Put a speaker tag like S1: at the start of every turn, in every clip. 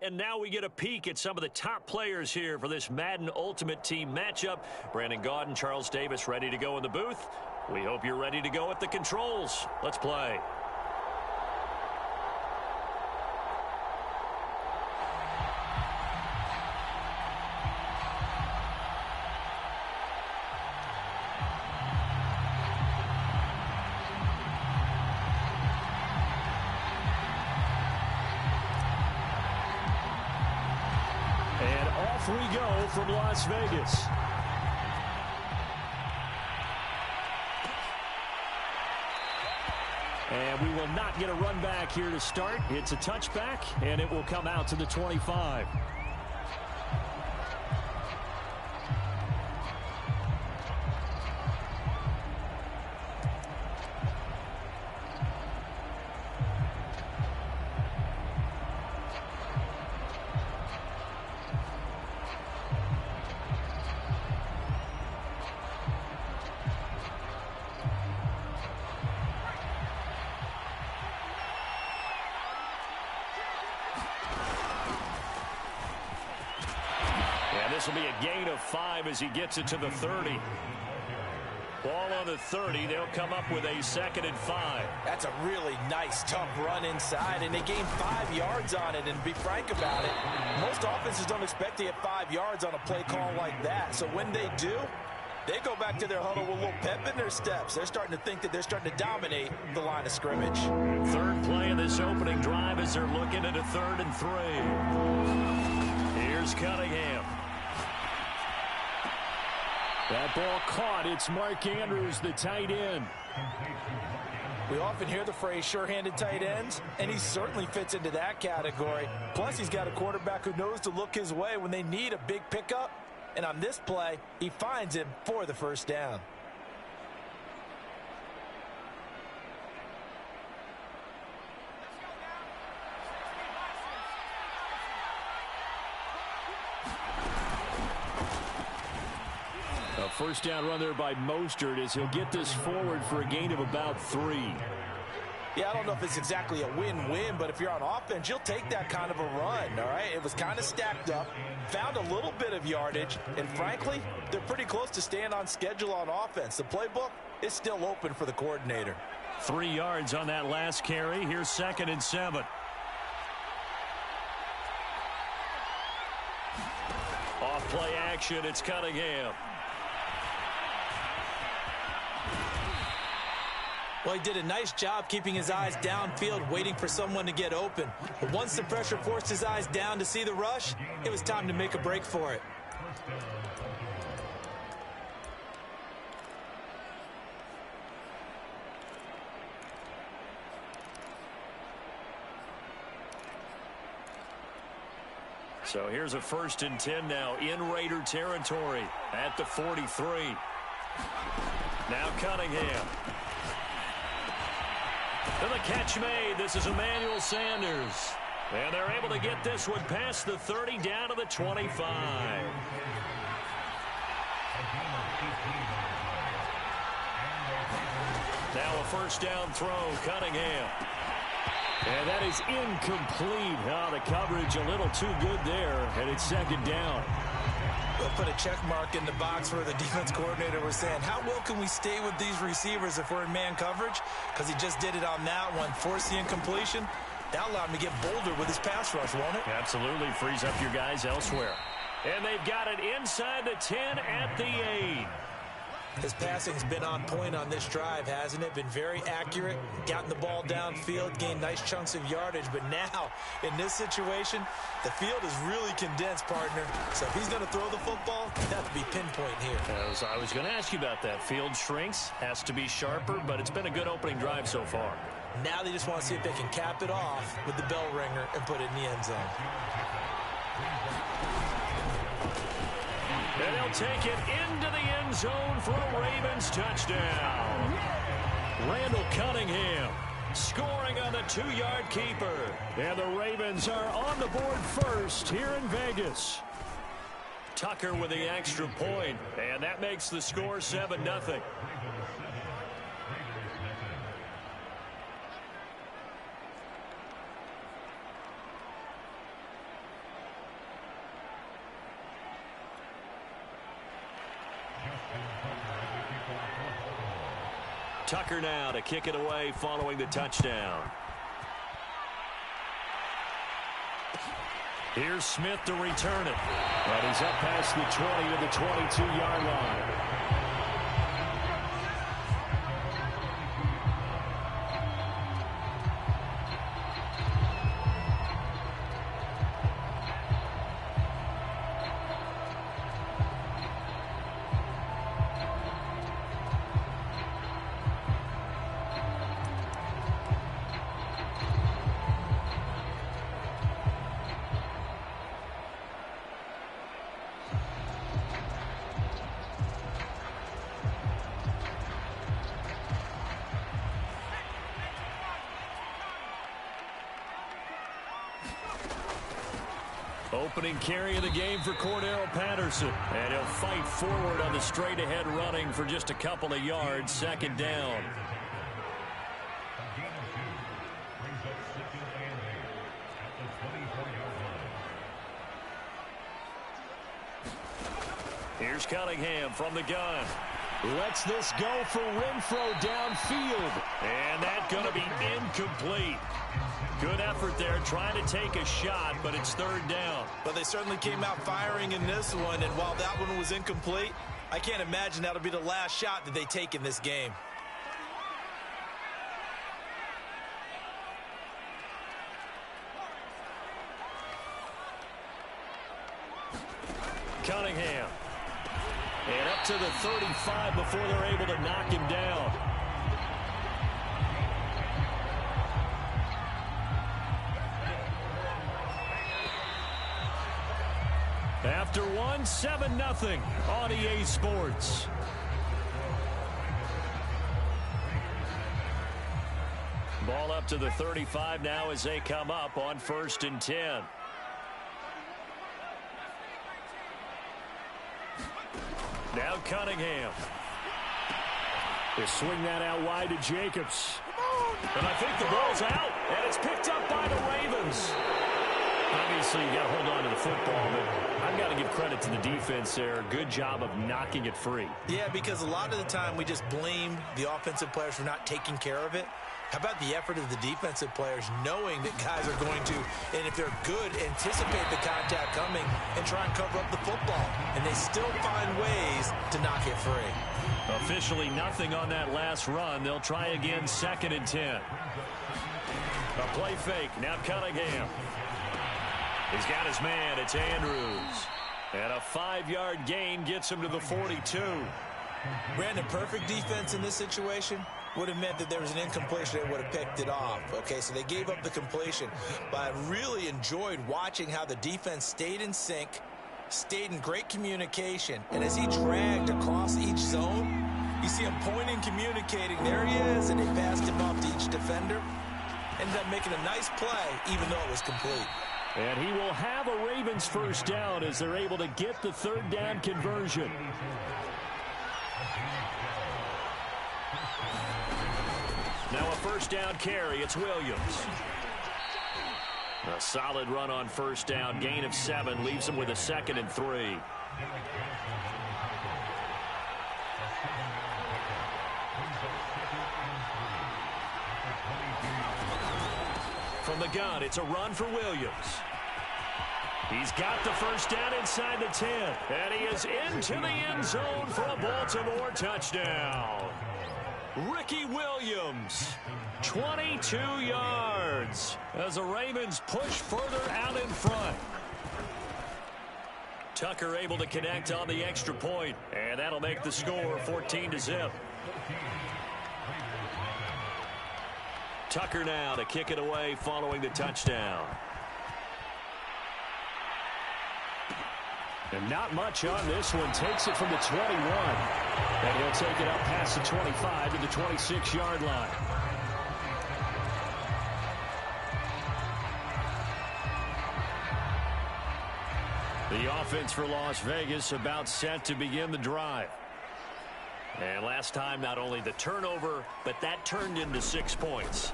S1: And now we get a peek at some of the top players here for this Madden Ultimate Team matchup. Brandon Gaudin, Charles Davis ready to go in the booth. We hope you're ready to go at the controls. Let's play.
S2: Off we go from Las Vegas. And we will not get a run back here to start. It's a touchback, and it will come out to the 25. This will be a gain of 5 as he gets it to the 30. Ball on the 30. They'll come up with a 2nd and 5.
S3: That's a really nice, tough run inside, and they gained 5 yards on it. And to be frank about it, most offenses don't expect to get 5 yards on a play call like that. So when they do, they go back to their huddle with a little pep in their steps. They're starting to think that they're starting to dominate the line of scrimmage.
S1: Third play of this opening drive as they're looking at a 3rd and 3. Here's Cunningham.
S2: That ball caught. It's Mark Andrews, the tight end.
S3: We often hear the phrase sure-handed tight ends, and he certainly fits into that category. Plus, he's got a quarterback who knows to look his way when they need a big pickup. And on this play, he finds him for the first down.
S2: A first down run there by Mostert as he'll get this forward for a gain of about 3.
S3: Yeah, I don't know if it's exactly a win-win, but if you're on offense, you'll take that kind of a run, all right? It was kind of stacked up, found a little bit of yardage, and frankly, they're pretty close to staying on schedule on offense. The playbook is still open for the coordinator.
S1: 3 yards on that last carry. Here's 2nd and 7. Off play action, it's Cunningham.
S3: Well, he did a nice job keeping his eyes downfield, waiting for someone to get open. But once the pressure forced his eyes down to see the rush, it was time to make a break for it.
S1: So here's a 1st and 10 now in Raider territory at the 43. Now Cunningham. And the catch made. This is Emmanuel Sanders. And they're able to get this one past the 30 down to the 25. Now a first down throw, Cunningham.
S2: And that is incomplete. Oh, the coverage a little too good there, and it's 2nd down.
S3: We'll put a check mark in the box where the defense coordinator was saying, how well can we stay with these receivers if we're in man coverage? Because he just did it on that one, forced the incompletion. That allowed him to get bolder with his pass rush, won't it?
S1: Absolutely, frees up your guys elsewhere. And they've got it inside the 10 at the 8.
S3: His passing's been on point on this drive, hasn't it? Been very accurate, gotten the ball downfield, gained nice chunks of yardage. But now, in this situation, the field is really condensed, partner. So if he's going to throw the football, that would be pinpoint here.
S1: As I was going to ask you about that. Field shrinks, has to be sharper, but it's been a good opening drive so far.
S3: Now they just want to see if they can cap it off with the bell ringer and put it in the end zone.
S1: And they'll take it into the end zone for a Ravens touchdown. Randall Cunningham scoring on the 2-yard keeper.
S2: And the Ravens are on the board first here in Vegas.
S1: Tucker with the extra point, and that makes the score 7-0. Tucker now to kick it away following the touchdown.
S2: Here's Smith to return it. But he's up past the 20 to the 22-yard line. Opening carry of the game for Cordero Patterson. And he'll fight forward on the straight-ahead running for just a couple of yards. Second down. Here's Cunningham from the gun. Lets this go for Renfro downfield. And that's going to be incomplete. Good effort there, trying to take a shot, but it's third down.
S3: But they certainly came out firing in this one, and while that one was incomplete, I can't imagine that'll be the last shot that they take in this game.
S2: Cunningham. And up to the 35 before they're able to knock him down. After one, 7-0 on EA Sports. Ball up to the 35 now as they come up on 1st and 10. Now Cunningham. They swing that out wide to Jacobs. And I think the ball's out, and it's picked up by the Ravens. Obviously, you got to hold on to the football, but I've got to give credit to the defense there. Good job of knocking it free.
S3: Yeah, because a lot of the time we just blame the offensive players for not taking care of it. How about the effort of the defensive players knowing that guys are going to, and if they're good, anticipate the contact coming and try and cover up the football. And they still find ways to knock it free.
S2: Officially nothing on that last run. They'll try again, 2nd and 10. A play fake. Now Cunningham. He's got his man. It's Andrews. And a 5-yard gain gets him to the 42.
S3: Brandon, perfect defense in this situation would have meant that there was an incompletion. They would have picked it off. Okay, so they gave up the completion. But I really enjoyed watching how the defense stayed in sync, stayed in great communication. And as he dragged across each zone, you see him pointing, communicating. There he is, and they passed him off to each defender. Ended up making a nice play, even though it was complete.
S2: And he will have a Ravens first down as they're able to get the third down conversion. Now a first down carry. It's Williams. A solid run on first down. Gain of 7 leaves him with a 2nd and 3. From the gun, it's a run for Williams. He's got the first down inside the 10. And he is into the end zone for a Baltimore touchdown. Ricky Williams, 22 yards as the Ravens push further out in front. Tucker able to connect on the extra point, and that'll make the score 14-0. Tucker now to kick it away following the touchdown. And not much on this one. Takes it from the 21. And he'll take it up past the 25 to the 26-yard line. The offense for Las Vegas about set to begin the drive. And last time, not only the turnover, but that turned into 6 points.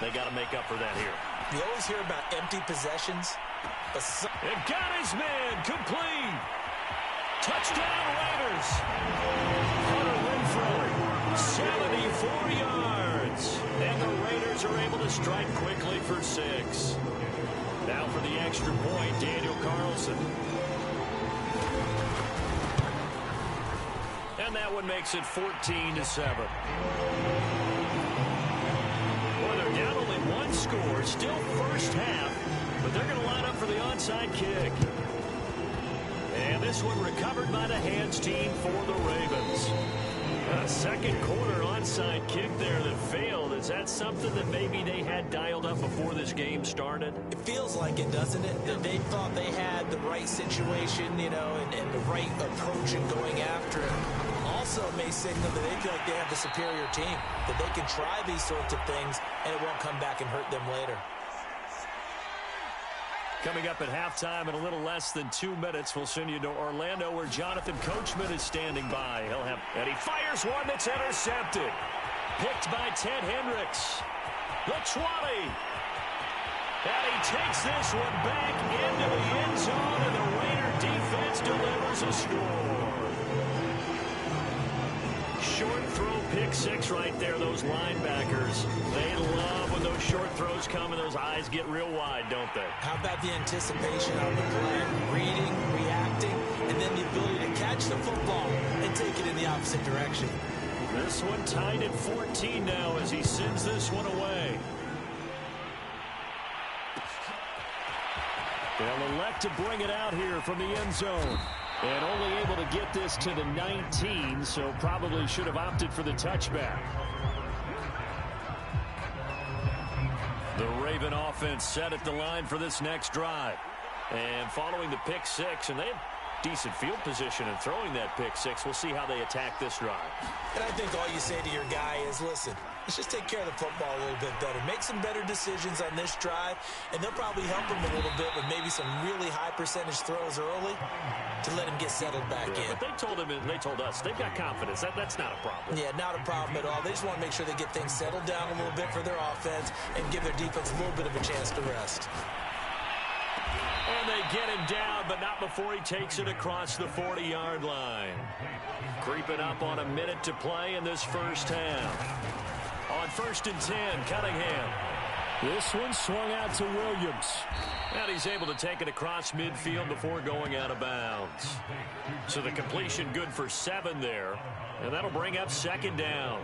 S2: They got to make up for that here.
S3: You always hear about empty possessions.
S2: It got his man complete. Touchdown Raiders.
S1: 74 yards. And the Raiders are able to strike quickly for 6. Now for the extra point, Daniel Carlson. And that one makes it 14-7. Boy, they're down only one score. Still first half, but they're going to line up for the onside kick. And this one recovered by the hands team for the Ravens. A second quarter onside kick there that failed. Is that something that maybe they had dialed up before this game started?
S3: It feels like it, doesn't it? That they thought they had the right situation, you know, and the right approach in going after it. Also may signal that they feel like they have the superior team, that they can try these sorts of things and it won't come back and hurt them later.
S1: Coming up at halftime in a little less than 2 minutes, we'll send you to Orlando where Jonathan Coachman is standing by. And he fires one that's intercepted. Picked by Ted Hendricks. The 20. And he takes this one back into the end zone, and the Raider defense delivers a score. Short throw pick 6 right there, those linebackers. They love when those short throws come and those eyes get real wide, don't they?
S3: How about the anticipation on the play, reading, reacting, and then the ability to catch the football and take it in the opposite direction.
S1: This one tied at 14 now as he sends this one away. They'll elect to bring it out here from the end zone. And only able to get this to the 19, so probably should have opted for the touchback. The Raven offense set at the line for this next drive. And following the pick 6, and they have decent field position in throwing that pick 6. We'll see how they attack this drive.
S3: And I think all you say to your guy is, listen, let's just take care of the football a little bit better. Make some better decisions on this drive, and they'll probably help him a little bit with maybe some really high percentage throws early to let him get settled back in.
S1: But they told him, and they told us, they've got confidence. That's not a problem.
S3: Yeah, not a problem at all. They just want to make sure they get things settled down a little bit for their offense and give their defense a little bit of a chance to rest.
S1: And they get him down, but not before he takes it across the 40-yard line. Creeping up on a minute to play in this first half. On 1st and 10, Cunningham. This one swung out to Williams. And he's able to take it across midfield before going out of bounds. So the completion good for 7 there. And that'll bring up 2nd down.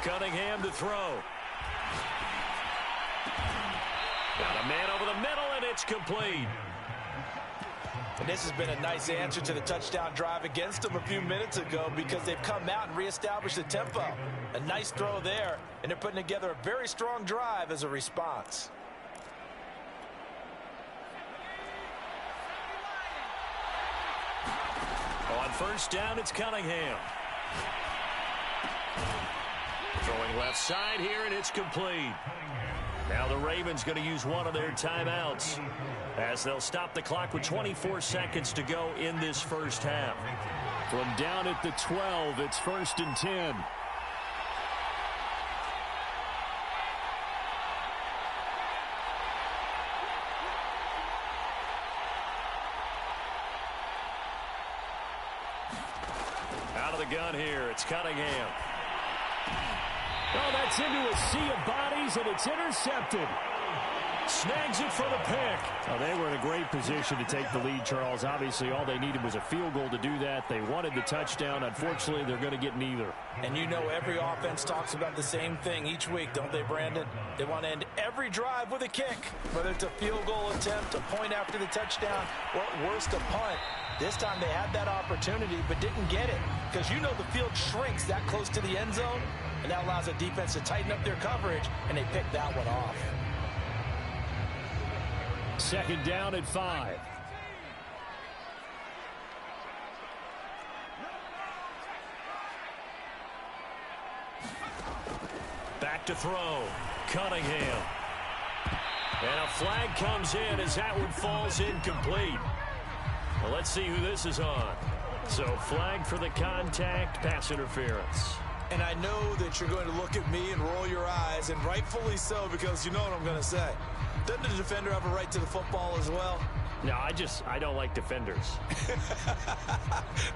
S1: Cunningham to throw. Got a man over the middle, and it's complete.
S3: And this has been a nice answer to the touchdown drive against them a few minutes ago because they've come out and reestablished the tempo. A nice throw there, and they're putting together a very strong drive as a response.
S1: On 1st down, it's Cunningham. Throwing left side here, and it's complete. Now the Ravens going to use one of their timeouts as they'll stop the clock with 24 seconds to go in this first half. From down at the 12, it's 1st and 10. Out of the gun here, it's Cunningham. Oh, that's into a sea of bodies, and it's intercepted. Snags it for the pick.
S2: Oh, they were in a great position to take the lead, Charles. Obviously, all they needed was a field goal to do that. They wanted the touchdown. Unfortunately, they're going to get neither.
S3: And you know every offense talks about the same thing each week, don't they, Brandon? They want to end every drive with a kick, whether it's a field goal attempt, a point after the touchdown, or at worst, a punt. This time they had that opportunity but didn't get it because you know the field shrinks that close to the end zone, and that allows the defense to tighten up their coverage, and they picked that one off.
S2: 2nd down at 5.
S1: Back to throw. Cunningham. And a flag comes in as that one falls incomplete. Well, let's see who this is on. So flag for the contact, pass interference.
S3: And I know that you're going to look at me and roll your eyes, and rightfully so, because you know what I'm going to say. Doesn't the defender have a right to the football as well?
S1: No, I don't like defenders.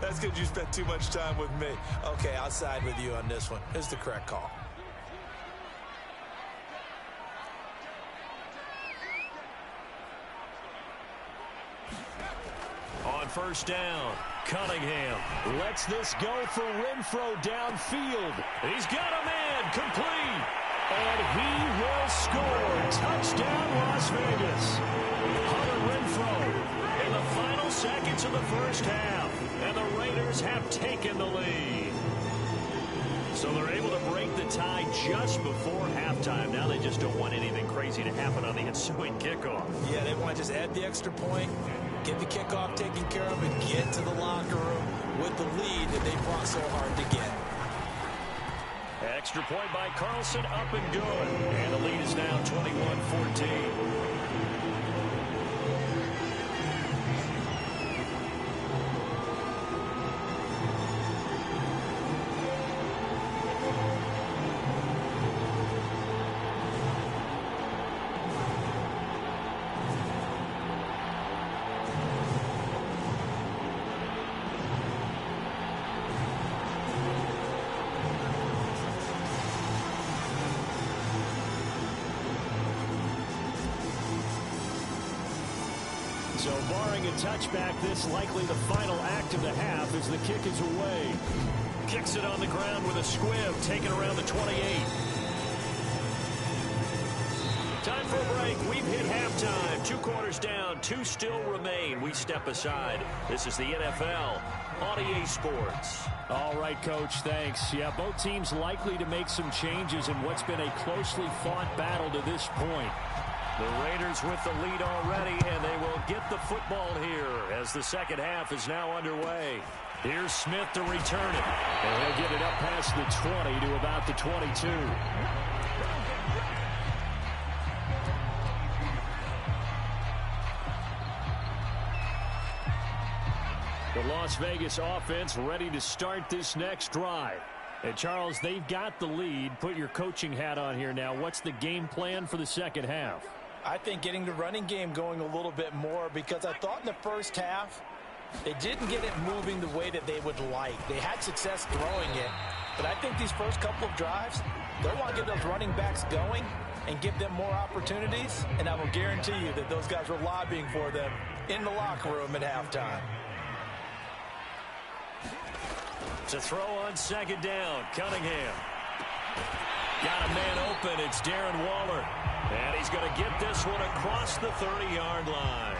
S3: That's because you spent too much time with me. Okay, I'll side with you on this one. It's the correct call.
S1: On first down, Cunningham lets this go for Renfro downfield. He's got a man complete. And he will score. Touchdown, Las Vegas. Hunter Renfro in the final seconds of the first half. And the Raiders have taken the lead. So they're able to break the tie just before halftime. Now they just don't want anything crazy to happen on the ensuing kickoff.
S3: Yeah, they want to just add the extra point, get the kickoff taken care of, and get to the locker room with the lead that they fought so hard to get.
S1: Extra point by Carlson, up and good. And the lead is now 21-14. So barring a touchback, this likely the final act of the half as the kick is away. Kicks it on the ground with a squib, taken around the 28. Time for a break. We've hit halftime. 2 quarters down, 2 still remain. We step aside. This is the NFL on EA Sports.
S2: All right, Coach, thanks. Yeah, both teams likely to make some changes in what's been a closely fought battle to this point.
S1: The Raiders with the lead already, and they will get the football here as the second half is now underway. Here's Smith to return it.
S2: And he'll get it up past the 20 to about the 22. The Las Vegas offense ready to start this next drive. And, Charles, they've got the lead. Put your coaching hat on here now. What's the game plan for the second half?
S3: I think getting the running game going a little bit more, because I thought in the first half they didn't get it moving the way that they would like. They had success throwing it, but I think these first couple of drives, they'll want to get those running backs going and give them more opportunities, and I will guarantee you that those guys were lobbying for them in the locker room at halftime.
S1: To throw on second down, Cunningham. Got a man open. It's Darren Waller. And he's going to get this one across the 30-yard line.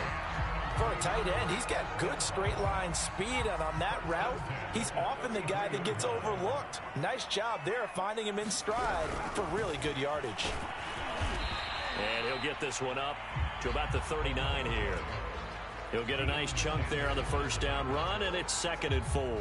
S3: For a tight end, he's got good straight line speed, and on that route, he's often the guy that gets overlooked. Nice job there finding him in stride for really good yardage.
S1: And he'll get this one up to about the 39 here. He'll get a nice chunk there on the first down run, and it's 2nd and 4.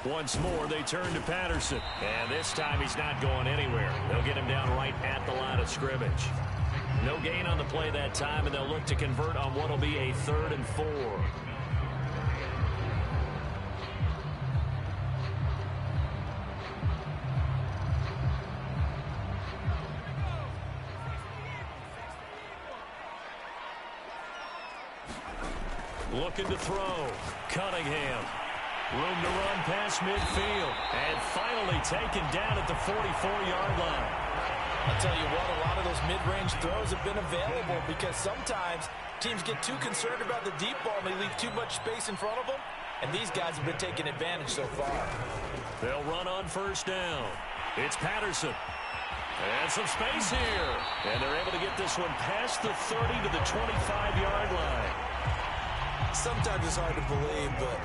S1: Once more, they turn to Patterson. And this time, he's not going anywhere. They'll get him down right at the line of scrimmage. No gain on the play that time, and they'll look to convert on what will be a 3rd and 4. Looking to throw. Cunningham. Room to run past midfield. And finally taken down at the 44-yard line.
S3: I'll tell you what, a lot of those mid-range throws have been available because sometimes teams get too concerned about the deep ball and they leave too much space in front of them. And these guys have been taking advantage so far.
S1: They'll run on first down. It's Patterson. And some space here. And they're able to get this one past the 30 to the 25-yard line.
S3: Sometimes it's hard to believe, but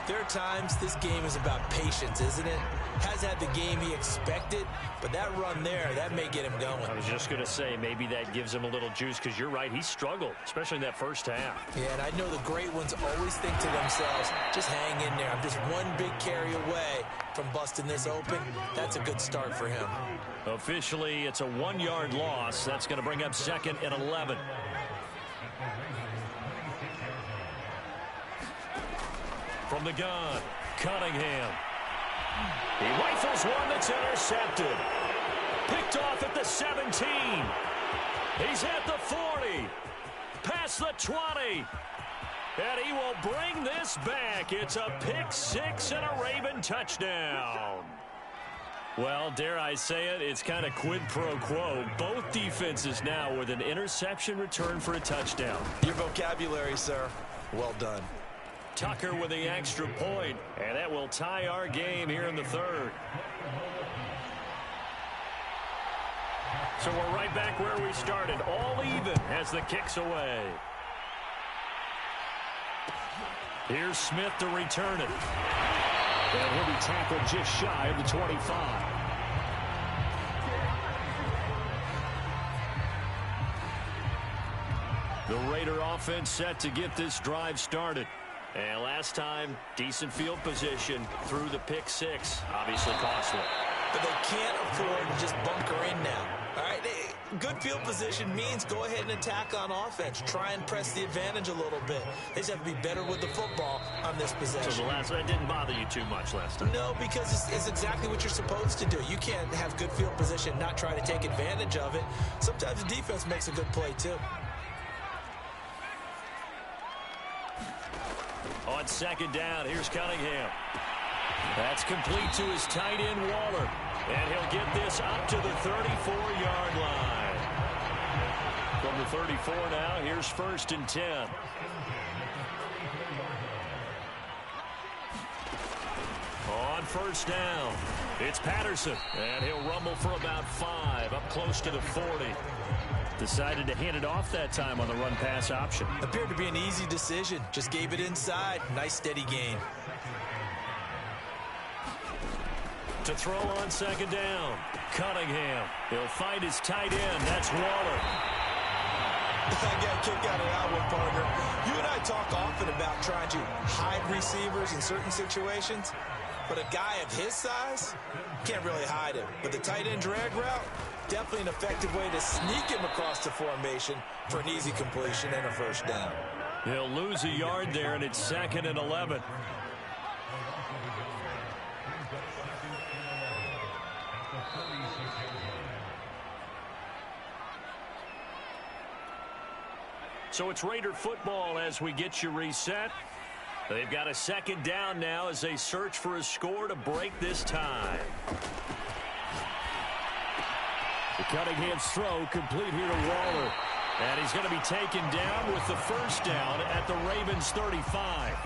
S3: there are times this game is about patience, isn't it? Has had the game he expected, but that run there, that may get him going.
S1: I was just going to say, maybe that gives him a little juice, because you're right, he struggled, especially in that first half.
S3: Yeah, and I know the great ones always think to themselves, just hang in there. I'm just one big carry away from busting this open. That's a good start for him.
S1: Officially, it's a 1-yard loss. That's going to bring up 2nd and 11. From the gun, Cunningham. He rifles one that's intercepted. Picked off at the 17. He's at the 40. Past the 20. And he will bring this back. It's a pick six and a Raven touchdown. Well, dare I say it, it's kind of quid pro quo. Both defenses now with an interception return for a touchdown.
S3: Your vocabulary, sir. Well done.
S1: Tucker with the extra point, and that will tie our game here in the third. So we're right back where we started, all even as the kick's away. Here's Smith to return it. And he'll be tackled just shy of the 25. The Raider offense set to get this drive started. And last time, decent field position through the pick six. Obviously costly.
S3: But they can't afford to just bunker in now. All right, good field position means go ahead and attack on offense. Try and press the advantage a little bit. They just have to be better with the football on this possession.
S1: So that didn't bother you too much last time?
S3: No, because it's exactly what you're supposed to do. You can't have good field position and not try to take advantage of it. Sometimes the defense makes a good play, too.
S1: On second down, here's Cunningham. That's complete to his tight end, Waller. And he'll get this up to the 34-yard line. From the 34 now, here's 1st and 10. On first down, it's Patterson. And he'll rumble for about 5, up close to the 40. Decided to hand it off that time on the run-pass option.
S3: Appeared to be an easy decision. Just gave it inside. Nice, steady gain.
S1: To throw on second down, Cunningham. He'll find his tight end. That's Waller.
S3: I got a kick out of that one, partner. You and I talk often about trying to hide receivers in certain situations, but a guy of his size can't really hide him. But the tight end drag route, definitely an effective way to sneak him across the formation for an easy completion and a first down.
S1: He'll lose a yard there, and it's 2nd and 11. So it's Raider football as we get you reset. They've got a second down now as they search for a score to break this tie. The Cunningham's throw complete here to Waller. And he's going to be taken down with the first down at the Ravens 35.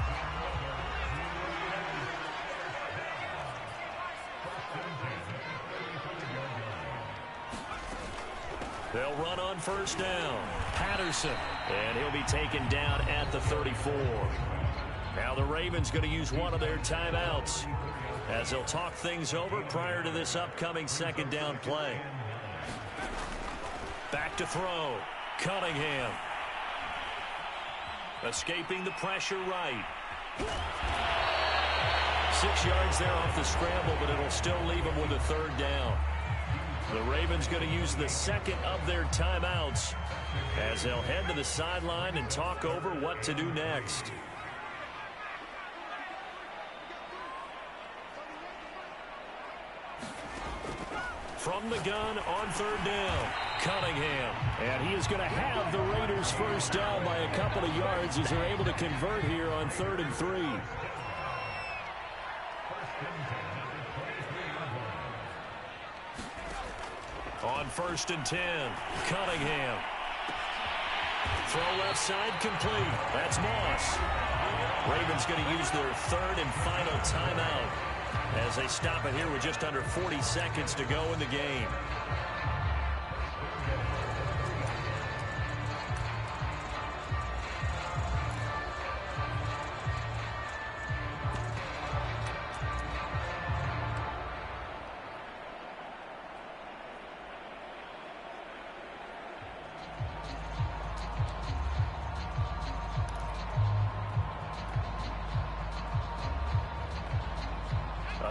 S1: They'll run on first down. Patterson. And he'll be taken down at the 34. Now the Ravens going to use one of their timeouts as they'll talk things over prior to this upcoming second down play. Back to throw. Cunningham. Escaping the pressure right. 6 yards there off the scramble, but it'll still leave him with a third down. The Ravens going to use the second of their timeouts as they'll head to the sideline and talk over what to do next. From the gun on third down, Cunningham. And he is going to have the Raiders first down by a couple of yards as they're able to convert here on 3rd and 3. On 1st and 10, Cunningham. Throw left side complete. That's Moss. Ravens going to use their third and final timeout as they stop it here with just under 40 seconds to go in the game.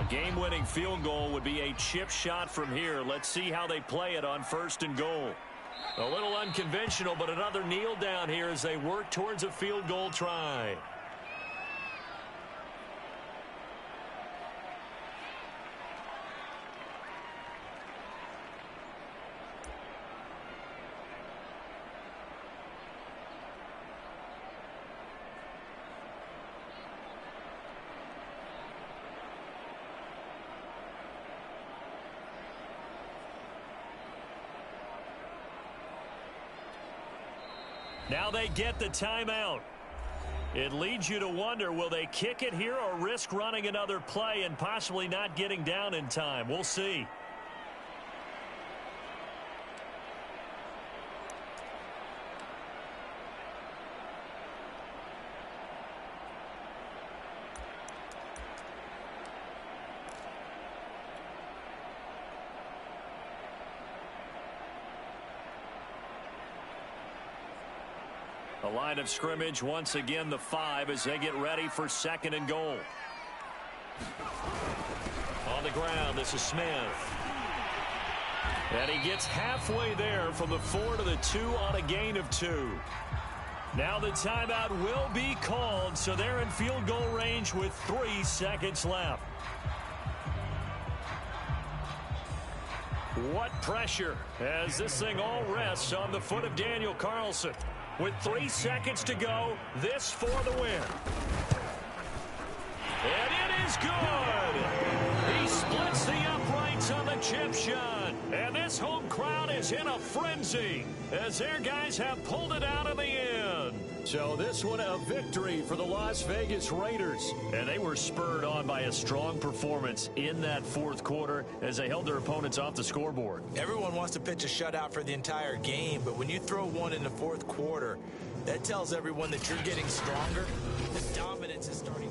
S1: Game-winning field goal would be a chip shot from here. Let's see how they play it on 1st and goal. A little unconventional, but another kneel down here as they work towards a field goal try. Now they get the timeout. It leads you to wonder, will they kick it here or risk running another play and possibly not getting down in time? We'll see. The line of scrimmage, once again, the 5 as they get ready for 2nd and goal. On the ground, this is Smith. And he gets halfway there from the 4 to the 2 on a gain of 2. Now the timeout will be called, so they're in field goal range with 3 seconds left. What pressure as this thing all rests on the foot of Daniel Carlson. With 3 seconds to go, this for the win. And it is good. He splits the uprights on the chip shot. And this home crowd is in a frenzy as their guys have pulled it out in the end. So this one a victory for the Las Vegas Raiders. And they were spurred on by a strong performance in that 4th quarter as they held their opponents off the scoreboard.
S3: Everyone wants to pitch a shutout for the entire game, but when you throw one in the 4th quarter, that tells everyone that you're getting stronger. The dominance is starting.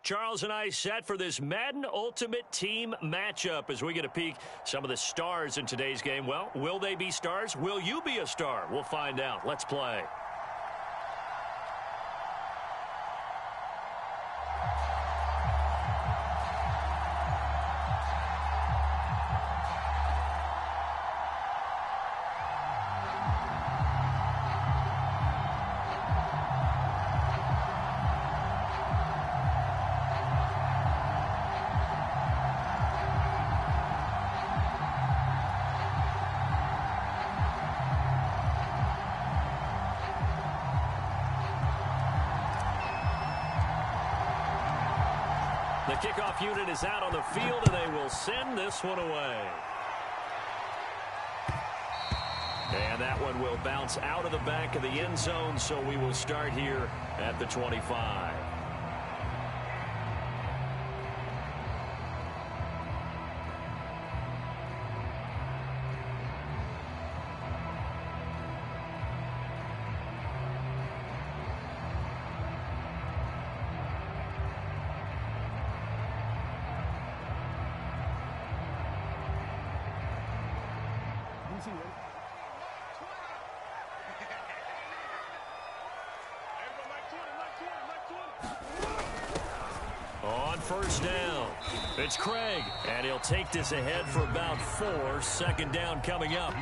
S1: Charles and I set for this Madden Ultimate Team matchup as we get a peek some of the stars in today's game. Well, will they be stars? Will you be a star? We'll find out. Let's play. The kickoff unit is out on the field, and they will send this one away. And that one will bounce out of the back of the end zone, so we will start here at the 25. On first down, it's Craig, and he'll take this ahead for about 4. Second down coming up.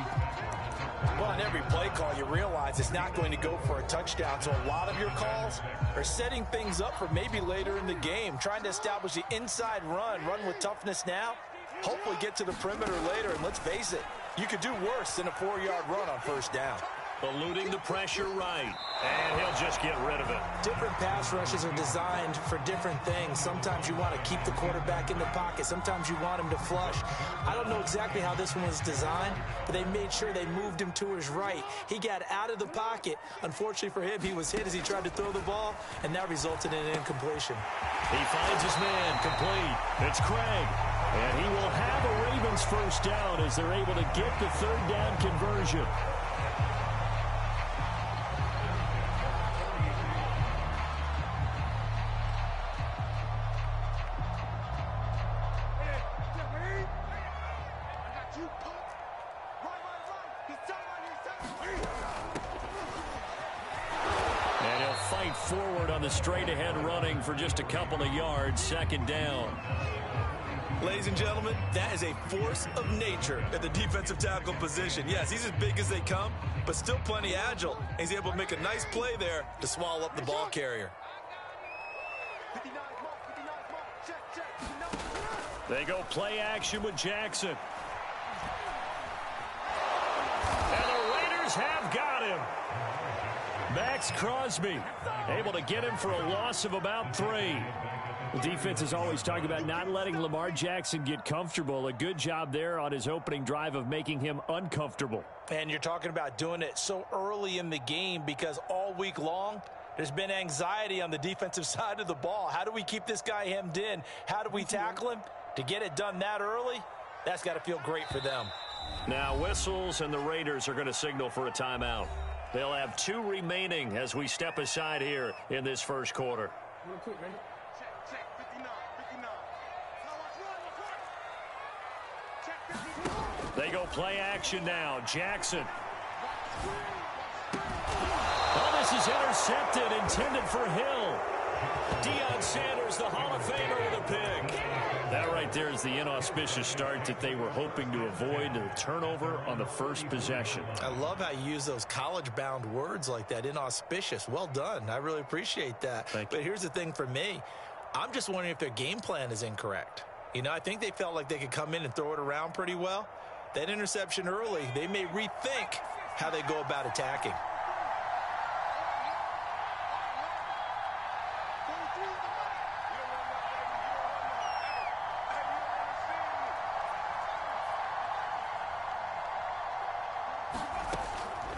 S3: Well, on every play call, you realize it's not going to go for a touchdown, so a lot of your calls are setting things up for maybe later in the game, trying to establish the inside run with toughness now, hopefully get to the perimeter later, and let's face it, you could do worse than a 4-yard run on first down.
S1: Eluding the pressure right, and he'll just get rid of it.
S4: Different pass rushes are designed for different things. Sometimes you want to keep the quarterback in the pocket. Sometimes you want him to flush. I don't know exactly how this one was designed, but they made sure they moved him to his right. He got out of the pocket. Unfortunately for him, he was hit as he tried to throw the ball, and that resulted in an incompletion.
S1: He finds his man, complete. It's Craig, and he will have a Ravens first down as they're able to get the third down conversion. Forward on the straight-ahead running for just a couple of yards. Second down.
S3: Ladies and gentlemen, that is a force of nature at the defensive tackle position. Yes, he's as big as they come, but still plenty agile. He's able to make a nice play there to swallow up the ball carrier.
S1: They go play action with Jackson. And the Raiders have got him. Max Crosby able to get him for a loss of about 3. The defense is always talking about not letting Lamar Jackson get comfortable. A good job there on his opening drive of making him uncomfortable.
S3: And you're talking about doing it so early in the game because all week long there's been anxiety on the defensive side of the ball. How do we keep this guy hemmed in? How do we tackle him? To get it done that early, that's got to feel great for them.
S1: Now whistles, and the Raiders are going to signal for a timeout. They'll have 2 remaining as we step aside here in this first quarter. They go play action now. Jackson. Oh, this is intercepted, intended for Hill. Deion Sanders, the Hall of Famer, with a pick. That right there is the inauspicious start that they were hoping to avoid, the turnover on the first possession.
S3: I love how you use those college-bound words like that, inauspicious. Well done. I really appreciate that.
S1: Thank you.
S3: But here's the thing for me. I'm just wondering if their game plan is incorrect. You know, I think they felt like they could come in and throw it around pretty well. That interception early, they may rethink how they go about attacking.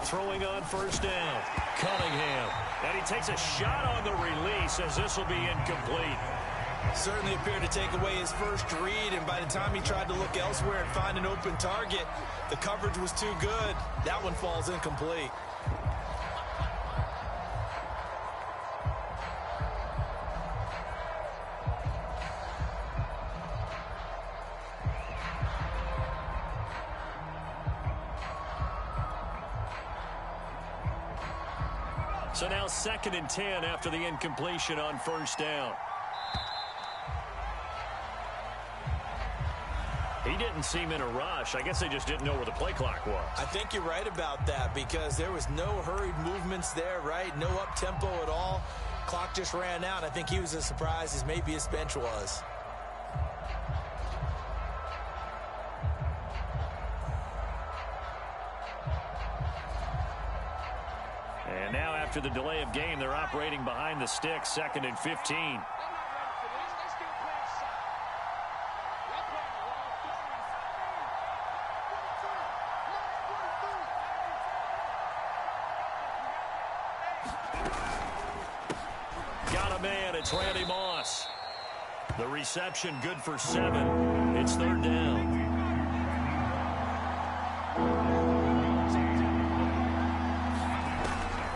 S1: Throwing on first down, Cunningham. And he takes a shot on the release as this will be incomplete.
S3: Certainly appeared to take away his first read, and by the time he tried to look elsewhere and find an open target, the coverage was too good. That one falls incomplete.
S1: So now 2nd and 10 after the incompletion on first down. He didn't seem in a rush. I guess they just didn't know where the play clock was.
S3: I think you're right about that because there was no hurried movements there, right? No up-tempo at all. Clock just ran out. I think he was as surprised as maybe his bench was.
S1: And now after the delay of game, they're operating behind the sticks, 2nd and 15. The reception good for 7. It's third down.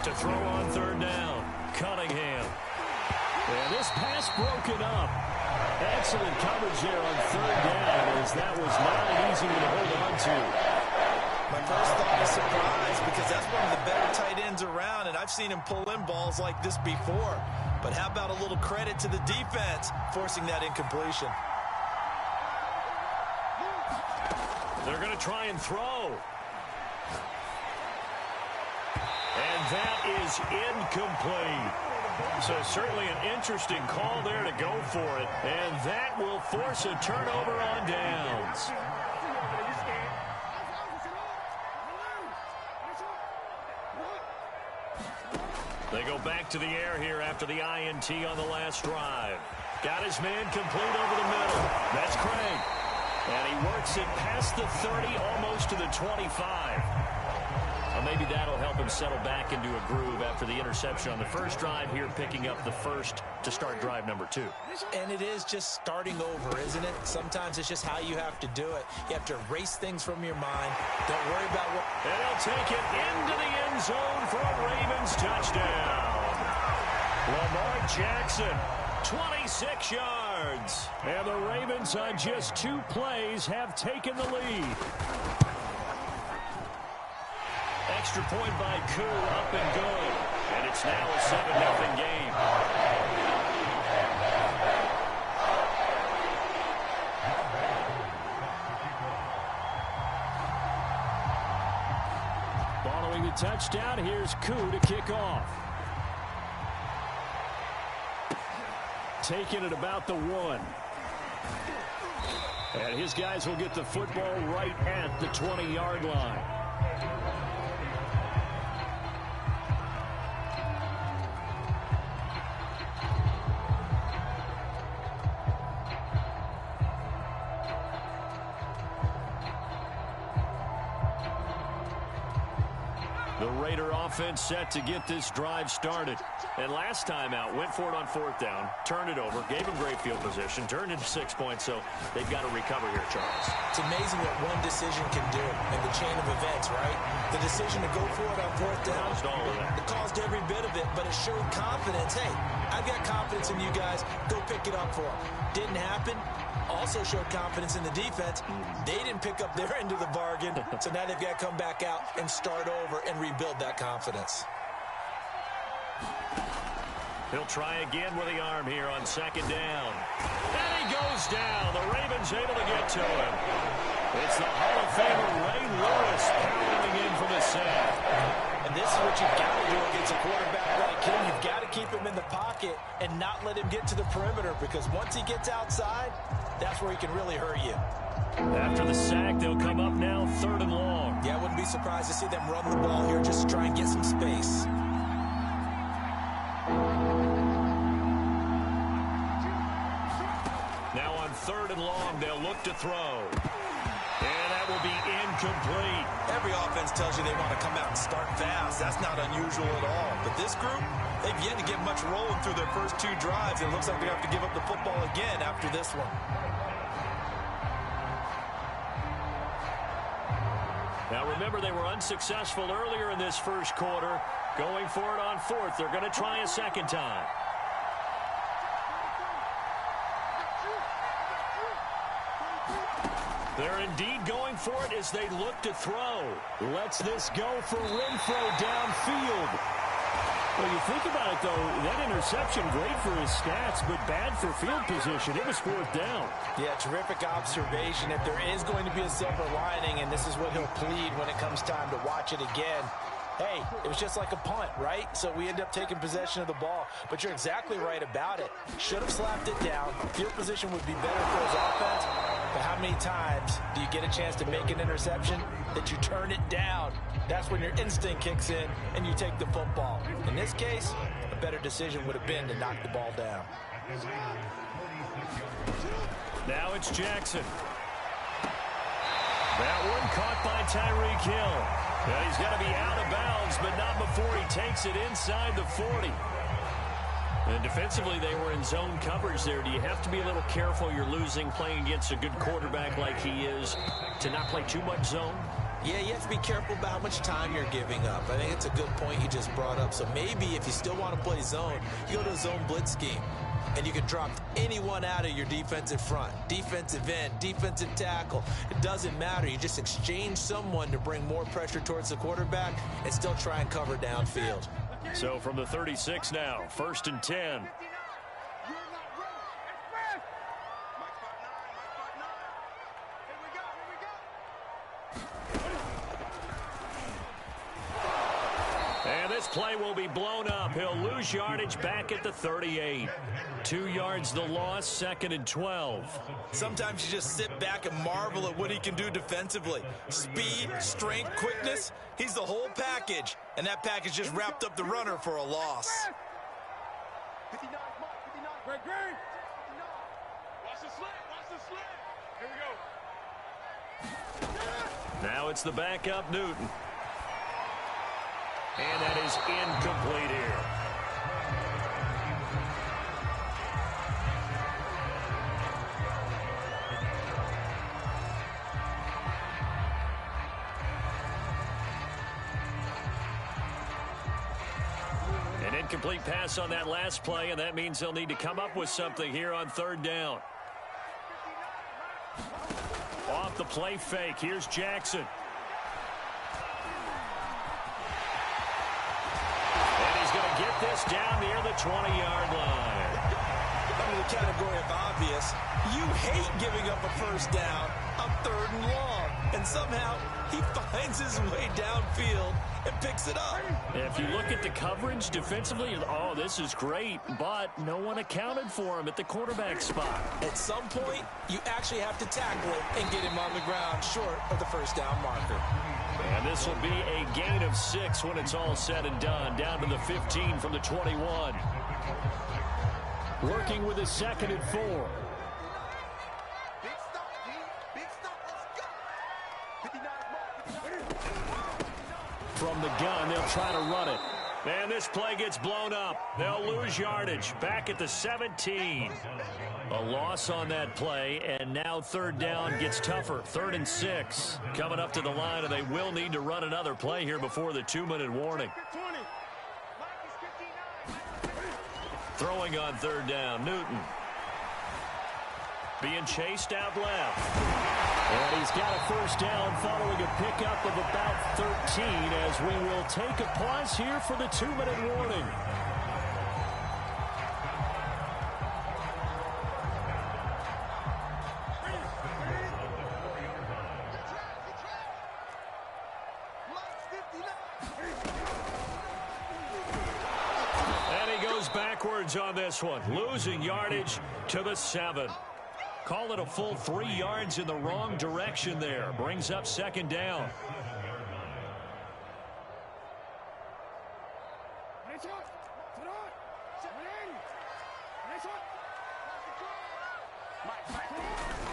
S1: To throw on third down, Cunningham. And this pass broken up. Excellent coverage there on third down, as that was not an easy one to hold on to.
S3: My first thought is surprise, because that's one of the better tight ends around, and I've seen him pull in balls like this before. But how about a little credit to the defense forcing that incompletion?
S1: They're going to try and throw. And that is incomplete. So certainly an interesting call there to go for it. And that will force a turnover on downs. They go back to the air here after the INT on the last drive. Got his man complete over the middle. That's Craig. And he works it past the 30, almost to the 25. Well, maybe that'll help him settle back into a groove after the interception on the first drive here, picking up the first to start drive number 2.
S4: And it is just starting over, isn't it? Sometimes it's just how you have to do it. You have to erase things from your mind. Don't worry about what...
S1: And he'll take it into the end zone for a Ravens touchdown. Lamar Jackson, 26 yards. And the Ravens on just 2 plays have taken the lead. Extra point by Koo, up and good. And it's now a 7-0 game. Following the touchdown, here's Koo to kick off. Taking it about the 1. And his guys will get the football right at the 20-yard line. The Raider offense set to get this drive started. And last time out, went for it on 4th down, turned it over, gave him great field position, turned into 6 points, so they've got to recover here, Charles.
S4: It's amazing what one decision can do in the chain of events, right? The decision to go for it on 4th down,
S1: Caused all of that.
S4: it caused every bit of it, but it showed confidence. Hey, I've got confidence in you guys. Go pick it up for them. Didn't happen. Also showed confidence in the defense. They didn't pick up their end of the bargain, so now they've got to come back out and start over and rebuild that confidence.
S1: He'll try again with the arm here on 2nd down. And he goes down. The Ravens able to get to him. It's the Hall of Famer Ray Lewis pounding in for the sack.
S3: And this is what you've got to do against a quarterback like him. You've got to keep him in the pocket and not let him get to the perimeter, because once he gets outside, that's where he can really hurt you.
S1: After the sack, they'll come up now 3rd and long.
S4: Yeah, I wouldn't be surprised to see them run the ball here just to try and get some space.
S1: Now on 3rd and long, they'll look to throw. And that will be incomplete.
S3: Every offense tells you they want to come out and start fast. That's not unusual at all. But this group, they've yet to get much rolling through their first 2 drives. It looks like they have to give up the football again after this one.
S1: Now remember, they were unsuccessful earlier in this first quarter. Going for it on 4th. They're going to try a second time. They're indeed going for it as they look to throw. Lets this go for Renfro downfield. Well, you think about it, though, that interception, great for his stats, but bad for field position. It was 4th down.
S3: Yeah, terrific observation. If there is going to be a silver lining, and this is what he'll plead when it comes time to watch it again, hey, it was just like a punt, right? So we end up taking possession of the ball. But you're exactly right about it. Should have slapped it down. Field position would be better for his offense. But how many times do you get a chance to make an interception that you turn it down? That's when your instinct kicks in and you take the football. In this case, a better decision would have been to knock the ball down.
S1: Now it's Jackson. That one caught by Tyreek Hill. Well, he's got to be out of bounds, but not before he takes it inside the 40. And defensively, they were in zone coverage there. Do you have to be a little careful? You're losing playing against a good quarterback like he is to not play too much zone?
S4: Yeah, you have to be careful about how much time you're giving up. I think it's a good point you just brought up. So maybe if you still want to play zone, you go to a zone blitz scheme. And you can drop anyone out of your defensive front, defensive end, defensive tackle. It doesn't matter. You just exchange someone to bring more pressure towards the quarterback and still try and cover downfield.
S1: So from the 36 now, 1st and 10. And this play will be blown up. He'll lose yardage back at the 38. 2 yards the loss, 2nd and 12.
S3: Sometimes you just sit back and marvel at what he can do defensively. Speed, strength, quickness, he's the whole package. And that package just wrapped up the runner for a loss.
S2: 59, Greg. Watch the slant. Here we go.
S1: Now it's the backup, Newton. And that is incomplete here. An incomplete pass on that last play, and that means they'll need to come up with something here on 3rd down. Off the play fake, here's Jackson. Get this down near the 20-yard line.
S3: Under the category of obvious, you hate giving up a first down on 3rd and long. And somehow he finds his way downfield and picks it up.
S1: If you look at the coverage defensively, oh, this is great, but no one accounted for him at the quarterback spot.
S4: At some point, you actually have to tackle it and get him on the ground short of the first down marker.
S1: And this will be a gain of 6 when it's all said and done, down to the 15 from the 21. Working with a 2nd and 4. From the gun, they'll try to run it. And this play gets blown up. They'll lose yardage back at the 17. A loss on that play, and now 3rd down gets tougher. 3rd and 6. Coming up to the line, and they will need to run another play here before the 2-minute warning. Throwing on 3rd down, Newton. Being chased out left. And he's got a first down following a pickup of about 13 as we will take a pause here for the 2-minute warning. And he goes backwards on this one, losing yardage to the 7. Call it a full 3 yards in the wrong direction there. Brings up 2nd down.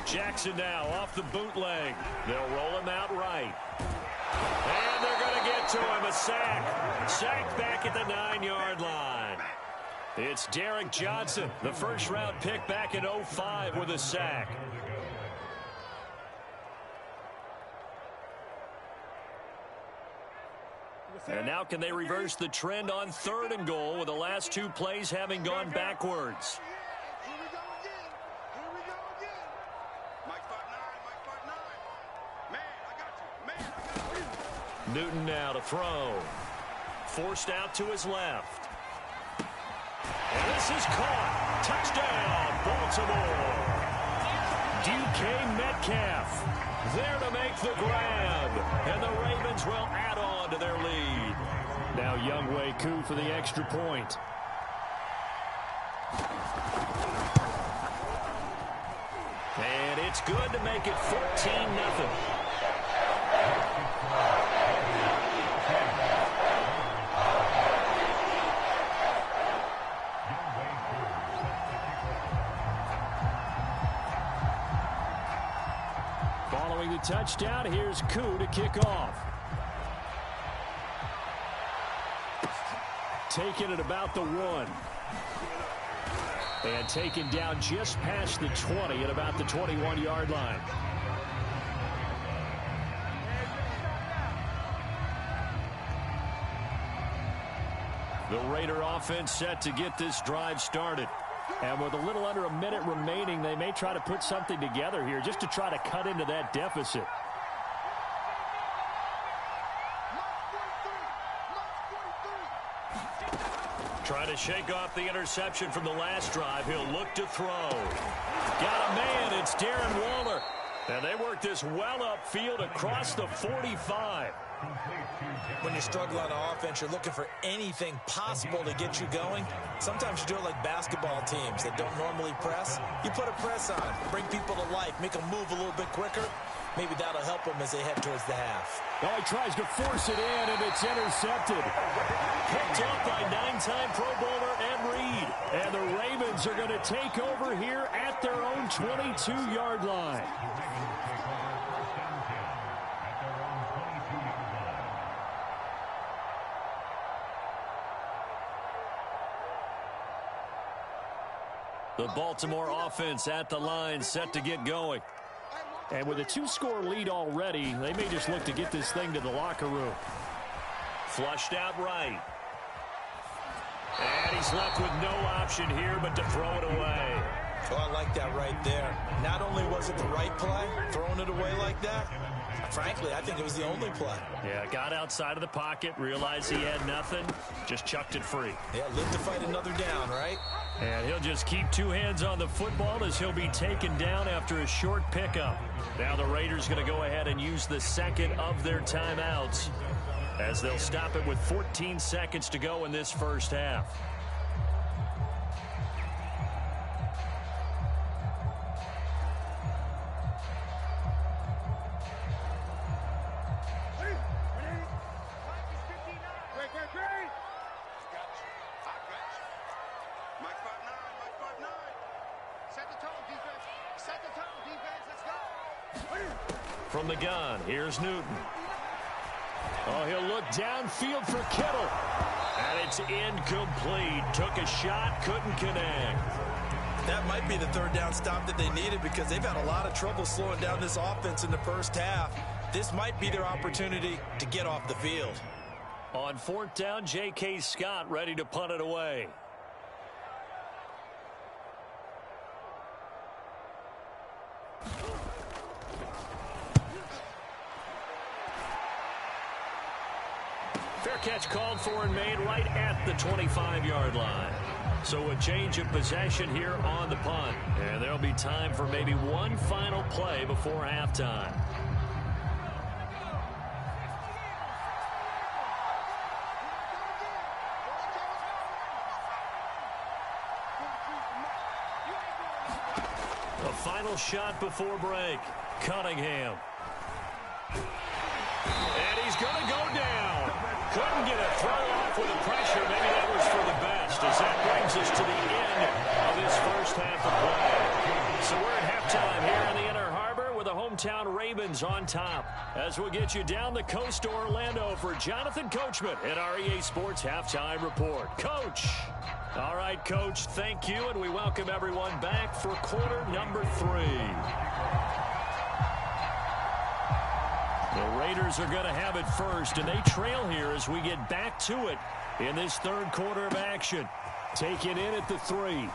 S1: Jackson now off the bootleg. They'll roll him out right. And they're going to get to him. A sack. Sacked back at the 9-yard line. It's Derek Johnson, the 1st-round pick back in 05 with a sack. And now can they reverse the trend on 3rd and goal with the last 2 plays having gone backwards? Newton now to throw. Forced out to his left. And this is caught. Touchdown, Baltimore. DK Metcalf there to make the grab. And the Ravens will add on to their lead. Now Younghoe Koo for the extra point. And it's good to make it 14-0. Following the touchdown, here's Koo to kick off. Taken at about the 1. And taken down just past the 20 at about the 21-yard line. The Raider offense set to get this drive started. And with a little under a minute remaining, they may try to put something together here just to try to cut into that deficit.
S2: Trying to shake off the interception from the last drive. He'll look to throw. Got a man. It's Darren Waller. And they work this well upfield across the 45.
S4: When you're struggling on offense, you're looking for anything possible to get you going. Sometimes you do it like basketball teams that don't normally press. You put a press on, bring people to life, make them move a little bit quicker. Maybe that'll help them as they head towards the half.
S1: Oh, he tries to force it in, and it's intercepted.
S2: Picked off by 9-time Pro Bowler Ed Reed.
S1: And the Ravens are going to take over here at their own 22-yard line.
S2: The Baltimore offense at the line, set to get going.
S1: And with a 2-score lead already, they may just look to get this thing to the locker room.
S2: Flushed out right. And he's left with no option here but to throw it away.
S4: Oh, I like that right there. Not only was it the right play, throwing it away like that, frankly, I think it was the only play.
S2: Yeah, got outside of the pocket, realized he had nothing, just chucked it free.
S4: Yeah, live to fight another down, right?
S2: And he'll just keep two hands on the football as he'll be taken down after a short pickup. Now the Raiders going to go ahead and use the second of their timeouts as they'll stop it with 14 seconds to go in this first half. From the gun, here's Newton.
S1: Oh, he'll look downfield for Kittle.
S2: And it's incomplete. Took a shot, couldn't connect.
S4: That might be the third down stop that they needed because they've had a lot of trouble slowing down this offense in the first half. This might be their opportunity to get off the field.
S2: On fourth down, J.K. Scott ready to punt it away. Fair catch called for and made right at the 25-yard line. So a change of possession here on the punt. And there'll be time for maybe one final play before halftime. A final shot before break. Cunningham. And he's going to go down. Couldn't get a throw off with the pressure. Maybe that was for the best as that brings us to the end of this first half of play. So we're at halftime here in the Inner Harbor with the hometown Ravens on top. As we'll get you down the coast to Orlando for Jonathan Coachman at our EA Sports Halftime Report. Coach. All right, Coach, thank you, and we welcome everyone back for quarter number 3. The Raiders are going to have it first, and they trail here as we get back to it in this third quarter of action. Taken in at the 3.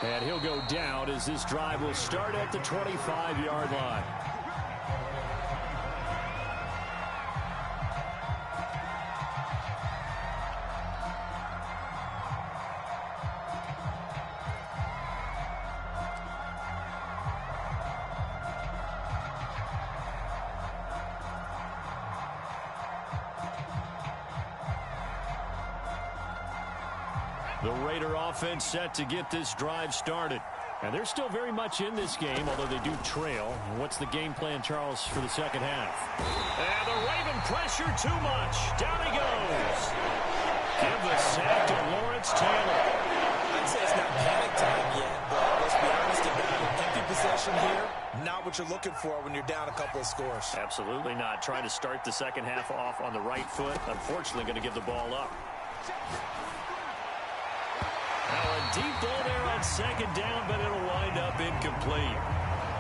S2: And he'll go down as this drive will start at the 25-yard line. The Raider offense set to get this drive started. And they're still very much in this game, although they do trail. What's the game plan, Charles, for the second half? And the Raven pressure too much. Down he goes. Give the sack to Lawrence Taylor.
S4: I'd say it's not panic time yet, but let's be honest about it. Empty possession here, not what you're looking for when you're down a couple of scores.
S2: Absolutely not. Trying to start the second half off on the right foot. Unfortunately, going to give the ball up.
S1: Now a deep ball there on second down, but it'll wind up incomplete.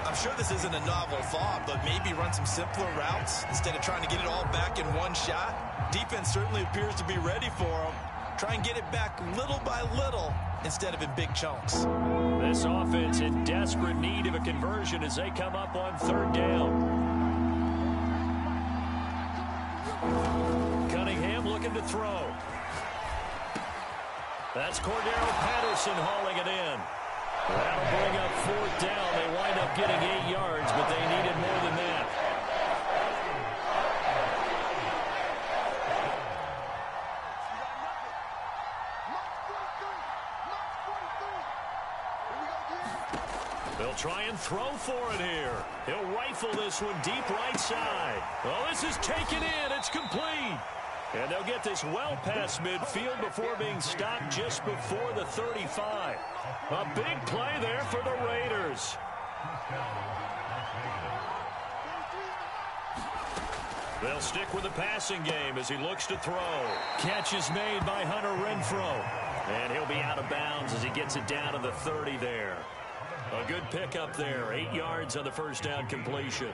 S3: I'm sure this isn't a novel thought, but maybe run some simpler routes instead of trying to get it all back in one shot. Defense certainly appears to be ready for him. Try and get it back little by little instead of in big chunks.
S1: This offense in desperate need of a conversion as they come up on third down. Cunningham looking to throw. That's Cordero Patterson hauling it in. That'll bring up fourth down. They wind up getting 8 yards, but they needed more than that. They'll try and throw for it here. He'll rifle this one deep right side. Well, this is taken in. It's complete. And they'll get this well past midfield before being stopped just before the 35. A big play there for the Raiders. They'll stick with the passing game as he looks to throw. Catch is made by Hunter Renfrow. And he'll be out of bounds as he gets it down to the 30 there. A good pickup there. 8 yards on the first down completion.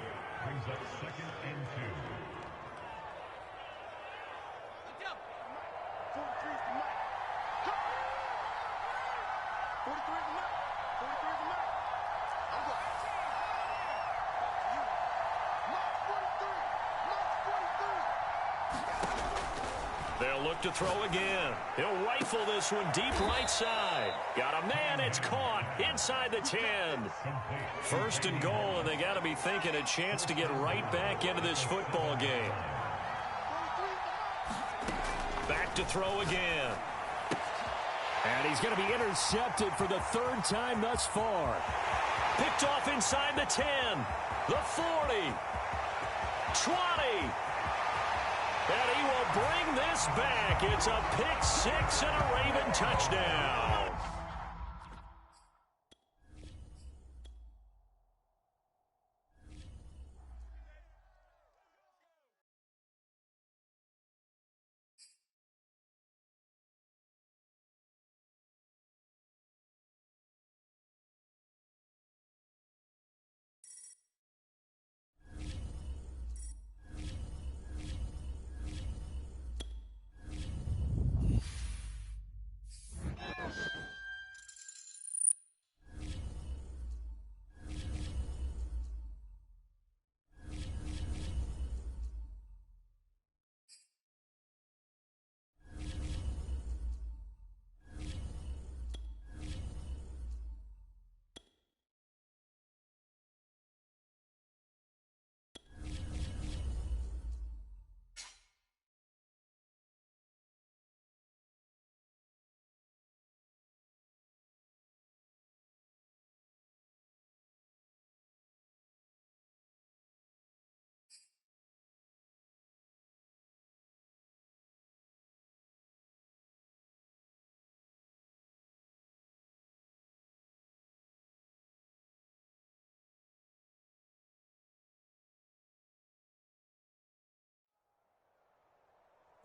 S1: They'll look to throw again. He'll rifle this one deep right side. Got a man, it's caught inside the 10. First and goal, and they got to be thinking a chance to get right back into this football game. Back to throw again. And he's going to be intercepted for the third time thus far. Picked off inside the 10, the 40, 20. And he will bring this back. It's a pick six and a Raven touchdown.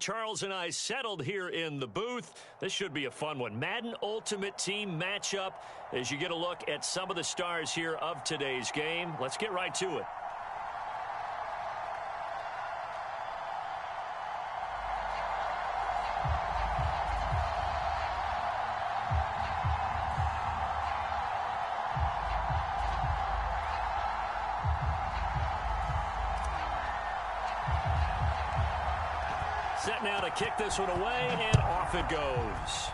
S1: Charles and I settled here in the booth. This should be a fun one. Madden Ultimate Team matchup as you get a look at some of the stars here of today's game. Let's get right to it. Set now to kick this one away, and off it goes.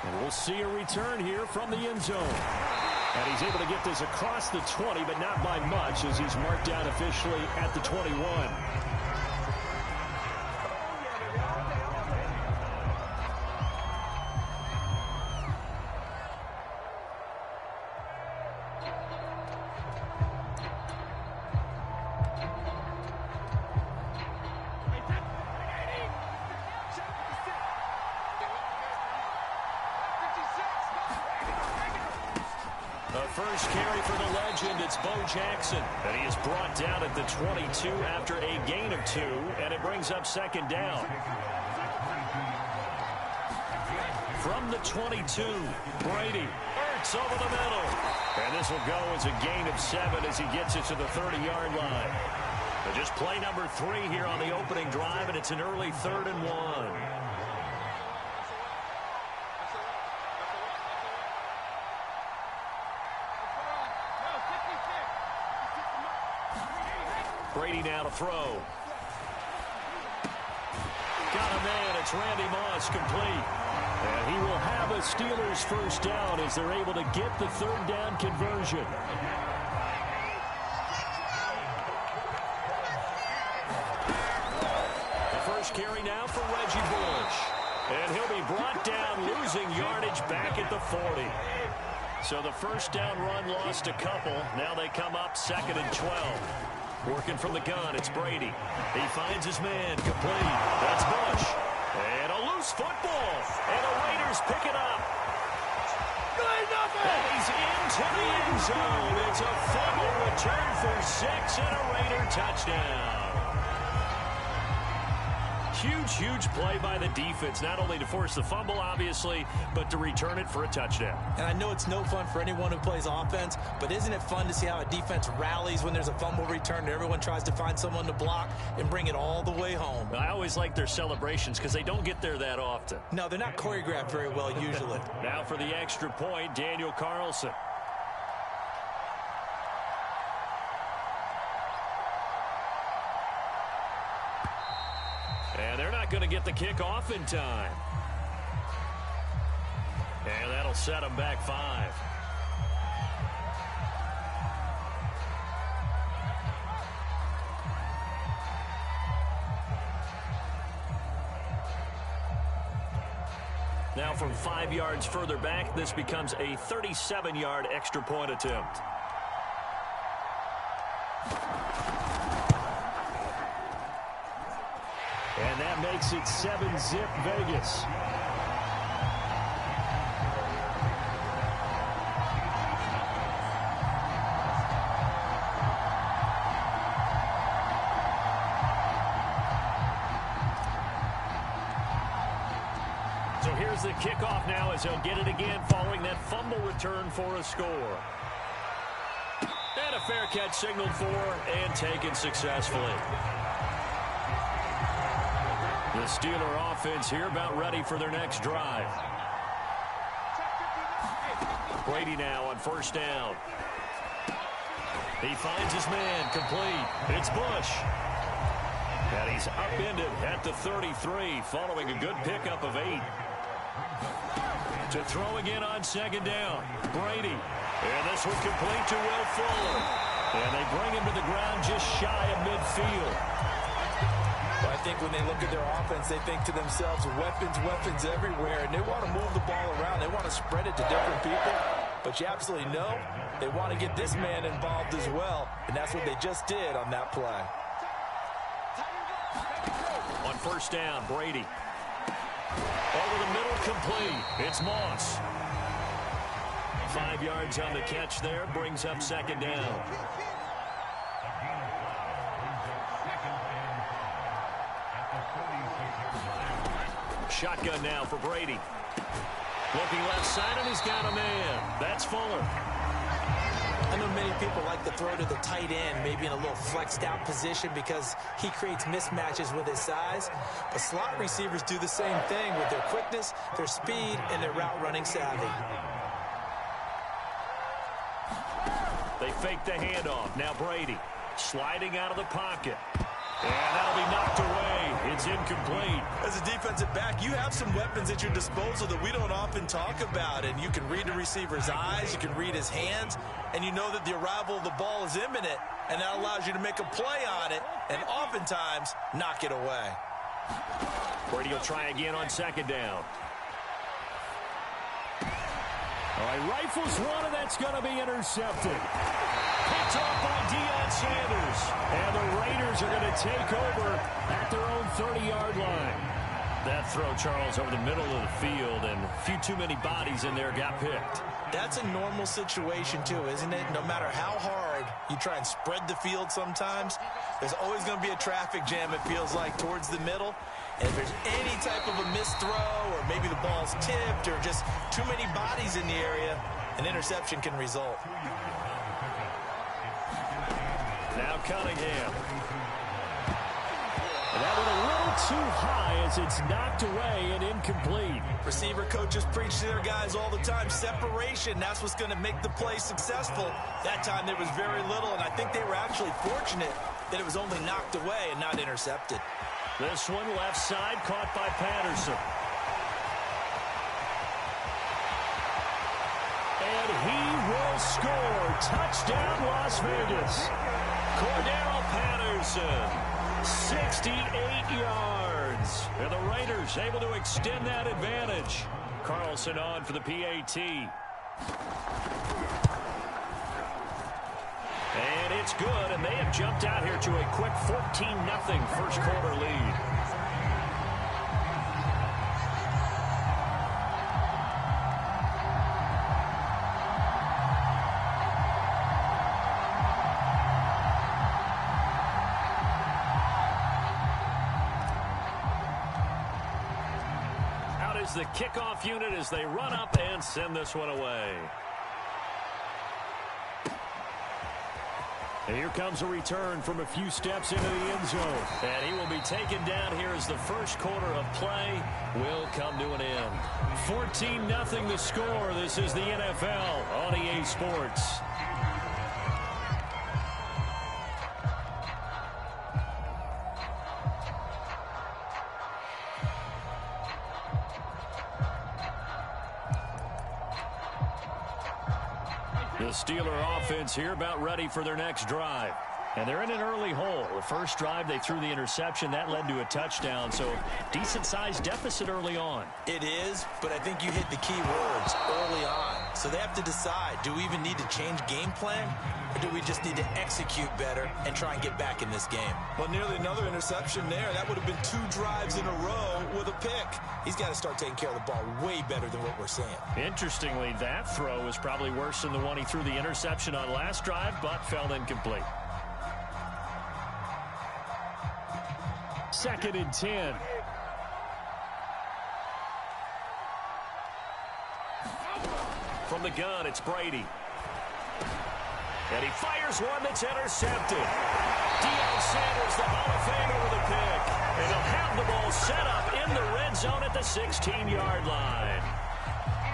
S1: And we'll see a return here from the end zone. And he's able to get this across the 20, but not by much as he's marked down officially at the 21. First carry for the legend, it's Bo Jackson. And he is brought down at the 22 after a gain of 2, and it brings up second down. From the 22, Brady hurts over the middle. And this will go as a gain of 7 as he gets it to the 30-yard line. But just play number 3 here on the opening drive, and it's an early 3rd and 1. Brady now to throw. Got a man. It's Randy Moss, complete. And he will have a Steelers first down as they're able to get the 3rd down conversion. The first carry now for Reggie Bush. And he'll be brought down, losing yardage back at the 40. So the first down run lost a couple. Now they come up 2nd and 12. Working from the gun, it's Brady. He finds his man, complete. That's Bush. And a loose football. And the Raiders pick it up. And he's into the end zone. It's a fumble return for 6 and a Raider touchdown. Huge play by the defense, not only to force the fumble, obviously, but to return it for a touchdown.
S4: And I know it's no fun for anyone who plays offense, but isn't it fun to see how a defense rallies when there's a fumble return and everyone tries to find someone to block and bring it all the way home?
S1: I always like their celebrations because they don't get there that often.
S4: No, they're not choreographed very well usually.
S1: Now for the extra point, Daniel Carlson. And they're not going to get the kick off in time. And that'll set them back 5. Now from 5 yards further back, this becomes a 37-yard extra point attempt. And that makes it 7-zip Vegas. So here's the kickoff now as he'll get it again following that fumble return for a score. And a fair catch signaled for and taken successfully. The Steeler offense here about ready for their next drive. Brady now on first down. He finds his man, complete. It's Bush. And he's upended at the 33 following a good pickup of 8. To throw again on second down. Brady. And this one complete to Will Fuller. And they bring him to the ground just shy of midfield.
S3: Well, I think when they look at their offense, they think to themselves, weapons everywhere, and they want to move the ball around. They want to spread it to different people, but you absolutely know they want to get this man involved as well, and that's what they just did on that play.
S1: On first down, Brady. Over the middle, complete. It's Moss. 5 yards on the catch there, brings up second down. Shotgun now for Brady. Looking left side, and he's got a man. That's Fuller.
S4: I know many people like to throw to the tight end, maybe in a little flexed out position because he creates mismatches with his size. But slot receivers do the same thing with their quickness, their speed, and their route running savvy.
S1: They fake the handoff. Now Brady sliding out of the pocket. And that'll be knocked away. It's incomplete.
S3: As a defensive back, you have some weapons at your disposal that we don't often talk about. And you can read the receiver's eyes, you can read his hands, and you know that the arrival of the ball is imminent. And that allows you to make a play on it and oftentimes knock it away.
S1: Brady will try again on second down. All right, rifles one, and that's going to be intercepted. Picked off by Deion Sanders. And the Raiders are going to take over at their own 30-yard line. That throw, Charles, over the middle of the field, and a few too many bodies in there got picked.
S4: That's a normal situation, too, isn't it? No matter how hard you try and spread the field sometimes, there's always going to be a traffic jam, it feels like, towards the middle.
S3: And if there's any type of a missed throw or maybe the ball's tipped or just too many bodies in the area, an interception can result.
S1: Now Cunningham. And that went a little too high as it's knocked away and incomplete.
S3: Receiver coaches preach to their guys all the time. Separation, that's what's going to make the play successful. That time there was very little, and I think they were actually fortunate that it was only knocked away and not intercepted.
S1: This one left side caught by Patterson. And he will score. Touchdown, Las Vegas. Cordero Patterson, 68 yards. And the Raiders able to extend that advantage. Carlson on for the PAT. And it's good, and they have jumped out here to a quick 14-0 first quarter lead. Out is the kickoff unit as they run up and send this one away. And here comes a return from a few steps into the end zone. And he will be taken down here as the first quarter of play will come to an end. 14-0 the score. This is the NFL on EA Sports. The Steeler offense here about ready for their next drive. And they're in an early hole. The first drive, they threw the interception. That led to a touchdown, so decent-sized deficit early on.
S3: It is, but I think you hit the key words early on. So they have to decide, do we even need to change game plan, or do we just need to execute better and try and get back in this game? Well, nearly another interception there. That would have been 2 drives in a row with a pick. He's got to start taking care of the ball way better than what we're seeing.
S1: Interestingly, that throw was probably worse than the one he threw the interception on last drive, but fell incomplete. 2nd and 10. From the gun, it's Brady. And he fires one that's intercepted. Deion Sanders, the Hall of Famer, with a pick. And he'll have the ball set up in the red zone at the 16-yard line.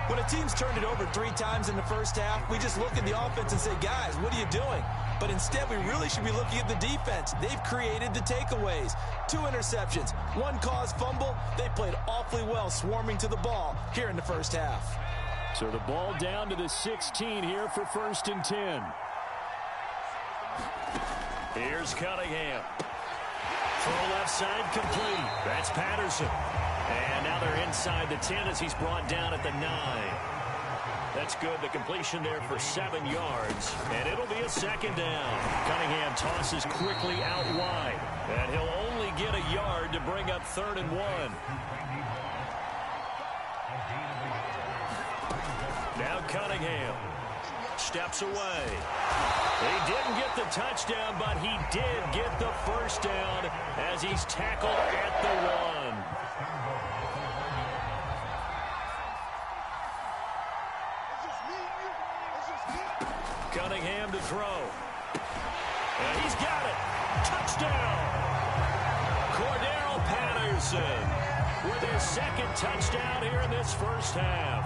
S3: When a team's turned it over 3 times in the first half, we just look at the offense and say, guys, what are you doing? But instead, we really should be looking at the defense. They've created the takeaways. 2 interceptions, 1 caused fumble. They played awfully well swarming to the ball here in the first half.
S1: So the ball down to the 16 here for 1st and 10. Here's Cunningham. Throw left side complete. That's Patterson. And now they're inside the 10 as he's brought down at the 9. That's good. The completion there for 7 yards. And it'll be a 2nd down. Cunningham tosses quickly out wide. And he'll only get a yard to bring up 3rd and 1. Now Cunningham steps away. He didn't get the touchdown, but he did get the first down as he's tackled at the 1. Cunningham to throw. And he's got it. Touchdown. Cordero Patterson with his 2nd touchdown here in this first half.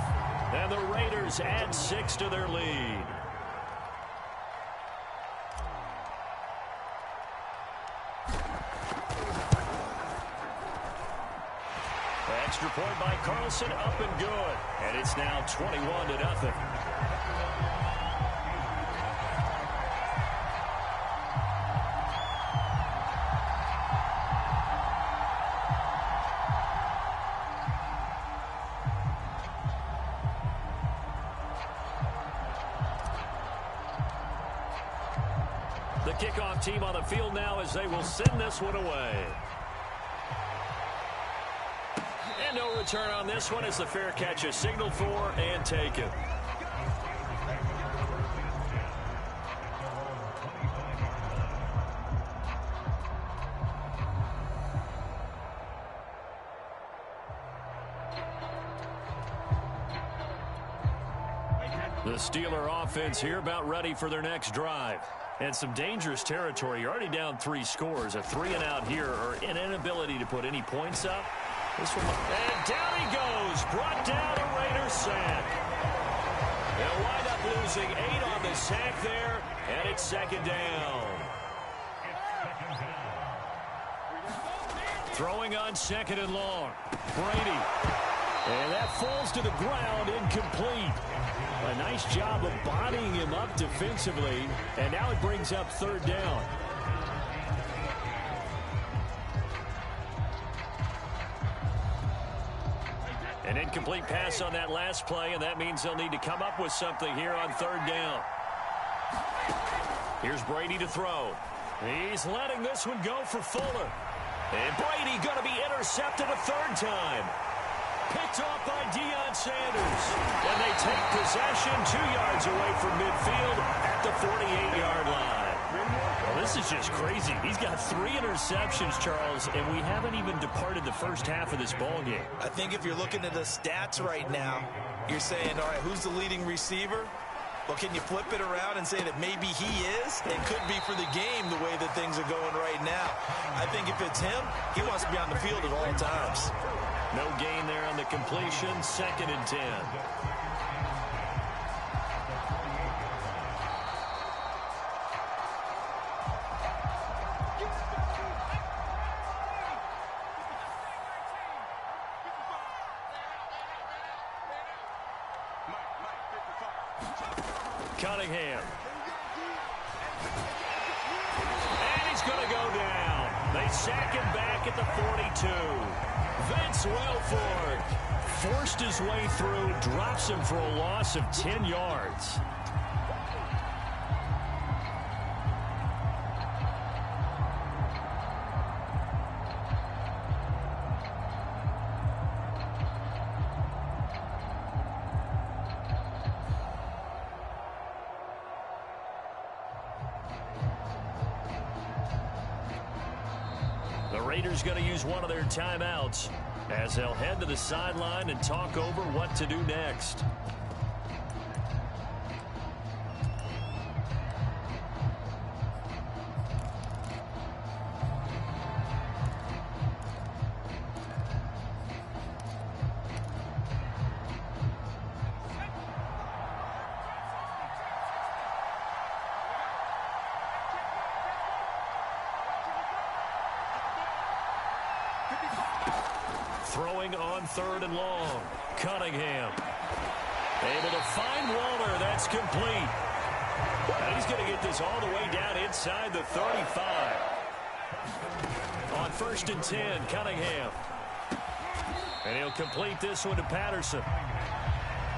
S1: And the Raiders add 6 to their lead. Extra point by Carlson, up and good. And it's now 21-0. The kickoff team on the field now as they will send this one away. And no return on this one as the fair catch is signaled for and taken. The Steeler offense here about ready for their next drive. And some dangerous territory. You're already down 3 scores. A 3-and-out here, or an inability to put any points up. This one, and down he goes. Brought down a Raider sack. They'll wind up losing 8 on the sack there, and it's 2nd down. Throwing on 2nd and long. Brady. And that falls to the ground, incomplete. A nice job of bodying him up defensively, and now it brings up 3rd down. An incomplete pass on that last play, and that means they'll need to come up with something here on 3rd down. Here's Brady to throw. He's letting this one go for Fuller. And Brady going to be intercepted a 3rd time. Picked off by Deion Sanders. And they take possession 2 yards away from midfield at the 48-yard line. Well, this is just crazy. He's got 3 interceptions, Charles, and we haven't even departed the first half of this ball game.
S3: I think if you're looking at the stats right now, you're saying, all right, who's the leading receiver? Well, can you flip it around and say that maybe he is? It could be for the game the way that things are going right now. I think if it's him, he wants to be on the field at all times.
S1: No gain there on the completion. 2nd and 10. Cunningham. And he's going to go down. They sack him back at the 42. Vince Wilfork forced his way through, drops him for a loss of 10 yards. The Raiders going to use one of their timeouts as they'll head to the sideline and talk over what to do next. Throwing on 3rd and long. Cunningham. Able to find Waller. That's complete. And he's going to get this all the way down inside the 35. On 1st and 10, Cunningham. And he'll complete this one to Patterson.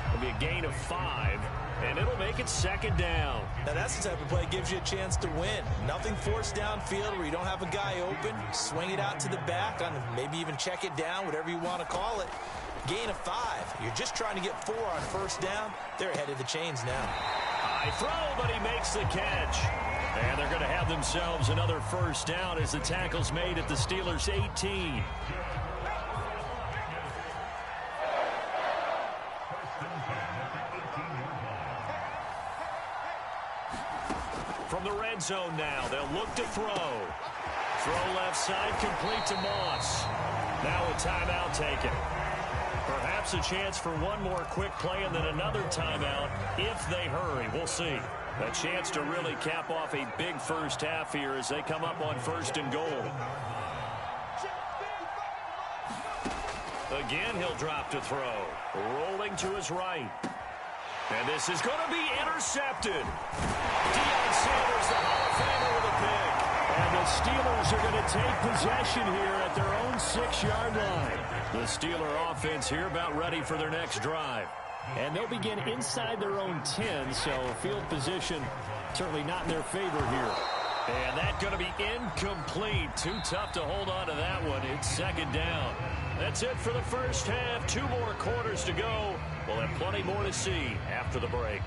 S1: It'll be a gain of 5. And it'll make it 2nd down.
S4: Now that's the type of play that gives you a chance to win. Nothing forced downfield where you don't have a guy open. Swing it out to the back, on maybe even check it down, whatever you want to call it. Gain of 5. You're just trying to get 4 on 1st down. They're ahead of the chains now.
S1: High throw, but he makes the catch. And they're going to have themselves another 1st down as the tackle's made at the Steelers' 18. From the red zone now, they'll look to throw. Throw left side, complete to Moss. Now a timeout taken. Perhaps a chance for one more quick play and then another timeout if they hurry. We'll see. A chance to really cap off a big first half here as they come up on 1st and goal. Again, he'll drop to throw. Rolling to his right. And this is going to be intercepted. Deion Sanders, the Hall of Famer, with a pick. And the Steelers are going to take possession here at their own 6-yard line. The Steeler offense here about ready for their next drive. And they'll begin inside their own 10, so field position certainly not in their favor here. And that's going to be incomplete. Too tough to hold on to that one. It's 2nd down. That's it for the first half. 2 more quarters to go. We'll have plenty more to see after the break.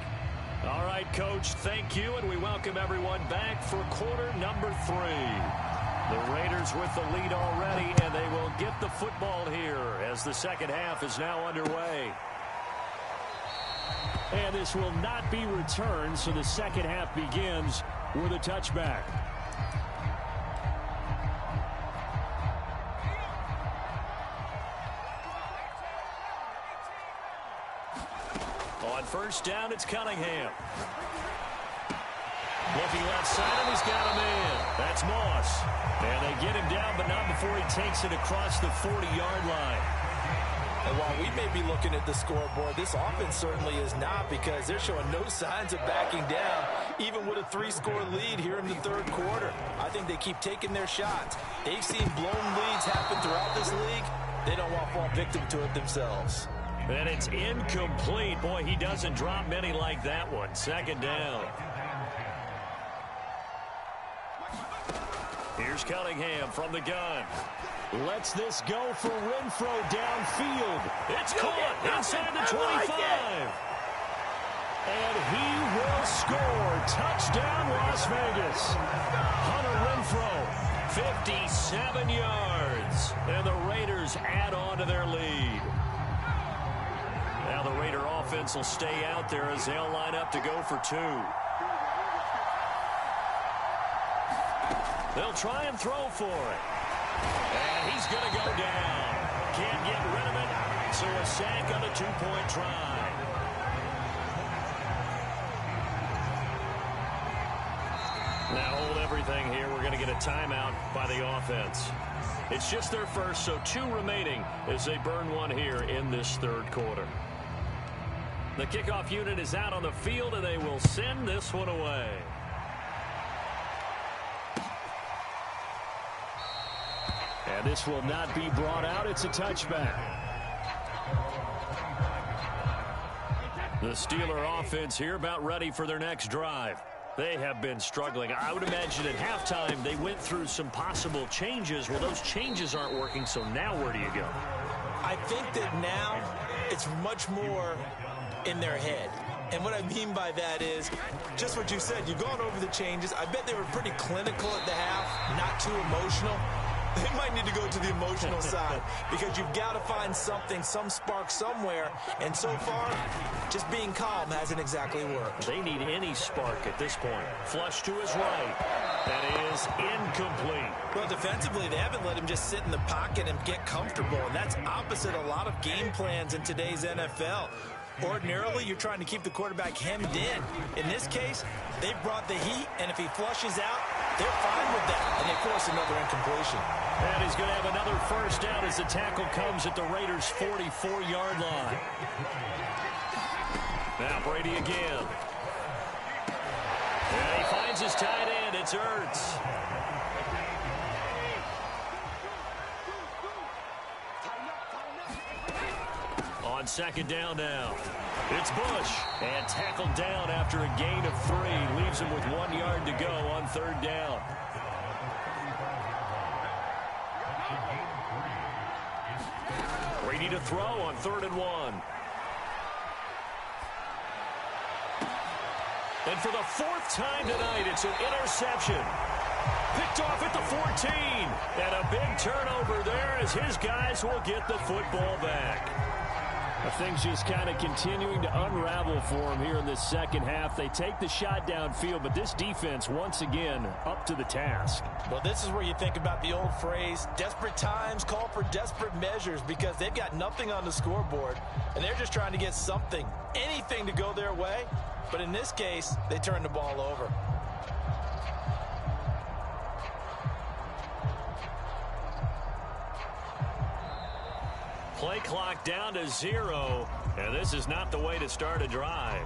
S1: All right, Coach, thank you, and we welcome everyone back for quarter number 3. The Raiders with the lead already, and they will get the football here as the second half is now underway.
S2: And this will not be returned, so the second half begins with a touchback. On first down, it's Cunningham. Looking left side, and he's got him in. That's Moss. And they get him down, but not before he takes it across the 40-yard line.
S3: And while we may be looking at the scoreboard, this offense certainly is not, because they're showing no signs of backing down, even with a 3-score lead here in the third quarter. I think they keep taking their shots. They've seen blown leads happen throughout this league. They don't want to fall victim to it themselves.
S1: And it's incomplete. Boy, he doesn't drop many like that one. Second down. Here's Cunningham from the gun. Lets this go for Renfro downfield. It's caught inside the 25. And he will score. Touchdown, Las Vegas. Hunter Renfro, 57 yards. And the Raiders add on to their lead. Now the Raider offense will stay out there as they'll line up to go for 2. They'll try and throw for it. And he's going to go down. Can't get rid of it. So a sack on a 2-point try. Now hold everything here. We're going to get a timeout by the offense. It's just their first, so 2 remaining as they burn one here in this third quarter. The kickoff unit is out on the field, and they will send this one away. And this will not be brought out. It's a touchback. The Steeler offense here about ready for their next drive. They have been struggling. I would imagine at halftime they went through some possible changes. Well, those changes aren't working, so now where do you go?
S4: I think that now it's much more in their head. And what I mean by that is just what you said. You've gone over the changes. I bet they were pretty clinical at the half, not too emotional. They might need to go to the emotional side, because you've got to find something, some spark somewhere. And so far, just being calm hasn't exactly worked.
S1: They need any spark at this point. Flush to his right. That is incomplete.
S3: Well, defensively, they haven't let him just sit in the pocket and get comfortable. And that's opposite a lot of game plans in today's NFL. Ordinarily, you're trying to keep the quarterback hemmed in. In this case, they brought the heat, and if he flushes out, they're fine with that, and they force another incompletion.
S1: And he's going to have another first down as the tackle comes at the Raiders' 44-yard line. Now Brady again. And he finds his tight end. It's Ertz. On second down now. It's Bush. And tackled down after a gain of 3. Leaves him with 1 yard to go on third down. Brady to throw on 3rd and 1. And for the 4th time tonight, it's an interception. Picked off at the 14. And a big turnover there as his guys will get the football back.
S2: Things just kind of continuing to unravel for him here in this second half. They take the shot downfield, but this defense, once again, up to the task.
S3: Well, this is where you think about the old phrase, desperate times call for desperate measures, because they've got nothing on the scoreboard, and they're just trying to get something, anything to go their way. But in this case, they turn the ball over.
S1: Play clock down to 0, and this is not the way to start a drive.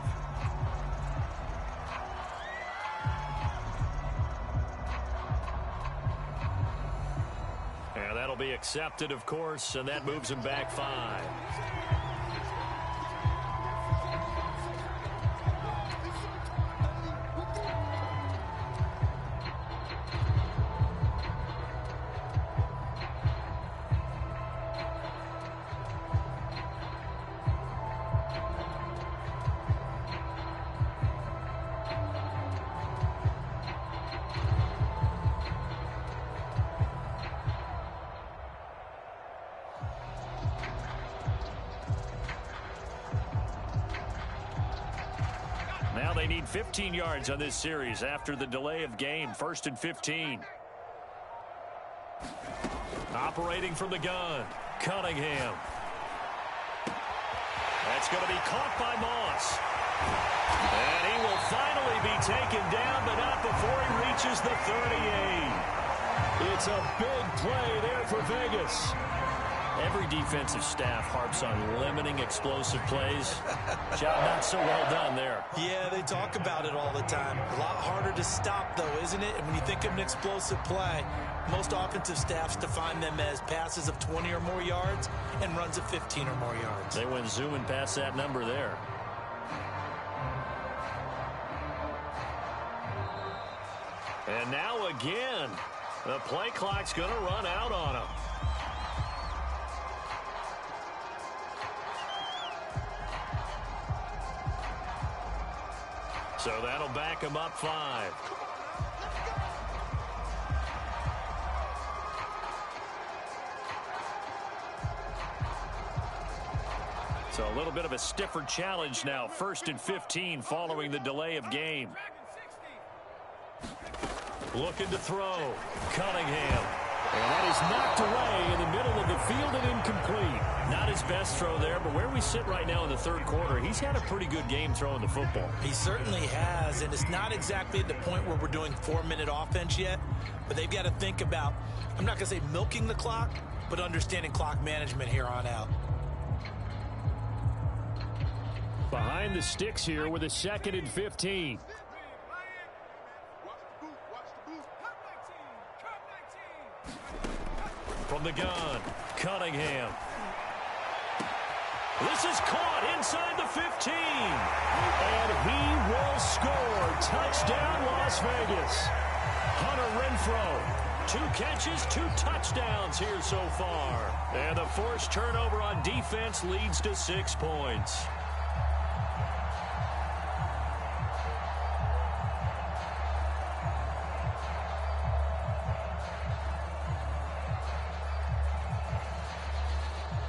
S1: And that'll be accepted, of course, and that moves him back 5. Now they need 15 yards on this series after the delay of game. 1st and 15. Operating from the gun, Cunningham. That's going to be caught by Moss. And he will finally be taken down, but not before he reaches the 38. It's a big play there for Vegas. Every defensive staff harps on limiting explosive plays. Job not so well done there.
S4: Yeah, they talk about it all the time. A lot harder to stop, though, isn't it? And when you think of an explosive play, most offensive staffs define them as passes of 20 or more yards and runs of 15 or more yards.
S1: They went zooming past that number there. And now again, the play clock's going to run out on him. So that'll back him up 5. So a little bit of a stiffer challenge now. 1st and 15 following the delay of game. Looking to throw. Cunningham. And that is knocked away in the middle of the field and incomplete. Not his best throw there, but where we sit right now in the 3rd quarter, he's had a pretty good game throwing the football.
S4: He certainly has, and it's not exactly at the point where we're doing 4-minute offense yet, but they've got to think about, I'm not going to say milking the clock, but understanding clock management here on out.
S1: Behind the sticks here with a 2nd and 15. From the gun, Cunningham. This is caught inside the 15. And he will score. Touchdown, Las Vegas. Hunter Renfrow. 2 catches, 2 touchdowns here so far. And the forced turnover on defense leads to 6 points.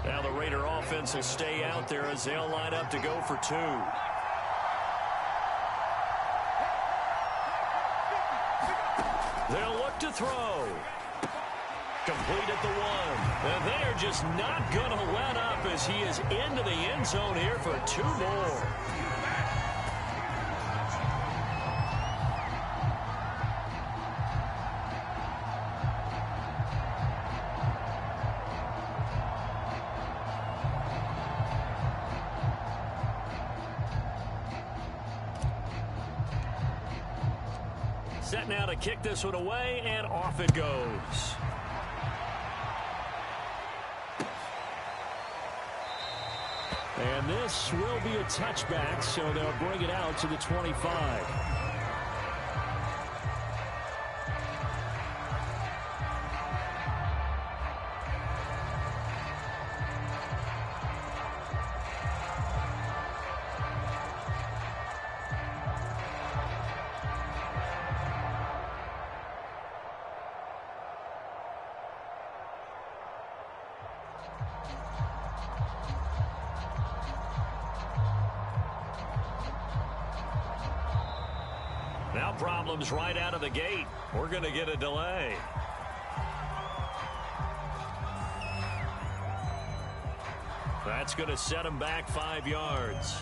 S1: Now the Raider offense will stay out there as they'll line up to go for 2. They'll look to throw. Complete at the 1. And they're just not going to let up as he is into the end zone here for 2 more. Set now to kick this one away, and off it goes. And this will be a touchback, so they'll bring it out to the 25. Now problems right out of the gate. We're going to get a delay. That's going to set him back 5 yards.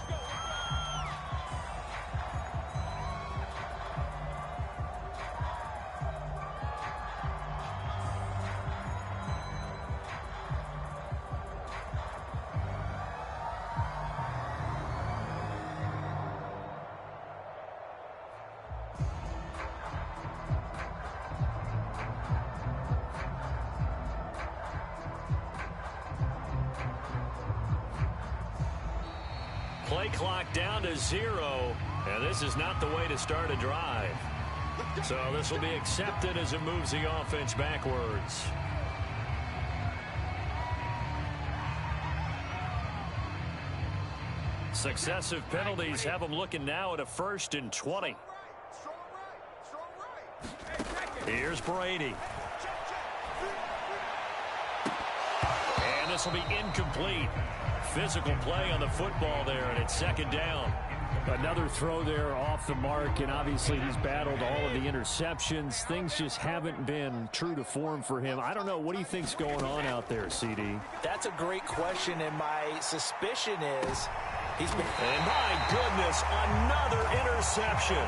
S1: Play clock down to 0, and this is not the way to start a drive. So this will be accepted as it moves the offense backwards. Successive penalties have them looking now at a 1st and 20. Here's Brady. And this will be incomplete. Physical play on the football there, and it's 2nd down.
S2: Another throw there off the mark, and obviously he's battled all of the interceptions. Things just haven't been true to form for him. I don't know. What do you think's going on out there, CD?
S4: That's a great question, and my suspicion is he's been...
S1: And my goodness, another interception.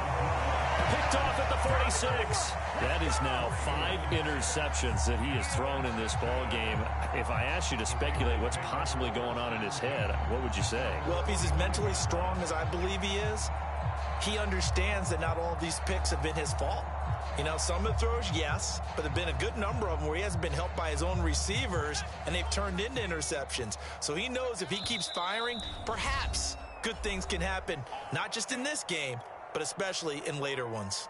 S1: Picked off at the 46. That is now 5 interceptions that he has thrown in this ball game. If I asked you to speculate what's possibly going on in his head, what would you say?
S4: Well, if he's as mentally strong as I believe he is, he understands that not all of these picks have been his fault. You know, some of the throws, yes, but there have been a good number of them where he hasn't been helped by his own receivers, and they've turned into interceptions. So he knows if he keeps firing, perhaps good things can happen, not just in this game, but especially in later ones.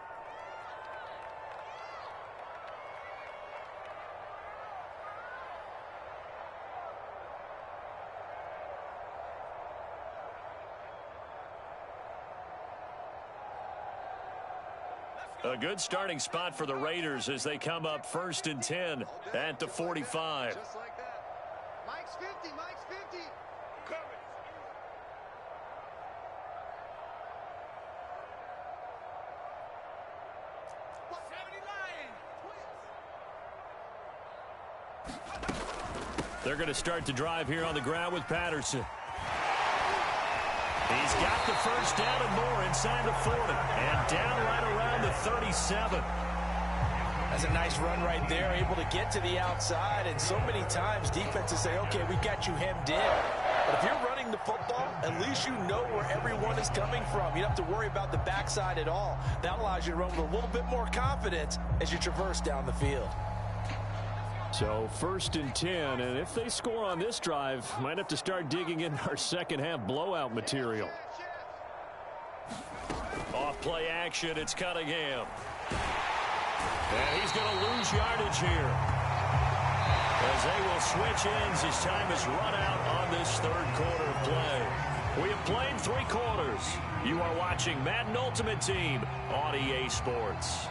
S1: A good starting spot for the Raiders as they come up 1st and 10 at the 45.
S5: Just like that. Mike's 50, Mike's 50.
S1: They're going to start the drive here on the ground with Patterson. He's got the first down and more inside the 40 and down right around the 37.
S4: That's a nice run right there, able to get to the outside, and so many times defenses say, okay, we got you hemmed in. But if you're running the football, at least you know where everyone is coming from. You don't have to worry about the backside at all. That allows you to run with a little bit more confidence as you traverse down the field.
S2: So 1st and 10, and if they score on this drive, might have to start digging in our second half blowout material.
S1: Off play action, it's Cunningham. And he's going to lose yardage here as they will switch ends. His time is run out on this 3rd quarter of play. We have played 3 quarters. You are watching Madden Ultimate Team on EA Sports.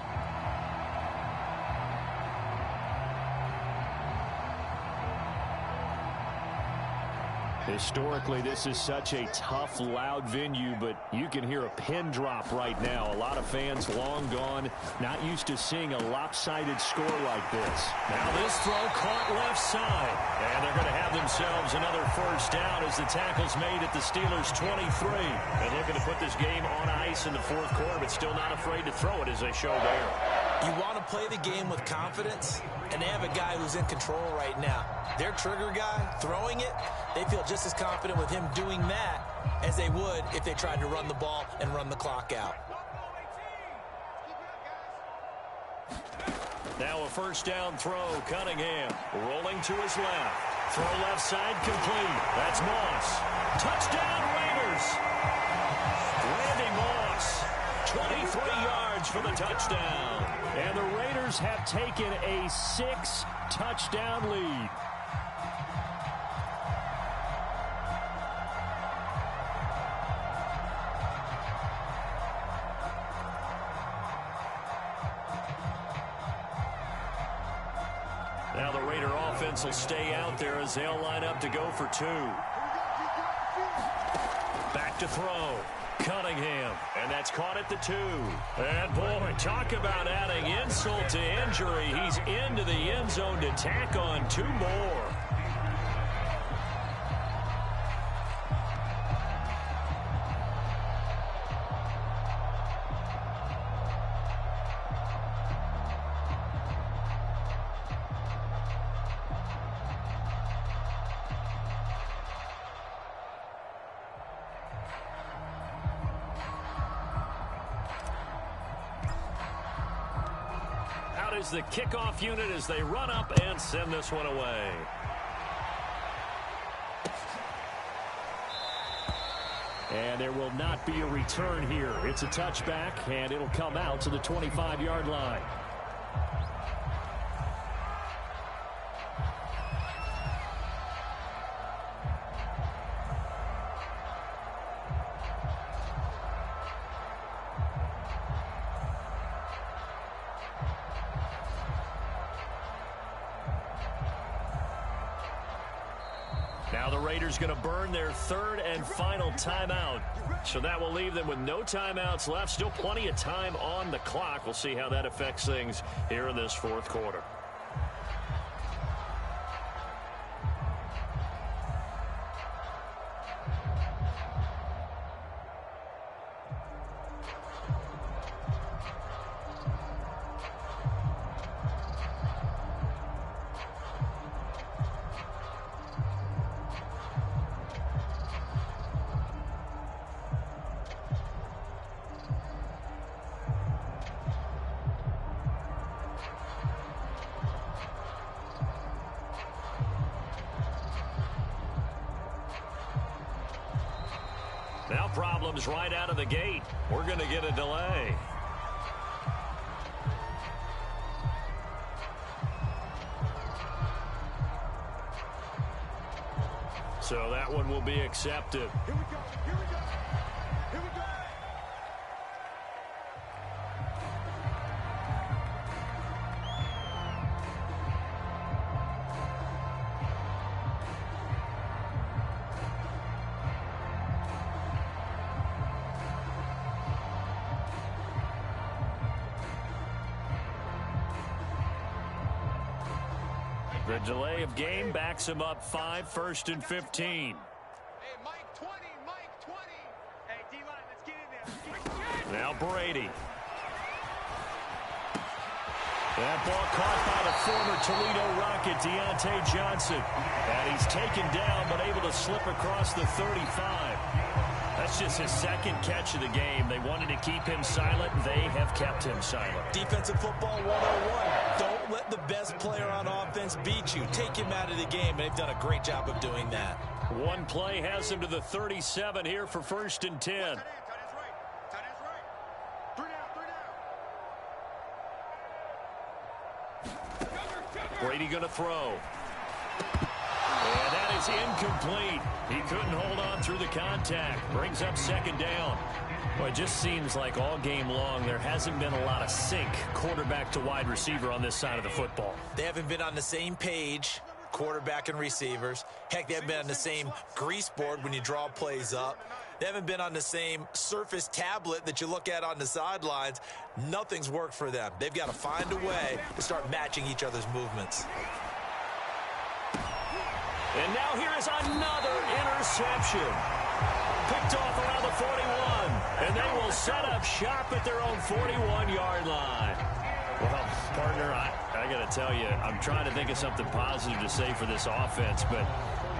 S2: Historically, this is such a tough, loud venue, but you can hear a pin drop right now. A lot of fans long gone, not used to seeing a lopsided score like this.
S1: Now this throw caught left side, and they're going to have themselves another 1st down as the tackle's made at the Steelers' 23. And looking to put this game on ice in the 4th quarter, but still not afraid to throw it as they show there.
S4: You want to play the game with confidence, and they have a guy who's in control right now. Their trigger guy throwing it, they feel just as confident with him doing that as they would if they tried to run the ball and run the clock out.
S1: Now a 1st down throw. Cunningham rolling to his left. Throw left side complete. That's Moss. Touchdown Raiders. Randy Moss. 23 yards for the touchdown.
S2: And the Raiders have taken a 6-touchdown lead.
S1: Now the Raider offense will stay out there as they'll line up to go for 2. Back to throw. Cunningham, and that's caught at the 2. And boy, talk about adding insult to injury. He's into the end zone to tack on 2 more. Is the kickoff unit as they run up and send this one away.
S2: And there will not be a return here. It's a touchback, and it'll come out to the 25-yard line.
S1: Now the Raiders going to burn their third and final timeout. So that will leave them with no timeouts left. Still plenty of time on the clock. We'll see how that affects things here in this fourth quarter. Now problems right out of the gate. We're going to get a delay. So that one will be accepted.
S5: Here we go. Here we go. Here we go.
S1: The delay of game backs him up 5, 1st and 15.
S5: Hey, Mike 20, Mike 20. Hey, D-line, let's get in there.
S1: Now Brady. That ball caught by the former Toledo Rocket, Deontay Johnson. And he's taken down, but able to slip across the 35. That's just his second catch of the game. They wanted to keep him silent. They have kept him silent.
S3: Defensive football 101. Don't let the best player on offense beat you. Take him out of the game. They've done a great job of doing that.
S1: One play has him to the 37 here for 1st and 10.
S5: Tight end's right. Tight end's right. 3 down, 3 down.
S1: Brady going to throw. And that is incomplete. He couldn't hold on through the contact. Brings up 2nd down. Well, it just seems like all game long there hasn't been a lot of sync quarterback to wide receiver on this side of the football.
S3: They haven't been on the same page, quarterback and receivers. Heck, they haven't been on the same grease board when you draw plays up. They haven't been on the same Surface tablet that you look at on the sidelines. Nothing's worked for them. They've got to find a way to start matching each other's movements.
S1: And now here is another interception. Picked off around the 41. And they will set up shop at their own 41-yard line. Well, partner, I got to tell you, I'm trying to think of something positive to say for this offense, but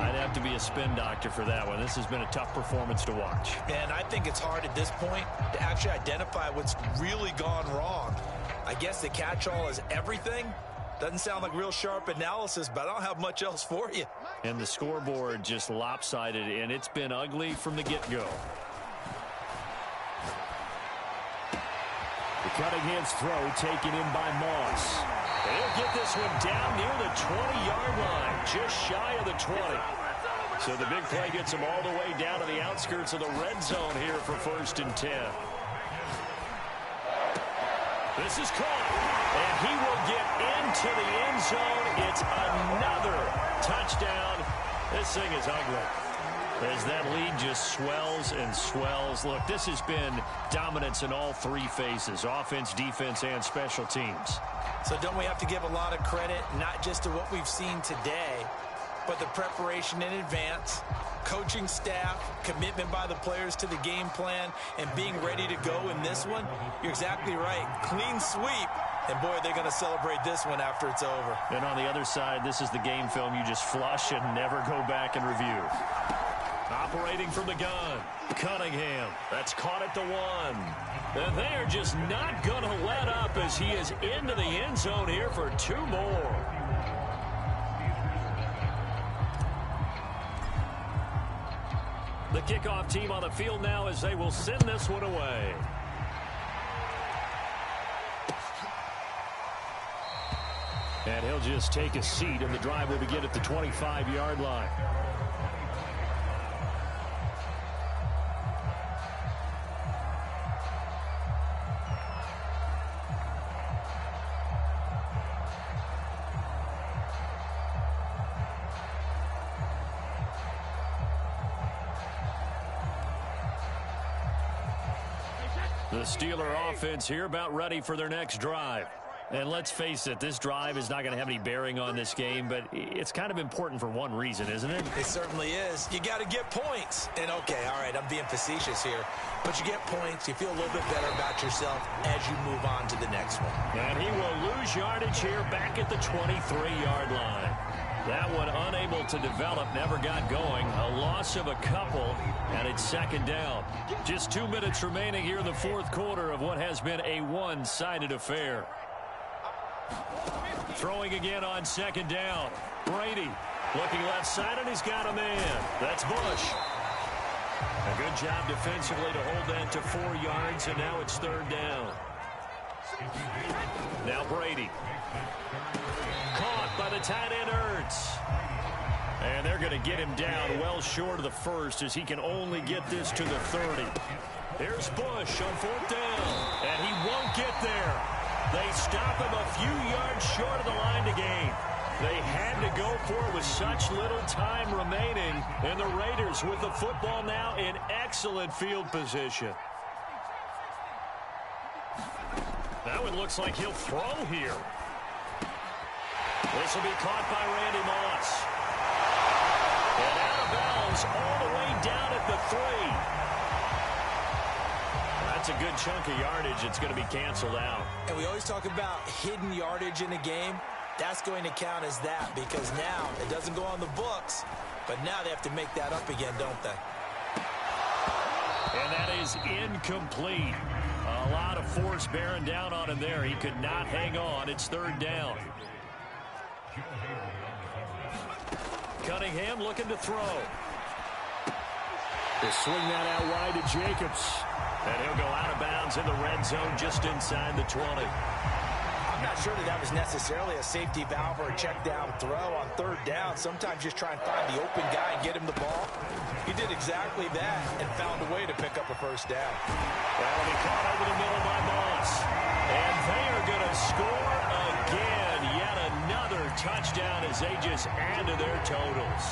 S1: I'd have to be a spin doctor for that one. This has been a tough performance to watch.
S3: And I think it's hard at this point to actually identify what's really gone wrong. I guess the catch-all is everything. Doesn't sound like real sharp analysis, but I don't have much else for you.
S1: And the scoreboard just lopsided, and it's been ugly from the get-go. The Cunningham's throw taken in by Moss. And he'll get this one down near the 20-yard line, just shy of the 20. So the big play gets him all the way down to the outskirts of the red zone here for 1st and 10. This is caught, and he will get into the end zone. It's another touchdown. This thing is ugly as that lead just swells and swells. Look, this has been dominance in all 3 phases, offense, defense, and special teams.
S3: So don't we have to give a lot of credit, not just to what we've seen today, but the preparation in advance, coaching staff, commitment by the players to the game plan, and being ready to go in this one? You're exactly right. Clean sweep. And, boy, they're going to celebrate this one after it's over.
S1: And on the other side, this is the game film you just flush and never go back and review. Operating from the gun, Cunningham. That's caught at the 1. And they're just not going to let up as he is into the end zone here for 2 more. The kickoff team on the field now as they will send this one away. And he'll just take a seat, and the drive will begin at the 25-yard line. The Steeler offense here about ready for their next drive. And let's face it, this drive is not going to have any bearing on this game, but it's kind of important for one reason, isn't it?
S4: It certainly is. You got to get points. And, okay, all right, I'm being facetious here. But you get points, you feel a little bit better about yourself as you move on to the next one.
S1: And he will lose yardage here back at the 23-yard line. That one unable to develop, never got going. A loss of a couple, and it's second down. Just 2 minutes remaining here in the fourth quarter of what has been a one-sided affair. Throwing again on second down. Brady looking left side, and he's got a man. That's Bush. A good job defensively to hold that to 4 yards, and now it's third down. Now Brady. Caught by the tight end Ertz. And they're going to get him down well short of the first as he can only get this to the 30. Here's Bush on fourth down, and he won't get there. They stop him a few yards short of the line to gain. They had to go for it with such little time remaining, and the Raiders with the football now in excellent field position. That one looks like he'll throw here. This will be caught by Randy Moss. And out of bounds all the way down at the 3. That's a good chunk of yardage. It's going to be canceled out.
S4: And we always talk about hidden yardage in a game. That's going to count as that because now it doesn't go on the books, but now they have to make that up again, don't they?
S1: And that is incomplete. A lot of force bearing down on him there. He could not hang on. It's third down. Cunningham looking to throw. They swing that out wide to Jacobs. And he'll go out of bounds in the red zone just inside the 20.
S3: I'm not sure that was necessarily a safety valve or a check down throw on third down. Sometimes just try and find the open guy and get him the ball. He did exactly that and found a way to pick up a first down.
S1: That'll be caught over the middle by Moss. And they are going to score again. Yet another touchdown as they just add to their totals.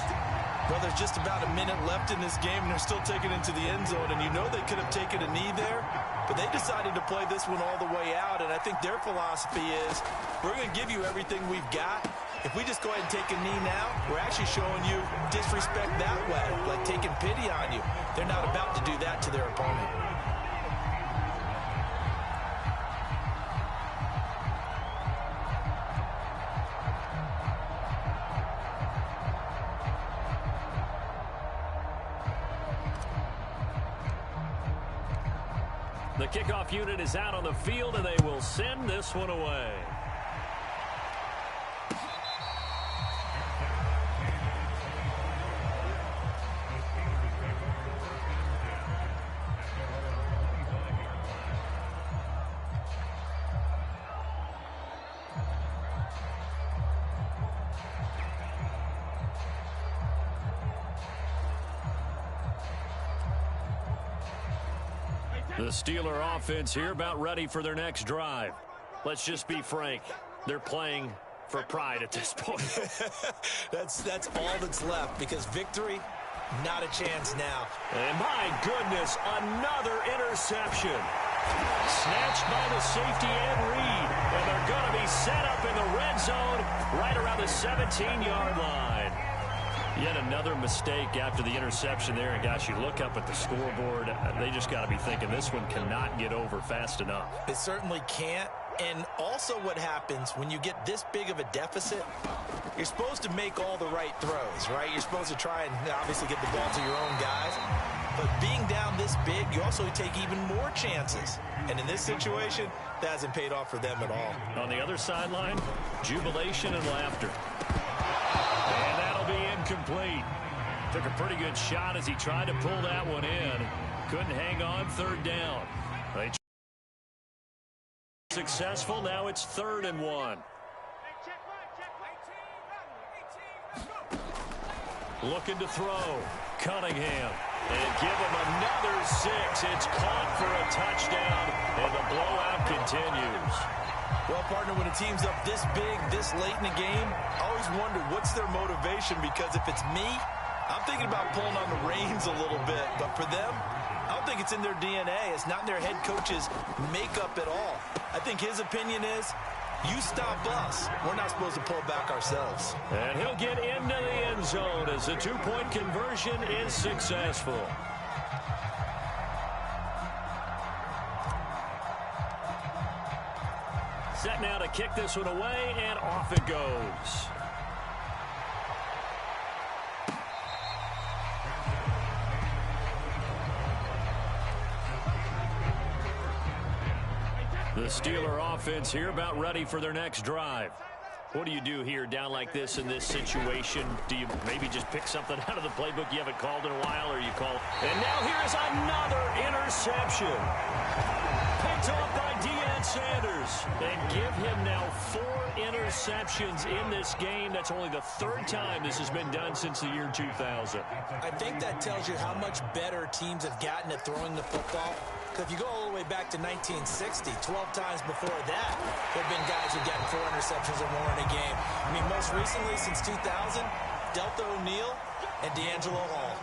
S3: Well, there's just about a minute left in this game, and they're still taking it into the end zone. And you know they could have taken a knee there, but they decided to play this one all the way out. And I think their philosophy is, we're going to give you everything we've got. If we just go ahead and take a knee now, we're actually showing you disrespect that way, like taking pity on you. They're not about to do that to their opponent.
S1: The kickoff unit is out on the field, and they will send this one away. The Steeler offense here about ready for their next drive. Let's just be frank. They're playing for pride at this point.
S4: That's all that's left because victory, not a chance now.
S1: And my goodness, another interception. Snatched by the safety and Reed. And they're going to be set up in the red zone right around the 17-yard line. Yet another mistake after the interception there. And, gosh, you look up at the scoreboard. They just got to be thinking this one cannot get over fast enough.
S4: It certainly can't. And also what happens when you get this big of a deficit, you're supposed to make all the right throws, right? You're supposed to try and obviously get the ball to your own guys. But being down this big, you also take even more chances. And in this situation, that hasn't paid off for them at all.
S1: On the other sideline, jubilation and laughter. And that'll be incomplete. Took a pretty good shot as he tried to pull that one in. Couldn't hang on, third down. They successful, now it's 3rd and 1. Looking to throw. Cunningham. And give him another 6. It's caught for a touchdown, and the blowout continues.
S3: Well, partner, when a team's up this big, this late in the game, I always wonder what's their motivation, because if it's me, I'm thinking about pulling on the reins a little bit, but for them, I don't think it's in their DNA. It's not in their head coach's makeup at all. I think his opinion is, you stop us. We're not supposed to pull back ourselves.
S1: And he'll get into the end zone as the two-point conversion is successful. Set now to kick this one away, and off it goes. The Steeler offense here about ready for their next drive. What do you do here down like this in this situation? Do you maybe just pick something out of the playbook you haven't called in a while, or you call? And now here is another interception. Picked off by Deion Sanders. And give him now 4 interceptions in this game. That's only the 3rd time this has been done since the year 2000.
S4: I think that tells you how much better teams have gotten at throwing the football. Because if you go all the way back to 1960, 12 times before that, there have been guys who've gotten 4 interceptions or more in a game. I mean, most recently, since 2000, Delta O'Neal and D'Angelo Hall.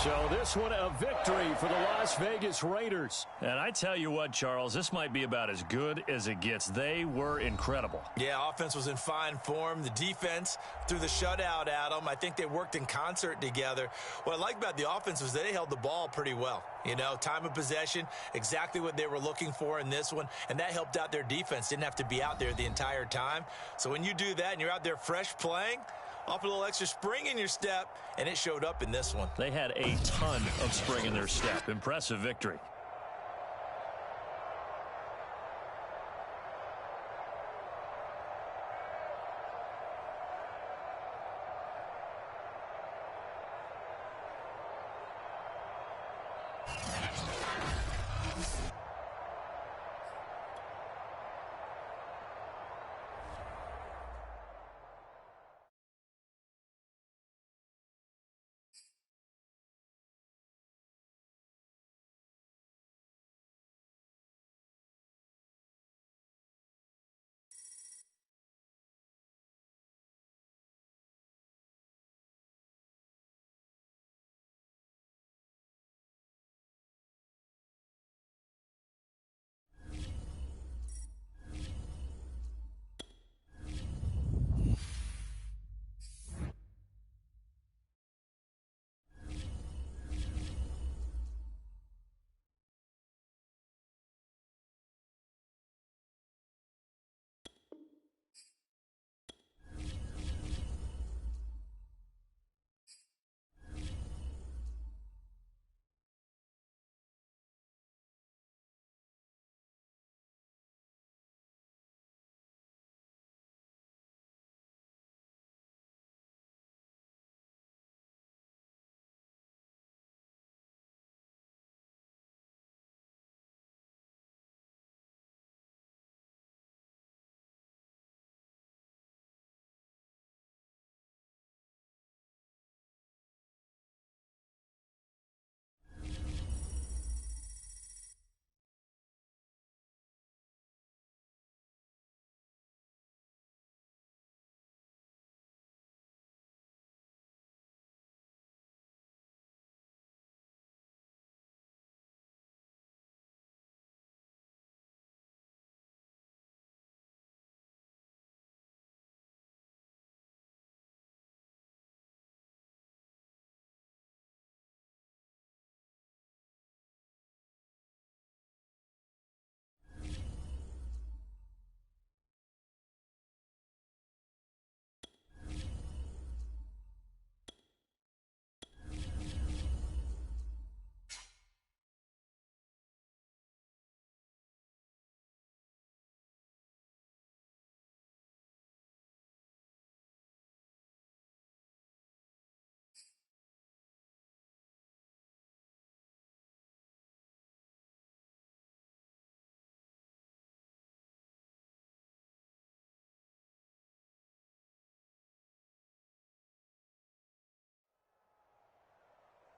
S1: So this one a victory for the Las Vegas Raiders. And I tell you what, Charles, this might be about as good as it gets. They were incredible.
S3: Yeah, offense was in fine form. The defense threw the shutout at them. I think they worked in concert together. What I like about the offense was they held the ball pretty well. You know, time of possession, exactly what they were looking for in this one. And that helped out their defense. Didn't have to be out there the entire time. So when you do that and you're out there fresh playing, off a little extra spring in your step, and it showed up in this one.
S1: They had a ton of spring in their step. Impressive victory.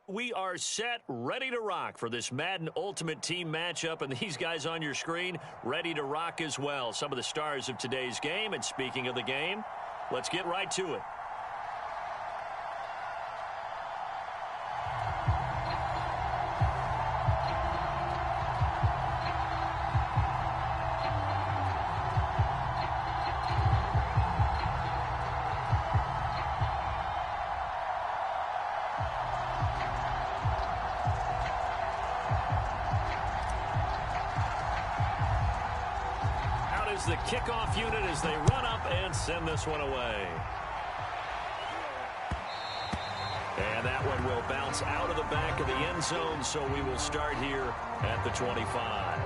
S1: We are set, ready to rock for this Madden Ultimate Team matchup, and these guys on your screen ready to rock as well. Some of the stars of today's game, and speaking of the game, Let's get right to it. The kickoff unit as they run up and send this one away. And that one will bounce out of the back of the end zone, so we will start here at the 25.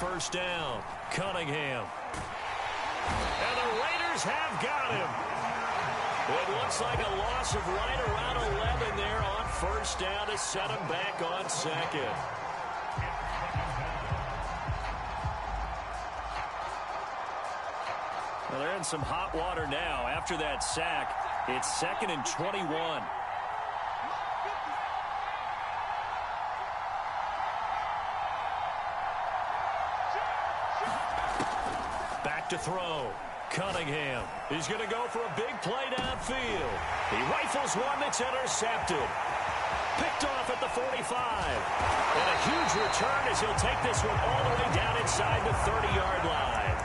S1: First down, Cunningham. And the Raiders have got him. It looks like a loss of right around 11 there on first down to set him back on second. Well, they're in some hot water now. After that sack, it's 2nd and 21. To throw. Cunningham. He's going to go for a big play downfield. He rifles one that's intercepted. Picked off at the 45. And a huge return as he'll take this one all the way down inside the 30-yard line.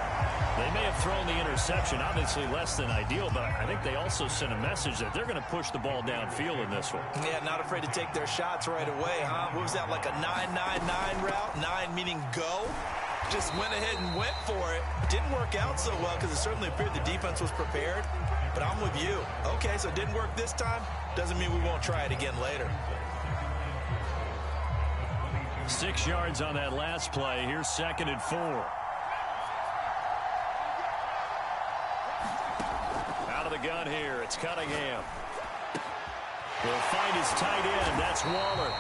S1: They may have thrown the interception, obviously less than ideal, but I think they also sent a message that they're going to push the ball downfield in this one. Yeah, not afraid to take their shots right away, huh? What was that, like a 9-9-9 route? 9 meaning go? Just went ahead and went for it. Didn't work out so well because it certainly appeared the defense was prepared. But I'm with you. Okay, so it didn't work this time. Doesn't mean we won't try it again later. 6 yards on that last play. Here's 2nd and 4. Out of the gun here. It's Cunningham. He'll find his tight end. That's Waller.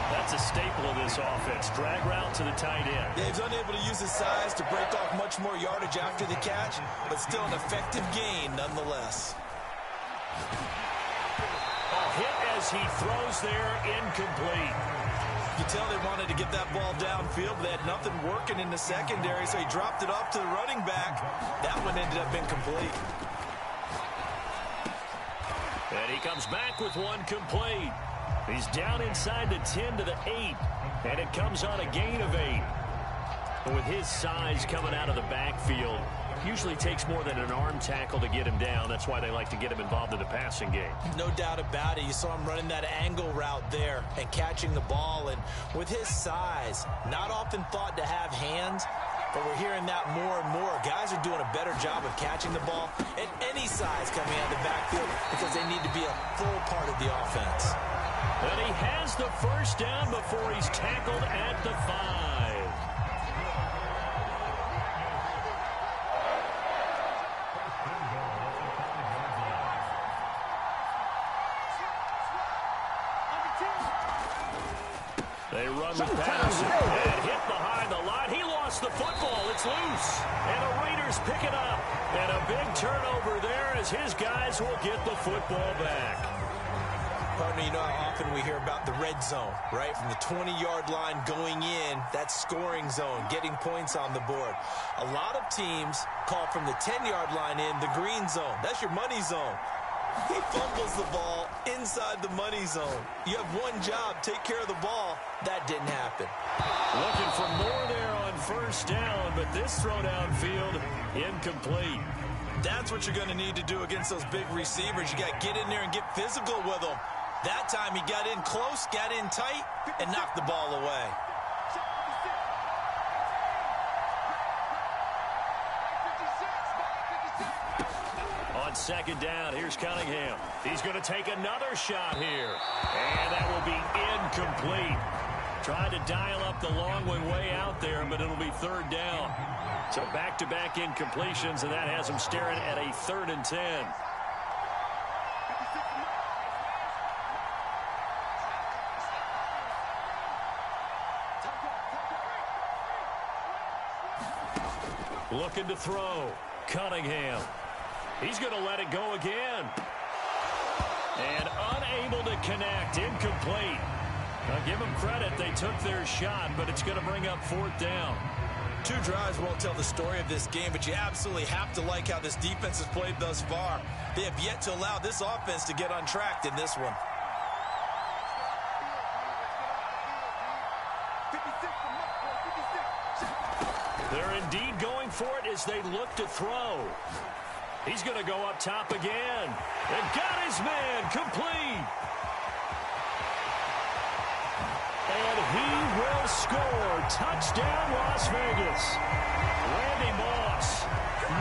S1: That's a staple of this offense. Drag route to the tight end. Yeah, he's unable to use his size to break off much more yardage after the catch, but still an effective gain nonetheless. A hit as he throws there, incomplete. You can tell they wanted to get that ball downfield, but they had nothing working in the secondary, so he dropped it off to the running back. That one ended up incomplete. And he comes back with one complete. He's down inside the 10 to the 8, and it comes on a gain of 8. But with his size coming out of the backfield, usually takes more than an arm tackle to get him down. That's why they like to get him involved in the passing game. No doubt about it. You saw him running that angle route there and catching the ball. And with his size, not often thought to have hands, but we're hearing that more and more. Guys are doing a better job of catching the ball at any size coming out of the backfield because they need to be a full part of the offense. And he has the first down before he's tackled at the 5. They run with Patterson and hit behind the line. He lost the football. It's loose. And the Raiders pick it up. And a big turnover there as his guys will get the football back. Partner, you know how often we hear about the red zone, right? From the 20-yard line going in, that scoring zone, getting points on the board. A lot of teams call from the 10-yard line in the green zone. That's your money zone. He fumbles the ball inside the money zone. You have one job, take care of the ball. That didn't happen. Looking for more there on first down, but this throw downfield, incomplete. That's what you're going to need to do against those big receivers. You got to get in there and get physical with them. That time he got in close, got in tight, and knocked the ball away. On second down. Here's Cunningham. He's going to take another shot here. And that will be incomplete. Tried to dial up the long one way out there, but it'll be third down. So back-to-back incompletions, and that has him staring at a 3rd and 10. Looking to throw. Cunningham. He's going to let it go again. And unable to connect. Incomplete. Now give them credit. They took their shot, but it's going to bring up 4th down.
S3: 2 drives won't tell the story of this game, but you absolutely have to like how this defense has played thus far. They have yet to allow this offense to get untracked in this one.
S1: They're indeed going for it as they look to throw. He's going to go up top again. And got his man complete. And he will score. Touchdown, Las Vegas. Randy Moss,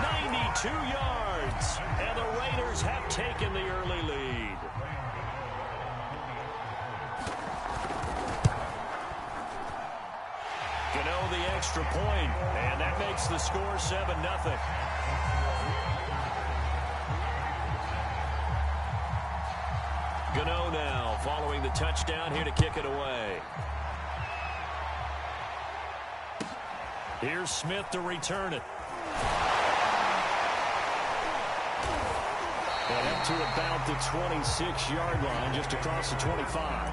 S1: 92 yards. And the Raiders have taken the early lead. Gano the extra point, and that makes the score 7-0. Gano now following the touchdown here to kick it away. Here's Smith to return it. And up to about the 26-yard line, just across the 25.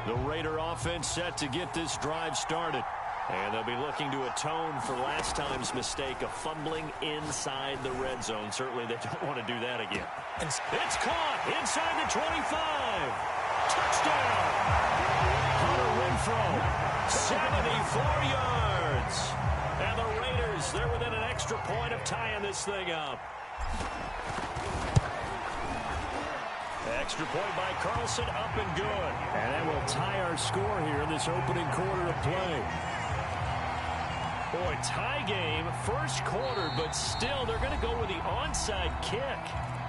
S1: The Raider offense set to get this drive started. And they'll be looking to atone for last time's mistake of fumbling inside the red zone. Certainly they don't want to do that again. And it's caught inside the 25. Touchdown! Hunter Renfrow, 74 yards. And the Raiders, they're within an extra point of tying this thing up. Extra point by Carlson, up and good. And that will tie our score here in this opening quarter of play. Boy, tie game, first quarter, but still they're going to go with the onside kick.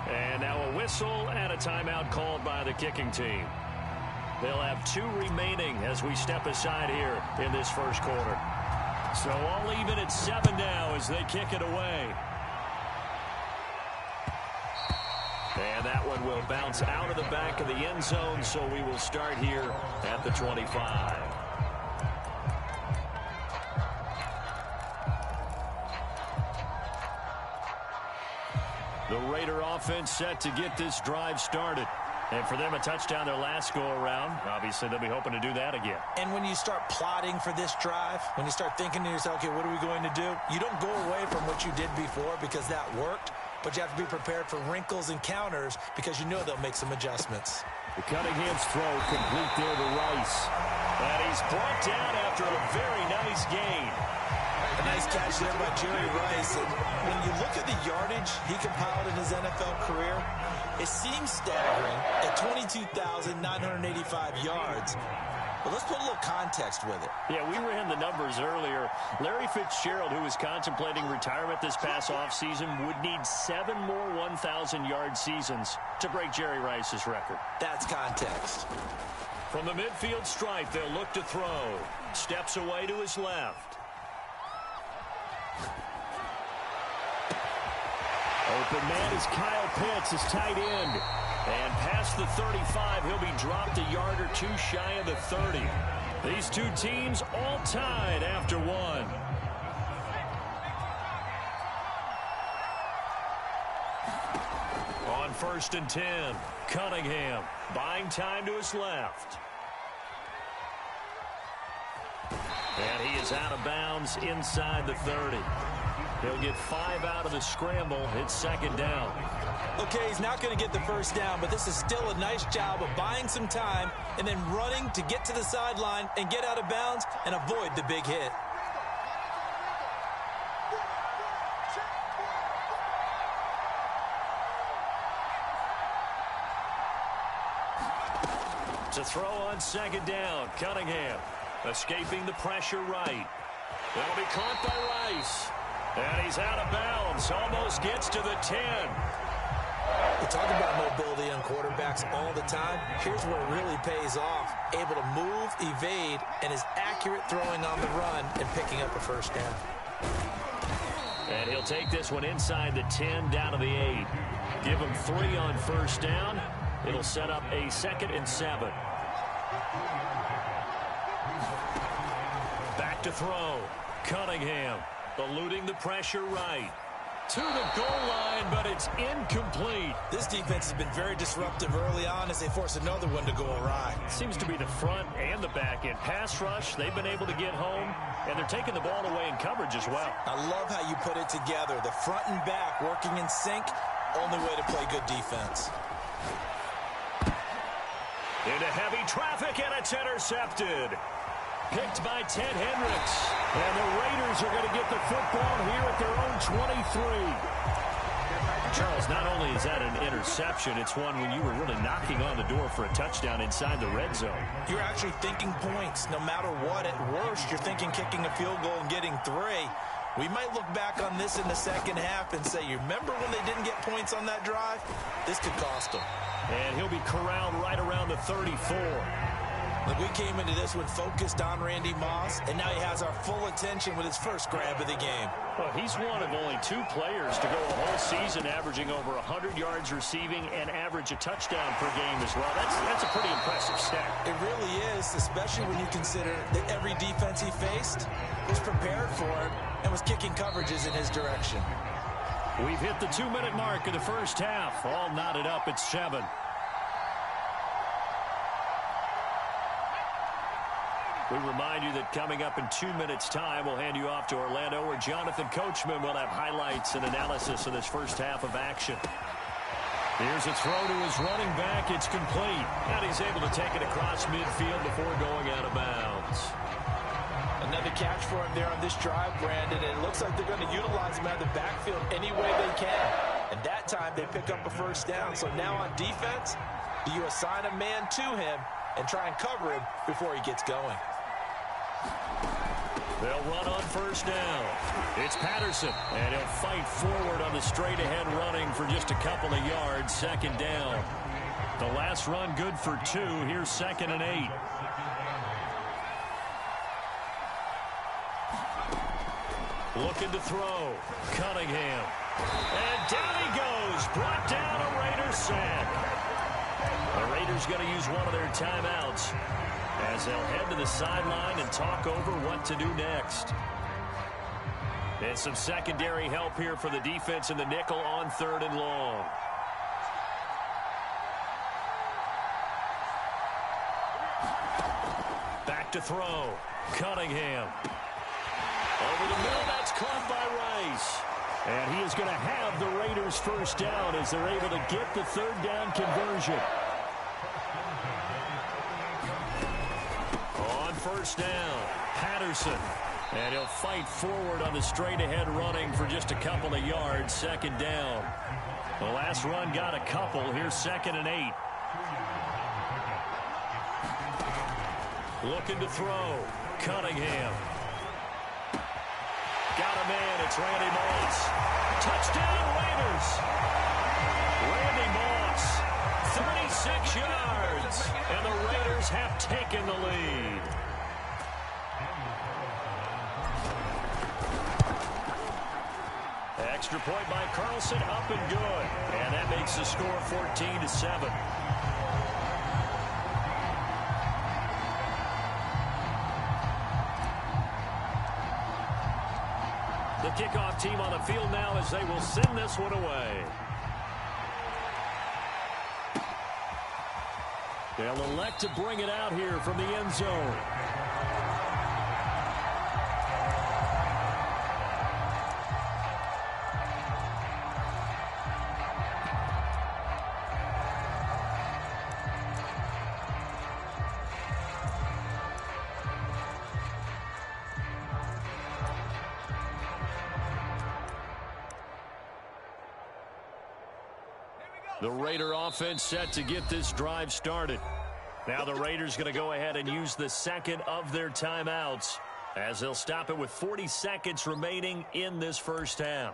S1: And now a whistle and a timeout called by the kicking team. They'll have 2 remaining as we step aside here in this first quarter. So all even at 7 now as they kick it away. And that one will bounce out of the back of the end zone, so we will start here at the 25. The Raider offense set to get this drive started. And for them, a touchdown their last go-around. Obviously, they'll be hoping to do that again.
S4: And when you start plotting for this drive, when you start thinking to yourself, okay, what are we going to do? You don't go away from what you did before because that worked. But you have to be prepared for wrinkles and counters because you know they'll make some adjustments.
S1: The Cunningham's throw complete there to Rice. And he's brought down after a very nice gain.
S4: A nice catch there by Jerry Rice. And when you look at the yardage he compiled in his NFL career, it seems staggering at 22,985 yards. But let's put a little context with it.
S1: Yeah, we ran the numbers earlier. Larry Fitzgerald, who was contemplating retirement this past offseason, would need 7 more 1,000-yard seasons to break Jerry Rice's record.
S4: That's context.
S1: From the midfield stripe, they'll look to throw. Steps away to his left. Open man is Kyle Pitts, his tight end. And past the 35, he'll be dropped a yard or 2 shy of the 30. These 2 teams all tied after 1. On 1st and 10, Cunningham buying time to his left. And he is out of bounds inside the 30. He'll get 5 out of the scramble. It's 2nd down.
S4: Okay, he's not going to get the first down, but this is still a nice job of buying some time and then running to get to the sideline and get out of bounds and avoid the big hit.
S1: To throw on 2nd down, Cunningham. Escaping the pressure right. That'll be caught by Rice. And he's out of bounds. Almost gets to the 10.
S4: We talk about mobility on quarterbacks all the time. Here's where it really pays off. Able to move, evade, and is accurate throwing on the run and picking up a first down.
S1: And he'll take this one inside the 10 down to the 8. Give him 3 on first down. It'll set up a 2nd and 7. Back to throw. Cunningham eluding the pressure right. To the goal line, but it's incomplete.
S4: This defense has been very disruptive early on as they force another one to go awry.
S1: Seems to be the front and the back end. Pass rush, they've been able to get home, and they're taking the ball away in coverage as well.
S4: I love how you put it together. The front and back working in sync, only way to play good defense.
S1: Into heavy traffic, and it's intercepted. Picked by Ted Hendricks. And the Raiders are going to get the football here at their own 23. Charles, not only is that an interception, it's one when you were really knocking on the door for a touchdown inside the red zone.
S4: You're actually thinking points. No matter what, at worst, you're thinking kicking a field goal and getting 3. We might look back on this in the second half and say, you remember when they didn't get points on that drive? This could cost them.
S1: And he'll be corralled right around the 34.
S4: Look, we came into this one focused on Randy Moss, and now he has our full attention with his first grab of the game.
S1: Well, he's one of only 2 players to go a whole season averaging over 100 yards receiving and average a touchdown per game as well. That's a pretty impressive stat.
S4: It really is, especially when you consider that every defense he faced was prepared for him and was kicking coverages in his direction.
S1: We've hit the 2-minute mark of the first half. All knotted up at 7. We remind you that coming up in 2 minutes' time, we'll hand you off to Orlando, where Jonathan Coachman will have highlights and analysis of this first half of action. Here's a throw to his running back. It's complete. And he's able to take it across midfield before going out of bounds.
S3: Another catch for him there on this drive, Brandon. And it looks like they're going to utilize him out of the backfield any way they can. And that time, they pick up a first down. So now on defense, do you assign a man to him and try and cover him before he gets going?
S1: They'll run on first down. It's Patterson, and he'll fight forward on the straight-ahead running for just a couple of yards. 2nd down. The last run good for 2. Here's 2nd and 8. Looking to throw. Cunningham. And down he goes. Brought down a Raiders sack. The Raiders going to use one of their timeouts as they'll head to the sideline and talk over what to do next. And some secondary help here for the defense in the nickel on 3rd and long. Back to throw. Cunningham. Over the middle, that's caught by Rice. And he is going to have the Raiders first down as they're able to get the 3rd down conversion. On first down, Patterson. And he'll fight forward on the straight-ahead running for just a couple of yards. 2nd down. The last run got a couple. Here's 2nd and 8. Looking to throw. Cunningham. Got a man. It's Randy Moss. Touchdown, Raiders. Randy Moss, 36 yards. And the Raiders have taken the lead. Extra point by Carlson, up and good. And that makes the score 14-7. The kickoff team on the field now as they will send this one away. They'll elect to bring it out here from the end zone. The Raider offense set to get this drive started. Now the Raiders going to go ahead and use the second of their timeouts as they'll stop it with 40 seconds remaining in this first half.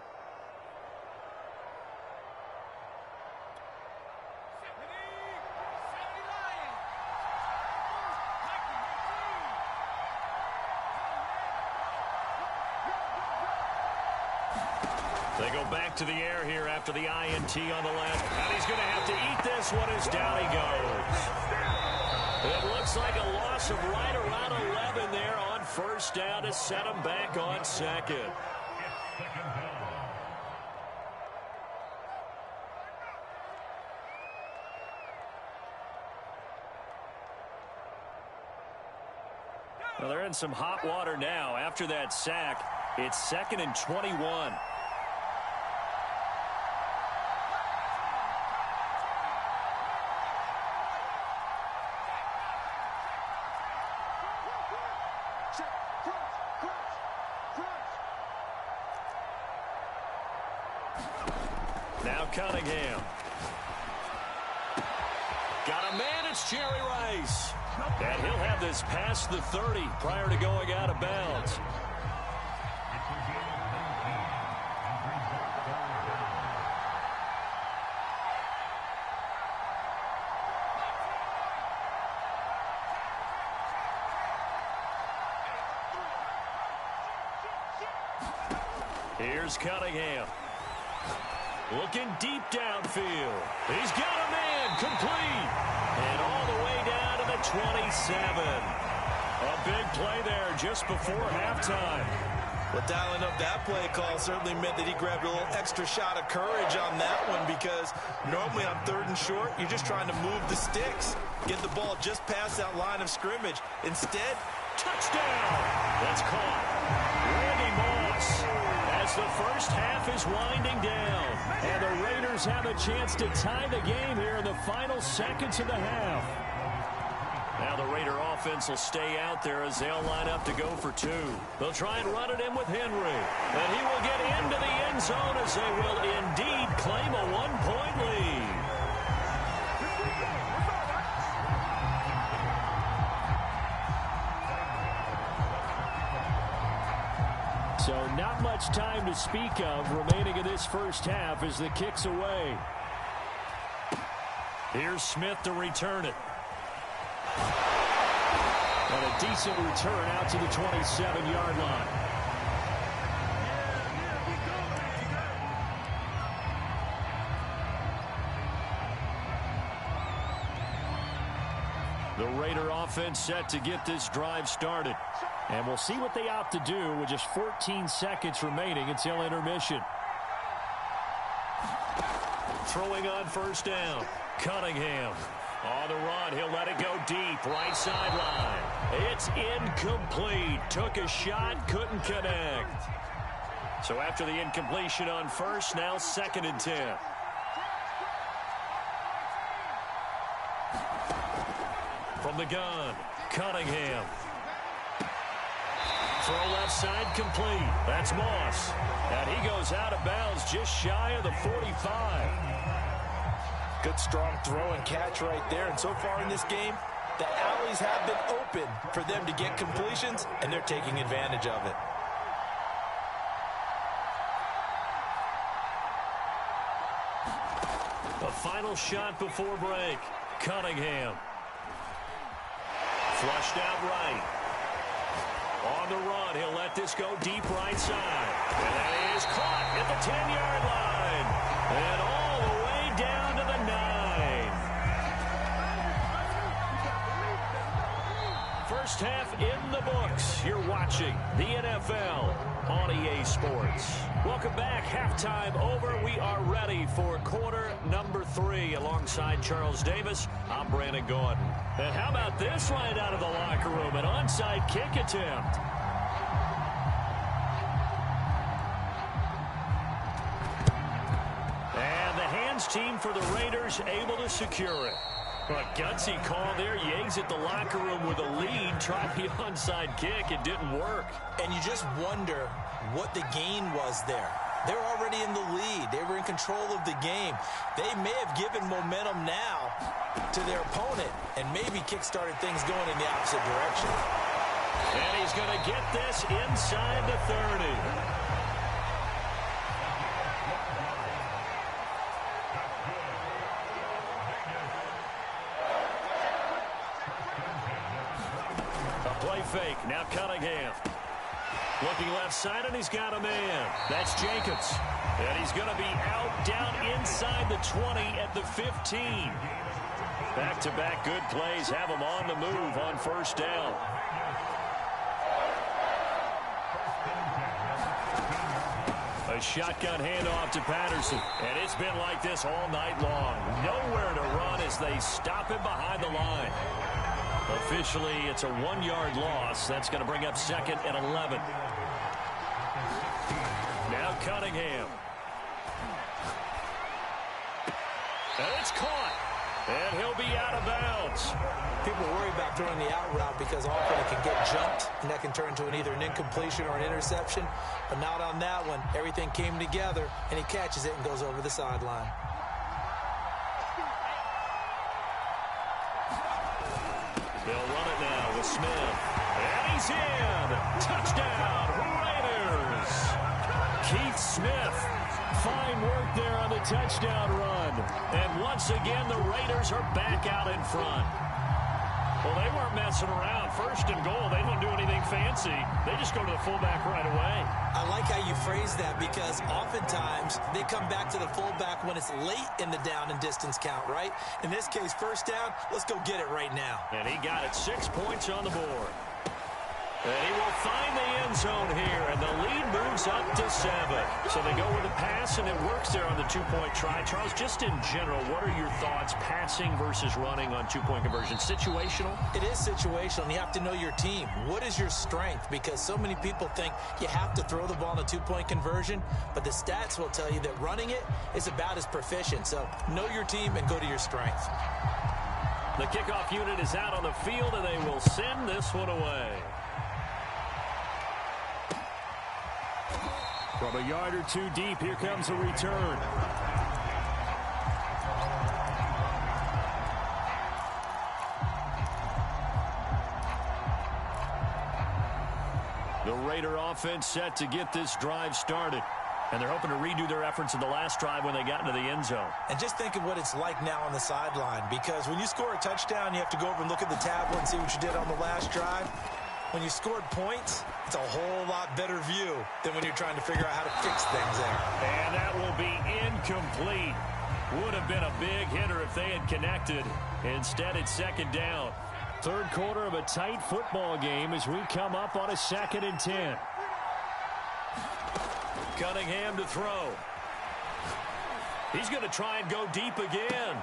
S1: They go back to the air here after the INT on the left. And he's going to have to eat this one as down he goes. It looks like a loss of right around 11 there on first down to set him back on second. Well, they're in some hot water now. After that sack, it's 2nd and 21. Now Cunningham. Got a man, it's Jerry Rice. And he'll have this past the 30 prior to going out of bounds. Here's Cunningham. Looking deep downfield. He's got a man complete. And all the way down to the 27. A big play there just before halftime.
S3: Well, dialing up that play call certainly meant that he grabbed a little extra shot of courage on that one, because normally on 3rd and short, you're just trying to move the sticks, get the ball just past that line of scrimmage. Instead,
S1: touchdown. That's caught. Randy Moss. As the first half is winding down. And the Raiders have a chance to tie the game here in the final seconds of the half. Now the Raider offense will stay out there as they'll line up to go for 2. They'll try and run it in with Henry. And he will get into the end zone as they will indeed claim a 1-point lead. So not much time to speak of remaining in this first half as the kick's away. Here's Smith to return it. And a decent return out to the 27-yard line. The Raider offense set to get this drive started. And we'll see what they opt to do with just 14 seconds remaining until intermission. Throwing on first down. Cunningham. On the run, he'll let it go deep. Right sideline. It's incomplete. Took a shot, couldn't connect. So after the incompletion on first, now 2nd and 10. From the gun, Cunningham. Throw left side complete. That's Moss. And he goes out of bounds just shy of the 45.
S3: Good strong throw and catch right there. And so far in this game, the alleys have been open for them to get completions, and they're taking advantage of it.
S1: A final shot before break. Cunningham. Flushed out right. On the run, he'll let this go deep right side. And that is caught at the 10-yard line. And all the way down to the 9. First half in the books. You're watching the NFL on EA Sports. Welcome back. Halftime over. We are ready for quarter number 3. Alongside Charles Davis, I'm Brandon Gordon. And how about this right out of the locker room? An onside kick attempt. And the hands team for the Raiders able to secure it. A gutsy call there. You exit the locker room with a lead. Tried the onside kick. It didn't work.
S4: And you just wonder what the gain was there. They're already in the lead. They were in control of the game. They may have given momentum now to their opponent and maybe kick-started things going in the opposite direction.
S1: And he's going to get this inside the 30. Play fake. Now Cunningham. Looking left side, and he's got a man. That's Jacobs. And he's going to be out down inside the 20 at the 15. Back-to-back good plays have him on the move on first down. A shotgun handoff to Patterson. And it's been like this all night long. Nowhere to run as they stop him behind the line. Officially, it's a 1-yard loss. That's going to bring up 2nd and 11. Now Cunningham. And it's caught. And he'll be out of bounds.
S4: People worry about throwing the out route because often it can get jumped, and that can turn into either an incompletion or an interception. But not on that one. Everything came together, and he catches it and goes over the sideline.
S1: They'll run it now with Smith. And he's in. Touchdown, Raiders. Keith Smith. Fine work there on the touchdown run. And once again, the Raiders are back out in front. Well, they weren't messing around. 1st and goal, they don't do anything fancy. They just go to the fullback right away.
S4: I like how you phrase that because oftentimes they come back to the fullback when it's late in the down and distance count, right? In this case, 1st down, let's go get it right now.
S1: And he got it. 6 points on the board. And he will find the end zone here, and the lead moves up to 7. So they go with a pass, and it works there on the 2-point try. Charles, just in general, what are your thoughts passing versus running on 2-point conversion? Situational?
S4: It is situational, and you have to know your team. What is your strength? Because so many people think you have to throw the ball in a 2-point conversion, but the stats will tell you that running it is about as proficient. So know your team and go to your strength.
S1: The kickoff unit is out on the field, and they will send this one away. From a yard or 2 deep, here comes a return. The Raider offense set to get this drive started. And they're hoping to redo their efforts in the last drive when they got into the end zone.
S4: And just think of what it's like now on the sideline. Because when you score a touchdown, you have to go over and look at the tablet and see what you did on the last drive. When you scored points, it's a whole lot better view than when you're trying to figure out how to fix things there.
S1: And that will be incomplete. Would have been a big hitter if they had connected. Instead, it's 2nd down. 3rd quarter of a tight football game as we come up on a 2nd and 10. Cunningham to throw. He's going to try and go deep again.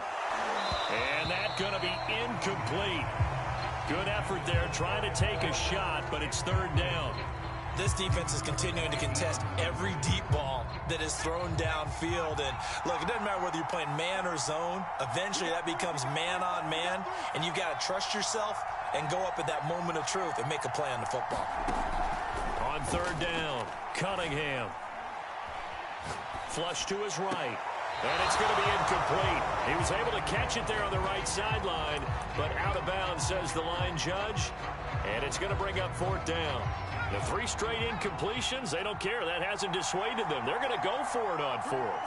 S1: And that's going to be incomplete. Good effort there, trying to take a shot, but it's 3rd down.
S4: This defense is continuing to contest every deep ball that is thrown downfield. And, look, it doesn't matter whether you're playing man or zone. Eventually, that becomes man-on-man, and you've got to trust yourself and go up at that moment of truth and make a play on the football.
S1: On 3rd down, Cunningham. Flush to his right. And it's going to be incomplete. He was able to catch it there on the right sideline, but out of bounds, says the line judge. And it's going to bring up 4th down. The 3 straight incompletions, they don't care. That hasn't dissuaded them. They're going to go for it on 4th.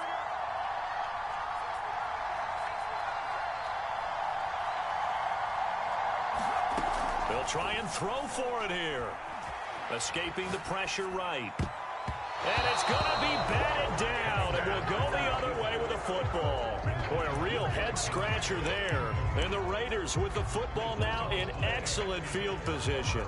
S1: They'll try and throw for it here. Escaping the pressure right. And it's going to be batted down, and we'll go the other way with the football. Boy, a real head-scratcher there. And the Raiders with the football now in excellent field position.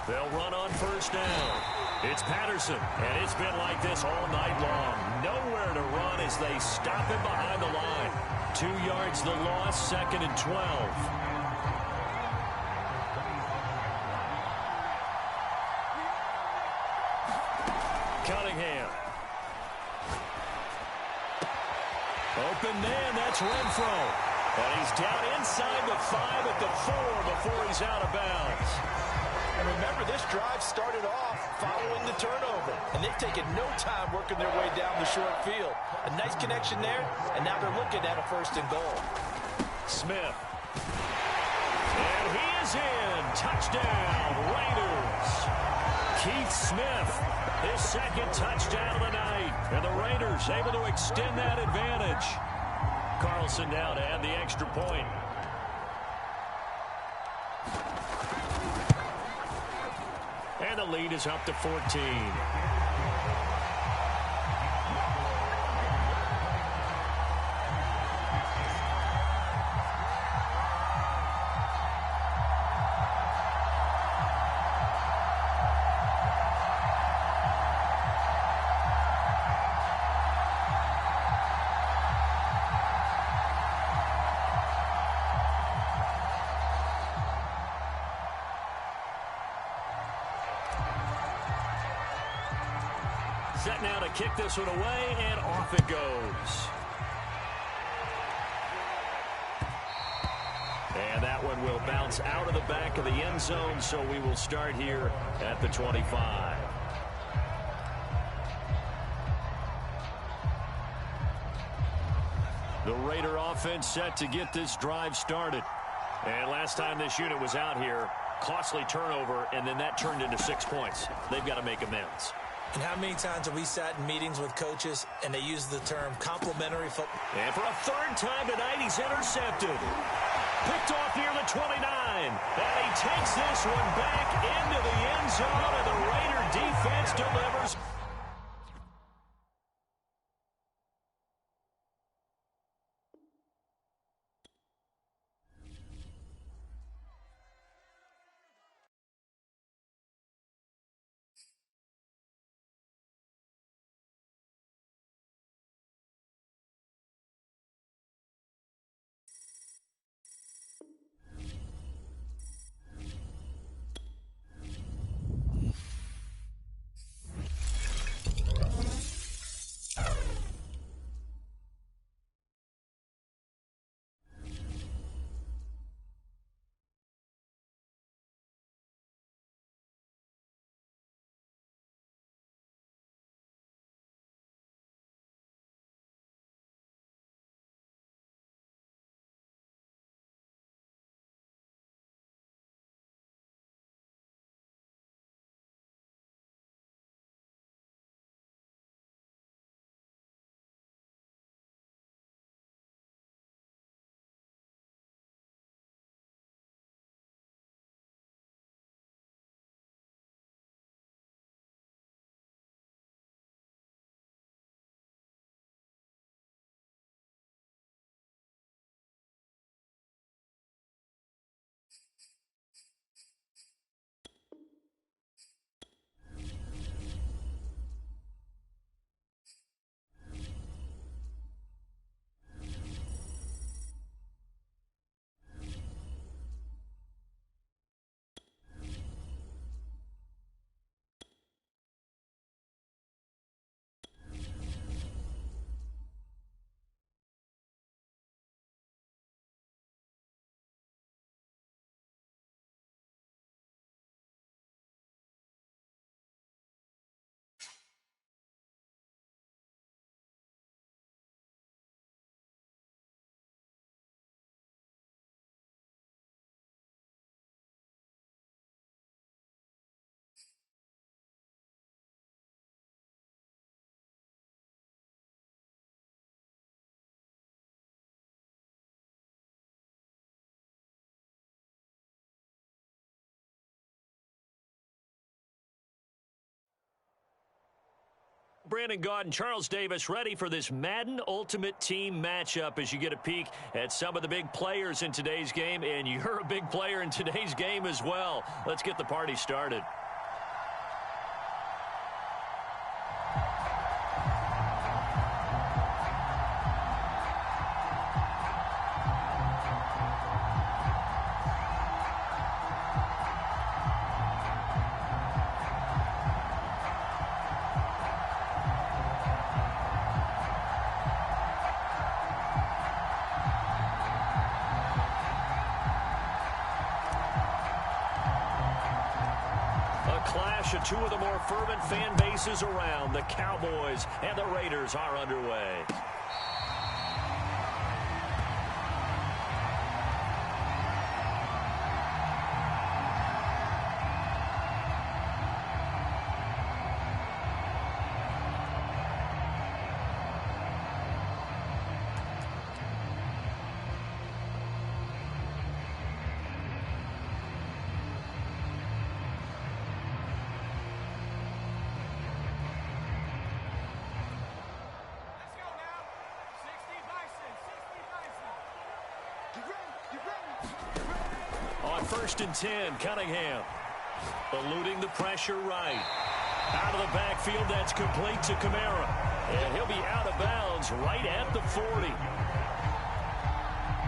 S1: They'll run on 1st down. It's Patterson, and it's been like this all night long. Nowhere to run as they stop him behind the line. 2 yards the loss, 2nd and 12. Cunningham. Open man, that's Renfro. And he's down inside the 5 at the 4 before he's out of bounds.
S3: And remember, this drive started off following the turnover, and they've taken no time working their way down the short field. A nice connection there, and now they're looking at a 1st and goal.
S1: Smith. And he is in. Touchdown, Raiders. Keith Smith, his 2nd touchdown of the night. And the Raiders able to extend that advantage. Carlson now to add the extra point. And the lead is up to 14. Set now to kick this one away, and off it goes. And that one will bounce out of the back of the end zone, so we will start here at the 25. The Raider offense set to get this drive started. And last time this unit was out here, costly turnover, and then that turned into 6 points. They've got to make amends.
S4: And how many times have we sat in meetings with coaches and they use the term complementary football?
S1: And for a 3rd time tonight, he's intercepted. Picked off near the 29. And he takes this one back into the end zone, and the Raider defense delivers. Brandon Gaudin, Charles Davis ready for this Madden Ultimate Team matchup as you get a peek at some of the big players in today's game, and you're a big player in today's game as well. Let's get the party started. clash of two of the more fervent fan bases around. The Cowboys and the Raiders are underway. On 1st and 10, Cunningham eluding the pressure right. Out of the backfield, that's complete to Kamara. And he'll be out of bounds right at the 40.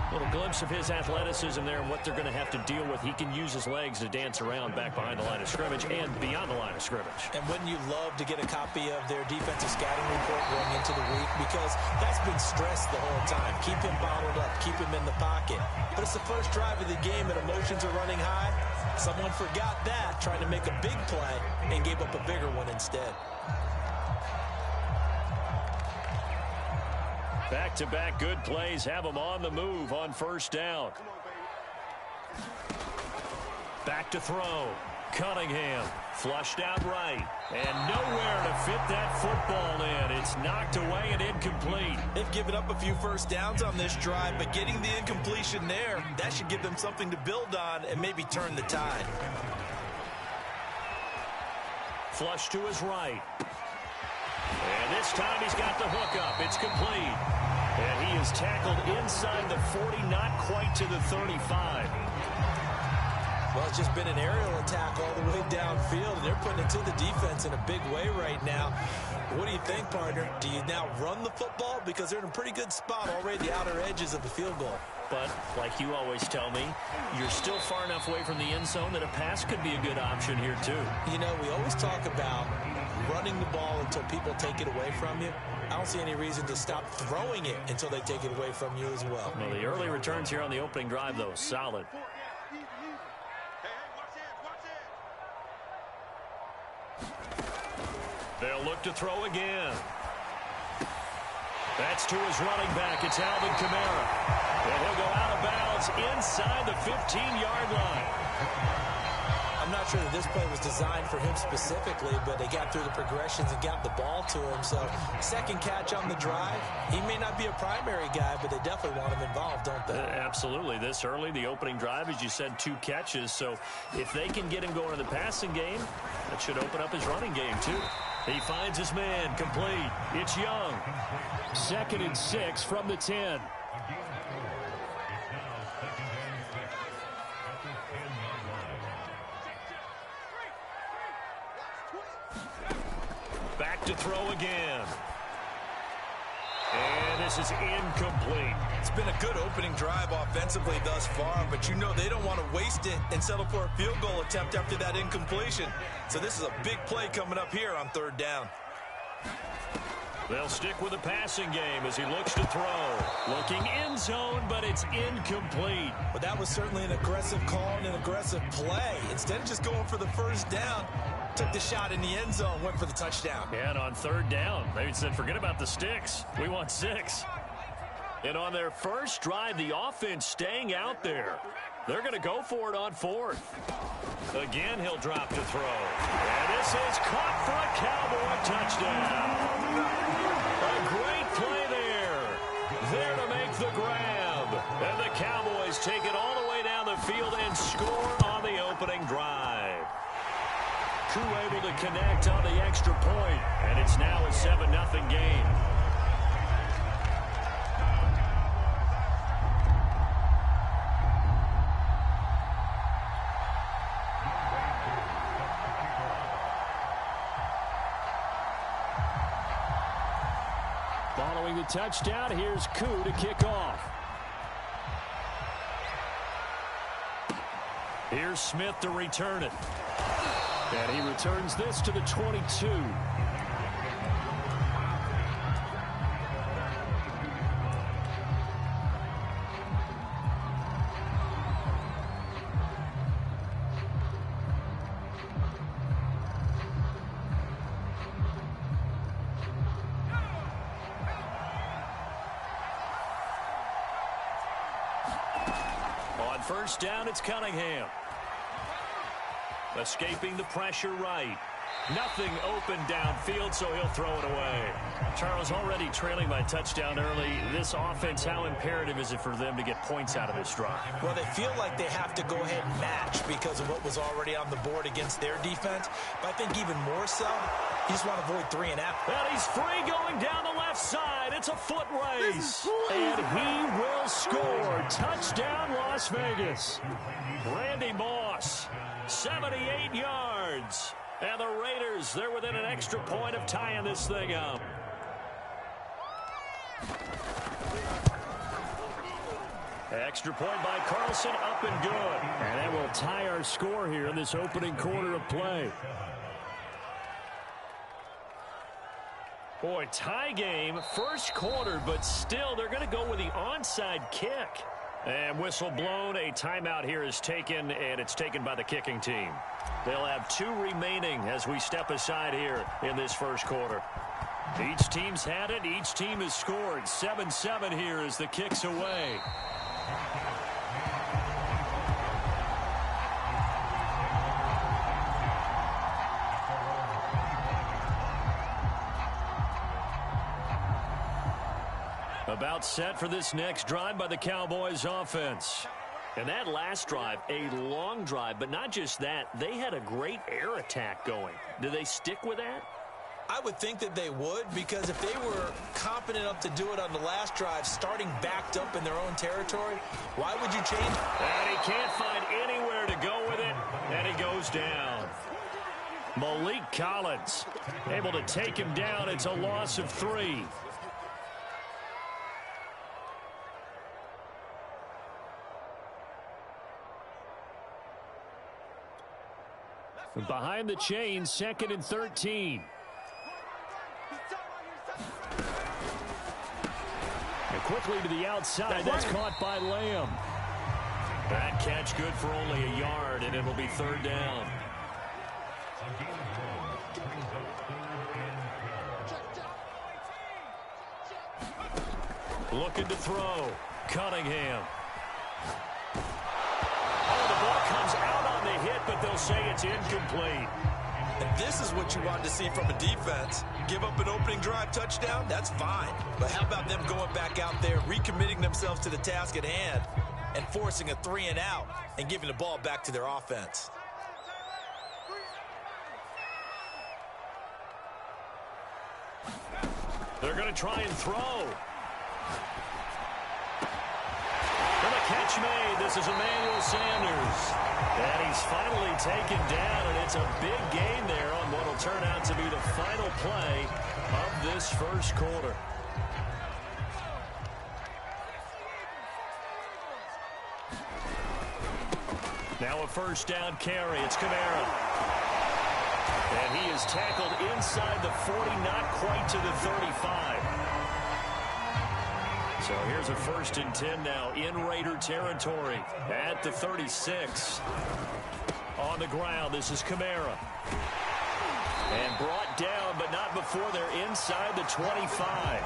S1: Little glimpse of his athleticism there and what they're going to have to deal with. He can use his legs to dance around back behind the line of scrimmage and beyond the line of scrimmage.
S4: And wouldn't you love to get a copy of their defensive scouting report going into the week? Because that's been stressed the whole time. Keep him bottled up. Keep him in the pocket. But it's the first drive of the game and emotions are running high. Someone forgot that, trying to make a big play, and gave up a bigger one instead.
S1: Back-to-back good plays have them on the move on 1st down. Back to throw. Cunningham flushed out right. And nowhere to fit that football in. It's knocked away and incomplete.
S3: They've given up a few first downs on this drive, but getting the incompletion there, that should give them something to build on and maybe turn the tide.
S1: Flush to his right. And this time he's got the hook up. It's complete. And he is tackled inside the 40, not quite to the 35.
S4: Well, it's just been an aerial attack all the way downfield, and they're putting it to the defense in a big way right now. What do you think, partner? Do you now run the football? Because they're in a pretty good spot already, the outer edges of the field goal.
S1: But, like you always tell me, you're still far enough away from the end zone that a pass could be a good option here, too.
S4: You know, we always talk about running the ball until people take it away from you. I don't see any reason to stop throwing it until they take it away from you as well.
S1: Well, the early returns here on the opening drive, though, solid. They'll look to throw again. That's to his running back. It's Alvin Kamara. And he'll go out of bounds inside the 15-yard line.
S4: I'm not sure that this play was designed for him specifically, but they got through the progressions and got the ball to him. So, second catch on the drive. He may not be a primary guy, but they definitely want him involved, don't they?
S1: Absolutely. This early, the opening drive, as you said, 2 catches. So, if they can get him going in the passing game, that should open up his running game, too. He finds his man, complete. It's Young. 2nd and 6 from the 10. Back to throw again. And this is incomplete.
S3: It's been a good opening drive offensively thus far, but you know they don't want to waste it and settle for a field goal attempt after that incompletion. So this is a big play coming up here on 3rd down.
S1: They'll stick with the passing game as he looks to throw. Looking end zone, but it's incomplete.
S4: But that was certainly an aggressive call and an aggressive play. Instead of just going for the 1st down, took the shot in the end zone, went for the touchdown.
S1: And on 3rd down, they said, forget about the sticks. We want 6. And on their first drive, the offense staying out there. They're going to go for it on 4th. Again, he'll drop to throw. And this is caught for a Cowboy touchdown. A great play there. There to make the grab. And the Cowboys take it all the way down the field and score on the opening drive. Crew able to connect on the extra point, and it's now a 7-0 game. Following the touchdown, here's Koo to kick off. Here's Smith to return it. And he returns this to the 22. first down, it's Cunningham. Escaping the pressure right. Nothing open downfield, so he'll throw it away.
S2: Charles, already trailing by touchdown early. This offense, how imperative is it for them to get points out of this drive?
S4: Well, they feel like they have to go ahead and match because of what was already on the board against their defense. But I think even more so, you just want to avoid 3 and out.
S1: And he's free going down the left side. It's a foot race. And he will score. Touchdown, Las Vegas. Randy Moss, 78 yards. And the Raiders, they're within an extra point of tying this thing up. Extra point by Carlson, up and good.
S2: And that will tie our score here in this opening quarter of play.
S1: Boy, tie game, first quarter, but still they're going to go with the onside kick. And whistle blown, a timeout here is taken, and it's taken by the kicking team. They'll have 2 remaining as we step aside here in this first quarter. Each team's had it. Each team has scored. 7-7 here as the kick's away. About set for this next drive by the Cowboys offense. And that last drive, a long drive, but not just that. They had a great air attack going. Do they stick with that?
S4: I would think that they would, because if they were competent enough to do it on the last drive, starting backed up in their own territory, why would you change it?
S1: And he can't find anywhere to go with it, and he goes down. Malik Collins able to take him down. It's a loss of 3. Behind the chains, 2nd and 13. And quickly to the outside. That's caught by Lamb. That catch good for only a yard, and it'll be 3rd down. Looking to throw. Cunningham. Oh, the ball comes out on the hit, but they'll say it's incomplete.
S3: And this is what you want to see from a defense. Give up an opening drive touchdown, that's fine. But how about them going back out there, recommitting themselves to the task at hand, and forcing a 3 and out, and giving the ball back to their offense?
S1: They're going to try and throw. And the catch made. This is Emmanuel Sanders. And he's finally taken down, and it's a big gain there on what will turn out to be the final play of this first quarter. Now a first down carry. It's Kamara. And he is tackled inside the 40, not quite to the 35. So here's a 1st and 10 now in Raider territory at the 36. On the ground, this is Kamara. And brought down, but not before they're inside the 25.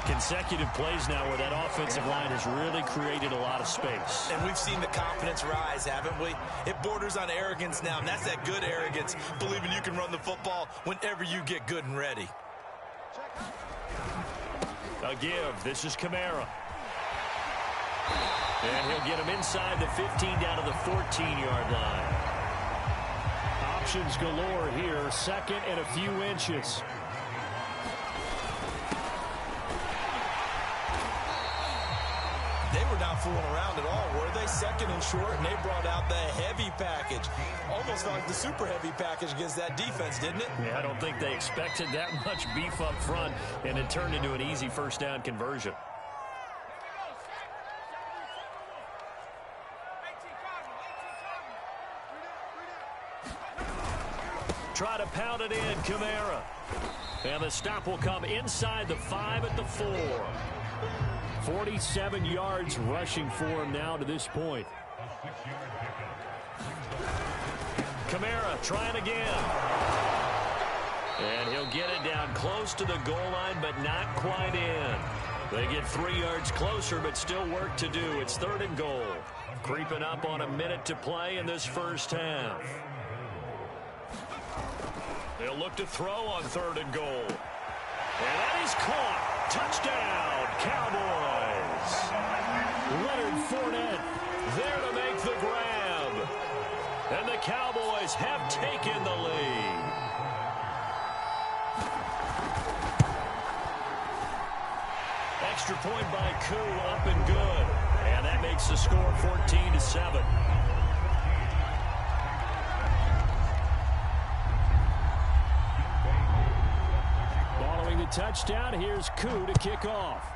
S1: Consecutive plays now where that offensive line has really created a lot of space.
S3: And we've seen the confidence rise, haven't we? It borders on arrogance now, and that's that good arrogance, believing you can run the football whenever you get good and ready.
S1: A give. This is Kamara. And he'll get him inside the 15 down to the 14-yard line.
S2: Options galore here. 2nd and a few inches.
S3: They were not fooling around at all, were they? 2nd and short, and they brought out the heavy package. Almost like the super heavy package against that defense, didn't it?
S1: Yeah, I don't think they expected that much beef up front, and it turned into an easy first down conversion. Try to pound it in, Kamara. And the stop will come inside the 5 at the 4.
S2: 47 yards rushing for him now to this point.
S1: Kamara trying again. And he'll get it down close to the goal line, but not quite in. They get 3 yards closer, but still work to do. It's 3rd and goal. Creeping up on a minute to play in this first half. They'll look to throw on 3rd and goal. And that is caught. Touchdown, Cowboys. Leonard Fournette there to make the grab. And the Cowboys have taken the lead. Extra point by Koo, up and good. And that makes the score 14-7. Following the touchdown, here's Koo to kick off.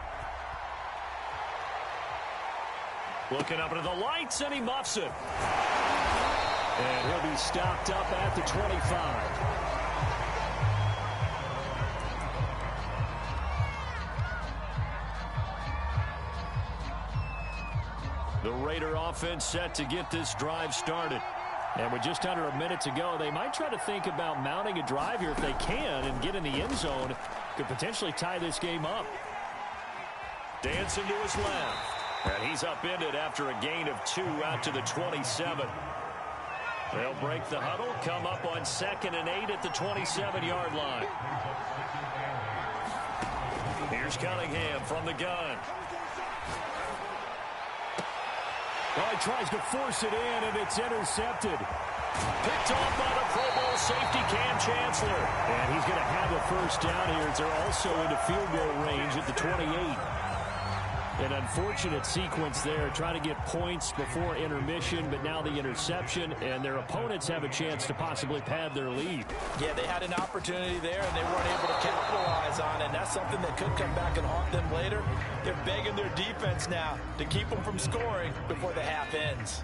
S1: Looking up into the lights, and he muffs it. And he'll be stopped up at the 25. The Raider offense set to get this drive started. And with just under a minute to go, they might try to think about mounting a drive here if they can and get in the end zone. Could potentially tie this game up. Dancing to his left. And he's upended after a gain of 2 out to the 27. They'll break the huddle, come up on 2nd and 8 at the 27-yard line. Here's Cunningham from the gun. Well, he tries to force it in, and it's intercepted. Picked off by the Pro Bowl safety Cam Chancellor. And he's going to have a first down here as they're also into field goal range at the 28. An unfortunate sequence there, trying to get points before intermission, but now the interception, and their opponents have a chance to possibly pad their lead.
S3: Yeah, they had an opportunity there, and they weren't able to capitalize on it, and that's something that could come back and haunt them later. They're begging their defense now to keep them from scoring before the half ends.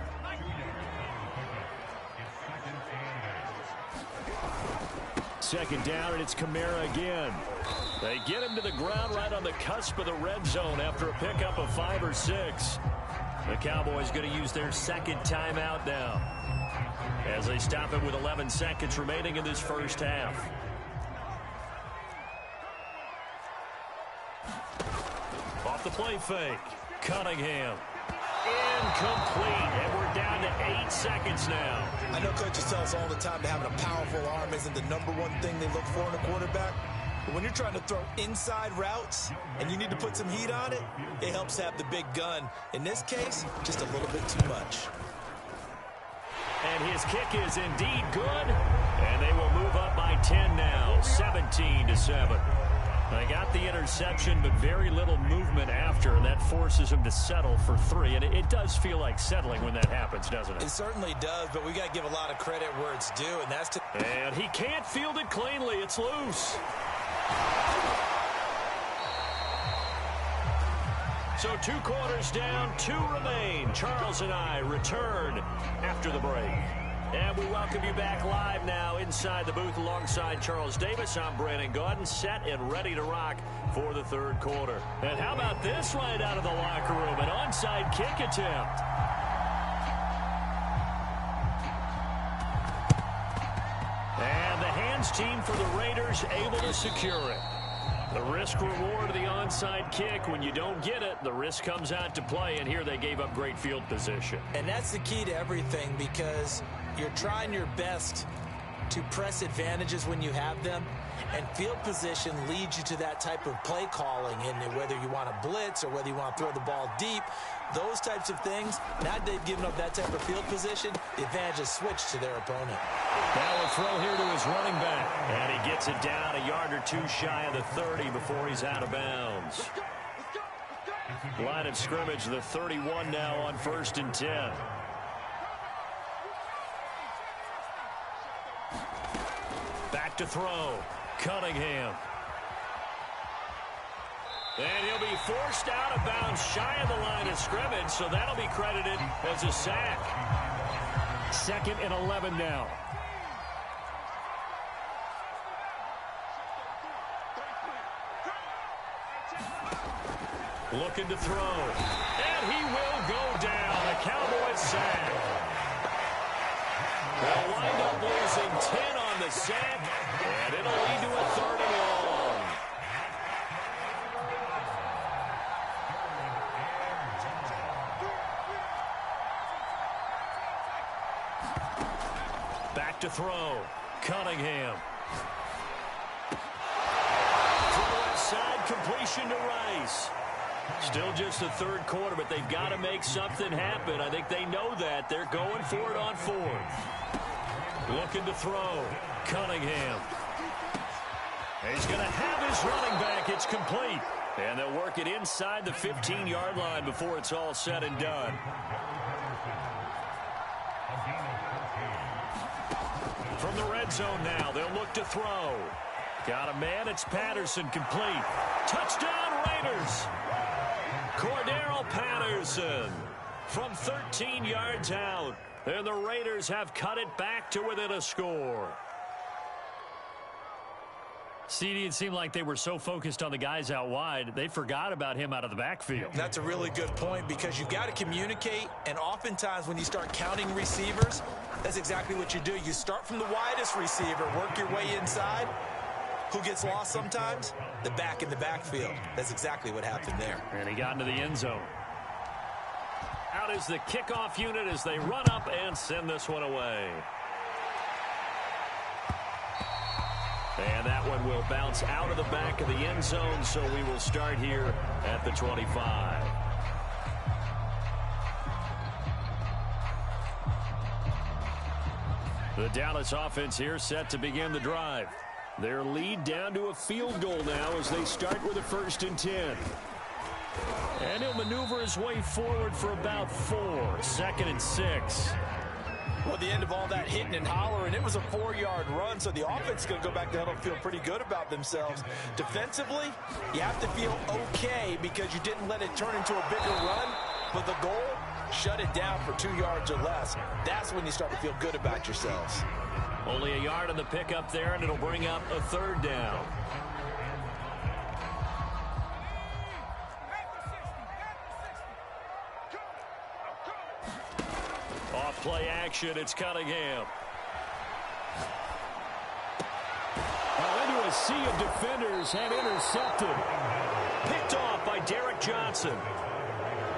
S1: Second down, and it's Kamara again. They get him to the ground right on the cusp of the red zone after a pickup of 5 or 6. The Cowboys going to use their second timeout now as they stop it with 11 seconds remaining in this first half. Off the play fake. Cunningham. Incomplete, and we're down to 8 seconds now.
S4: I know coaches tell us all the time that having a powerful arm isn't the #1 thing they look for in a quarterback. But when you're trying to throw inside routes and you need to put some heat on it, it helps to have the big gun. In this case, just a little bit too much.
S1: And his kick is indeed good, and they will move up by 10 now, 17-7. They got the interception, but very little movement after, and that forces him to settle for 3. And it does feel like settling when that happens, doesn't it?
S4: It certainly does, but we got to give a lot of credit where it's due, and that's to...
S1: And he can't field it cleanly. It's loose. So 2 quarters down, 2 remain. Charles and I return after the break. And we welcome you back live now inside the booth alongside Charles Davis. I'm Brandon Gaudin, set and ready to rock for the 3rd quarter. And how about this right out of the locker room? An onside kick attempt. And the hands team for the Raiders able to secure it. The risk-reward of the onside kick, when you don't get it, the risk comes out to play, and here they gave up great field position.
S4: And that's the key to everything, because you're trying your best to press advantages when you have them, and field position leads you to that type of play calling, and whether you want to blitz or whether you want to throw the ball deep, those types of things. Now that they've given up that type of field position, the advantage is switched to their opponent.
S1: Now a throw here to his running back, and he gets it down a yard or 2 shy of the 30 before he's out of bounds. Line of scrimmage, the 31 now on 1st and 10. Back to throw. Cunningham. And he'll be forced out of bounds shy of the line of scrimmage, so that'll be credited as a sack. 2nd and 11 now. Looking to throw. And he will go down. A Cowboys sack. They'll wind up losing 10 on the sack, and it'll lead to a 3rd and long. Back to throw. Cunningham. To the left side, completion to Rice. Still just the third quarter, but they've got to make something happen. I think they know that. They're going for it on fourth. Looking to throw. Cunningham. He's going to have his running back. It's complete. And they'll work it inside the 15-yard line before it's all said and done. From the red zone now, they'll look to throw. Got a man, it's Patterson, complete. Touchdown, Raiders! Cordero Patterson from 13 yards out. And the Raiders have cut it back to within a score.
S2: CD, it seemed like they were so focused on the guys out wide, they forgot about him out of the backfield.
S4: That's a really good point because you've got to communicate, and oftentimes when you start counting receivers, that's exactly what you do. You start from the widest receiver, work your way inside. Who gets lost sometimes? The back in the backfield. That's exactly what happened there.
S2: And he got into the end zone.
S1: Out is the kickoff unit as they run up and send this one away. And that one will bounce out of the back of the end zone, so we will start here at the 25. The Dallas offense here set to begin the drive. Their lead down to a field goal now as they start with a 1st and 10. And he'll maneuver his way forward for about 4. 2nd and 6.
S3: Well, at the end of all that hitting and hollering, it was a 4-yard run, so the offense is going to go back to huddle and feel pretty good about themselves. Defensively, you have to feel okay because you didn't let it turn into a bigger run, but the goal, shut it down for 2 yards or less. That's when you start to feel good about yourselves.
S1: Only a yard on the pickup there, and it'll bring up a 3rd down. Off play action, it's Cunningham. Well, into a sea of defenders and intercepted. Picked off by Derek Johnson.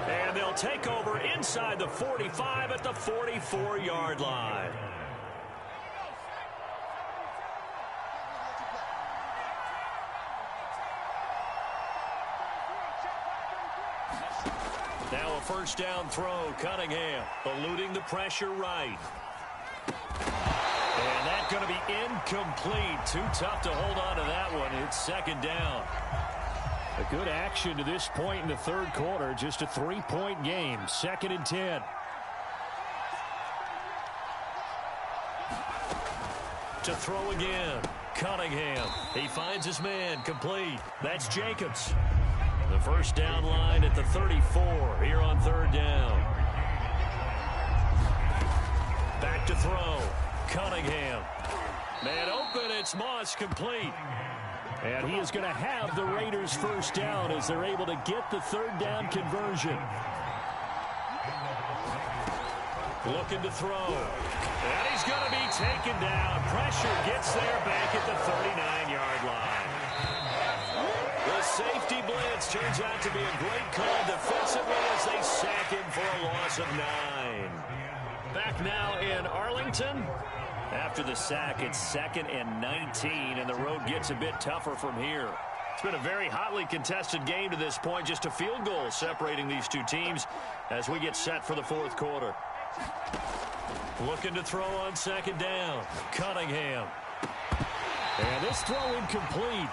S1: And they'll take over inside the 45 at the 44-yard line. Now a 1st down throw, Cunningham, eluding the pressure right. And that's going to be incomplete. Too tough to hold on to that one. It's 2nd down. A good action to this point in the 3rd quarter. Just a 3-point game. 2nd and 10. To throw again. Cunningham. He finds his man. Complete. That's Jacobs. The 1st down line at the 34 here on 3rd down. Back to throw. Cunningham. Man open. It's Moss, complete. And he is going to have the Raiders' 1st down as they're able to get the 3rd down conversion. Looking to throw. And he's going to be taken down. Pressure gets there back at the 39-yard line. The safety blitz turns out to be a great call defensively as they sack him for a loss of 9. Back now in Arlington. After the sack, it's 2nd and 19, and the road gets a bit tougher from here. It's been a very hotly contested game to this point. Just a field goal separating these two teams as we get set for the 4th quarter. Looking to throw on 2nd down. Cunningham. And this throw incomplete.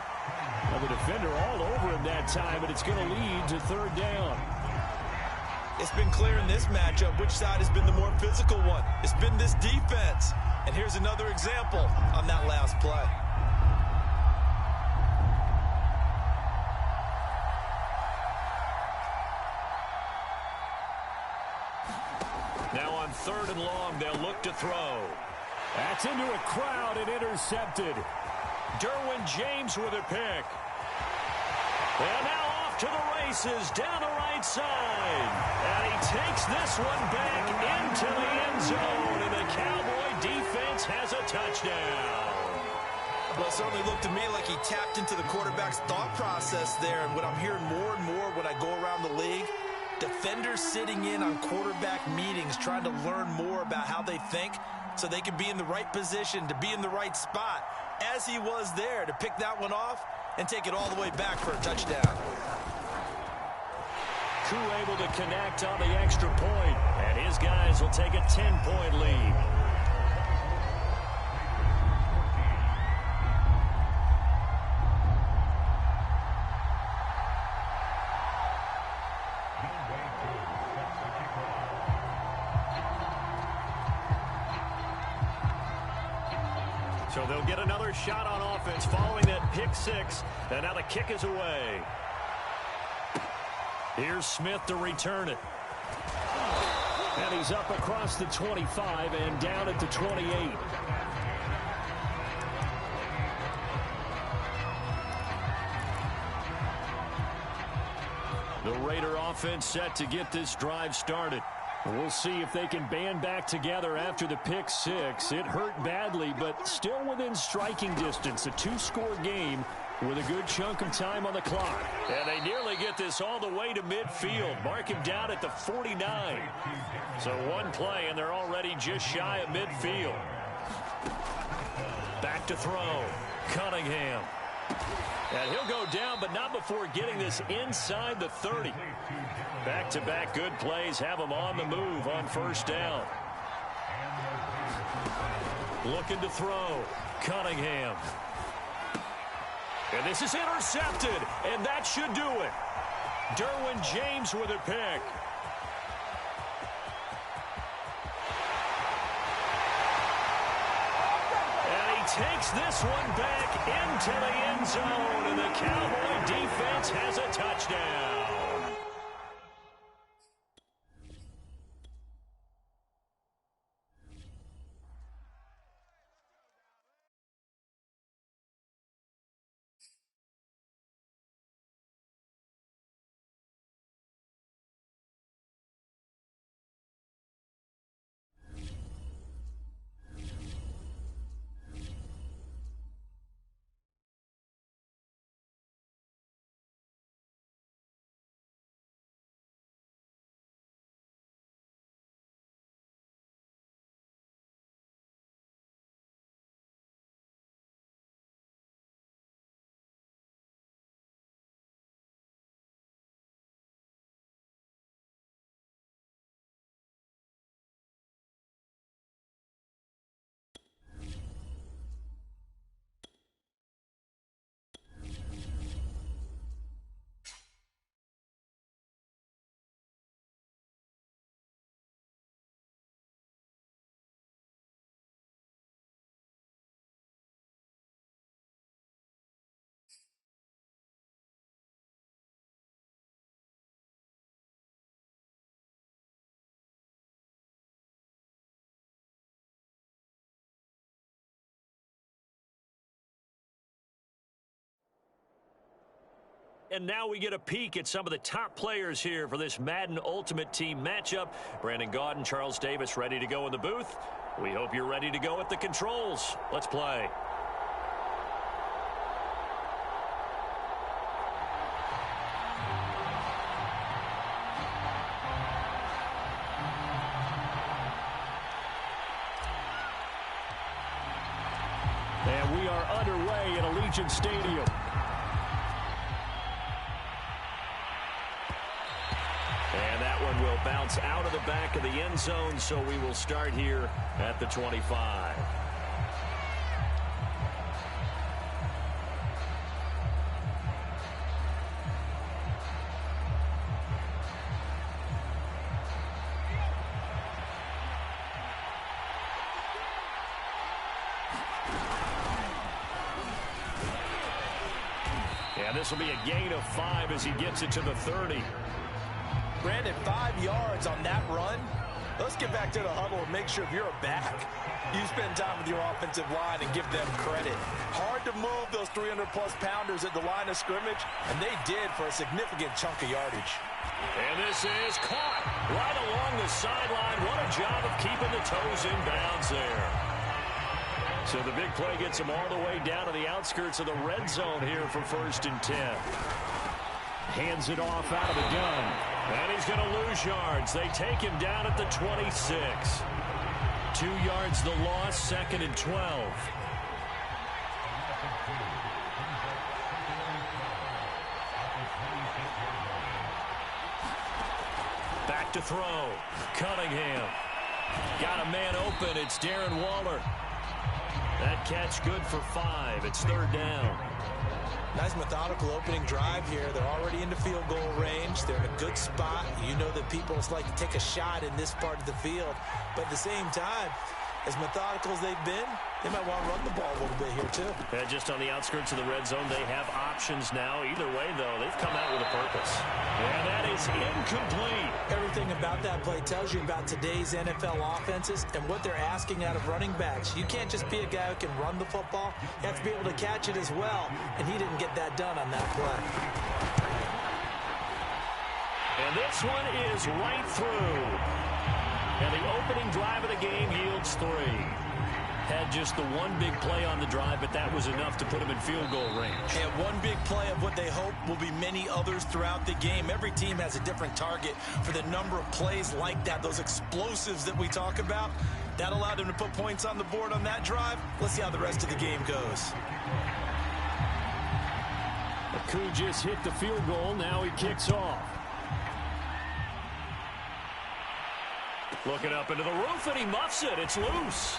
S1: Well, the defender all over him that time, but it's going to lead to 3rd down.
S3: It's been clear in this matchup which side has been the more physical one. It's been this defense. And here's another example on that last play.
S1: Now on 3rd and long, they'll look to throw. That's into a crowd and intercepted. Derwin James with a pick. And now off to the races down the right side. And he takes this one back into the end zone. And the Cowboy defense has a touchdown.
S3: Well, it certainly looked to me like he tapped into the quarterback's thought process there. And what I'm hearing more and more when I go around the league,
S4: Defenders sitting in on quarterback meetings trying to learn more about how they think so they can be in the right position to be in the right spot, as he was there to pick that one off and take it all the way back for a touchdown.
S1: Koo able to connect on the extra point, and his guys will take a 10-point lead. So they'll get another shot on offense following that pick six, and now the kick is away. Here's Smith to return it. And he's up across the 25 and down at the 28. The Raider offense set to get this drive started. We'll see if they can band back together after the pick six. It hurt badly, but still within striking distance. A two-score game with a good chunk of time on the clock. And they nearly get this all the way to midfield. Mark him down at the 49. So one play, and they're already just shy of midfield. Back to throw. Cunningham. And he'll go down, but not before getting this inside the 30. Back-to-back good plays have him on the move on first down. Looking to throw. Cunningham. And this is intercepted, and that should do it. Derwin James with a pick. And he takes this one back into the end zone, and the Cowboy defense has a touchdown. And now we get a peek at some of the top players here for this Madden Ultimate Team matchup. Brandon Gaudin, Charles Davis ready to go in the booth. We hope you're ready to go at the controls. Let's play. And we are underway at Allegiant Stadium. And that one will bounce out of the back of the end zone, so we will start here at the 25. And this will be a gain of 5 as he gets it to the 30.
S3: Brandon, 5 yards on that run. Let's get back to the huddle and make sure if you're a back, you spend time with your offensive line and give them credit. Hard to move those 300-plus pounders at the line of scrimmage, and they did for a significant chunk of yardage.
S1: And this is caught right along the sideline. What a job of keeping the toes in bounds there. So the big play gets him all the way down to the outskirts of the red zone here for 1st and 10. Hands it off out of the gun. And he's going to lose yards. They take him down at the 26. 2 yards the loss, 2nd and 12. Back to throw. Cunningham. Got a man open. It's Darren Waller. That catch good for 5. It's 3rd down.
S4: Nice methodical opening drive here. They're already into field goal range. They're in a good spot. You know that people like to take a shot in this part of the field. But at the same time, as methodical as they've been, they might want to run the ball a little bit here too.
S1: Just on the outskirts of the red zone, they have options now. Either way, though, they've come out with a purpose. And that is incomplete.
S4: Everything about that play tells you about today's NFL offenses and what they're asking out of running backs. You can't just be a guy who can run the football. You have to be able to catch it as well. And he didn't get that done on that play.
S1: And this one is right through. And the opening drive of the game yields 3. Had just the one big play on the drive, but that was enough to put him in field goal range.
S3: And one big play of what they hope will be many others throughout the game. Every team has a different target for the number of plays like that, those explosives that we talk about. That allowed them to put points on the board on that drive. Let's see how the rest of the game goes.
S1: Aku just hit the field goal. Now he kicks off. Looking up into the roof, and he muffs it. It's loose.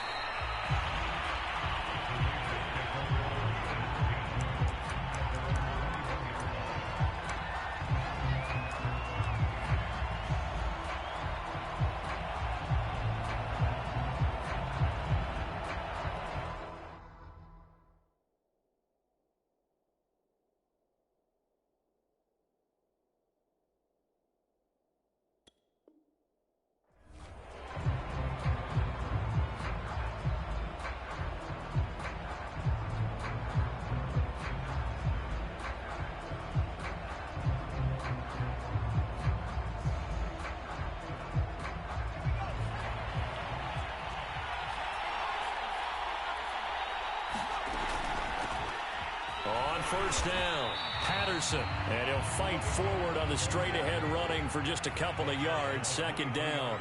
S1: First down, Patterson, and he'll fight forward on the straight-ahead running for just a couple of yards. 2nd down.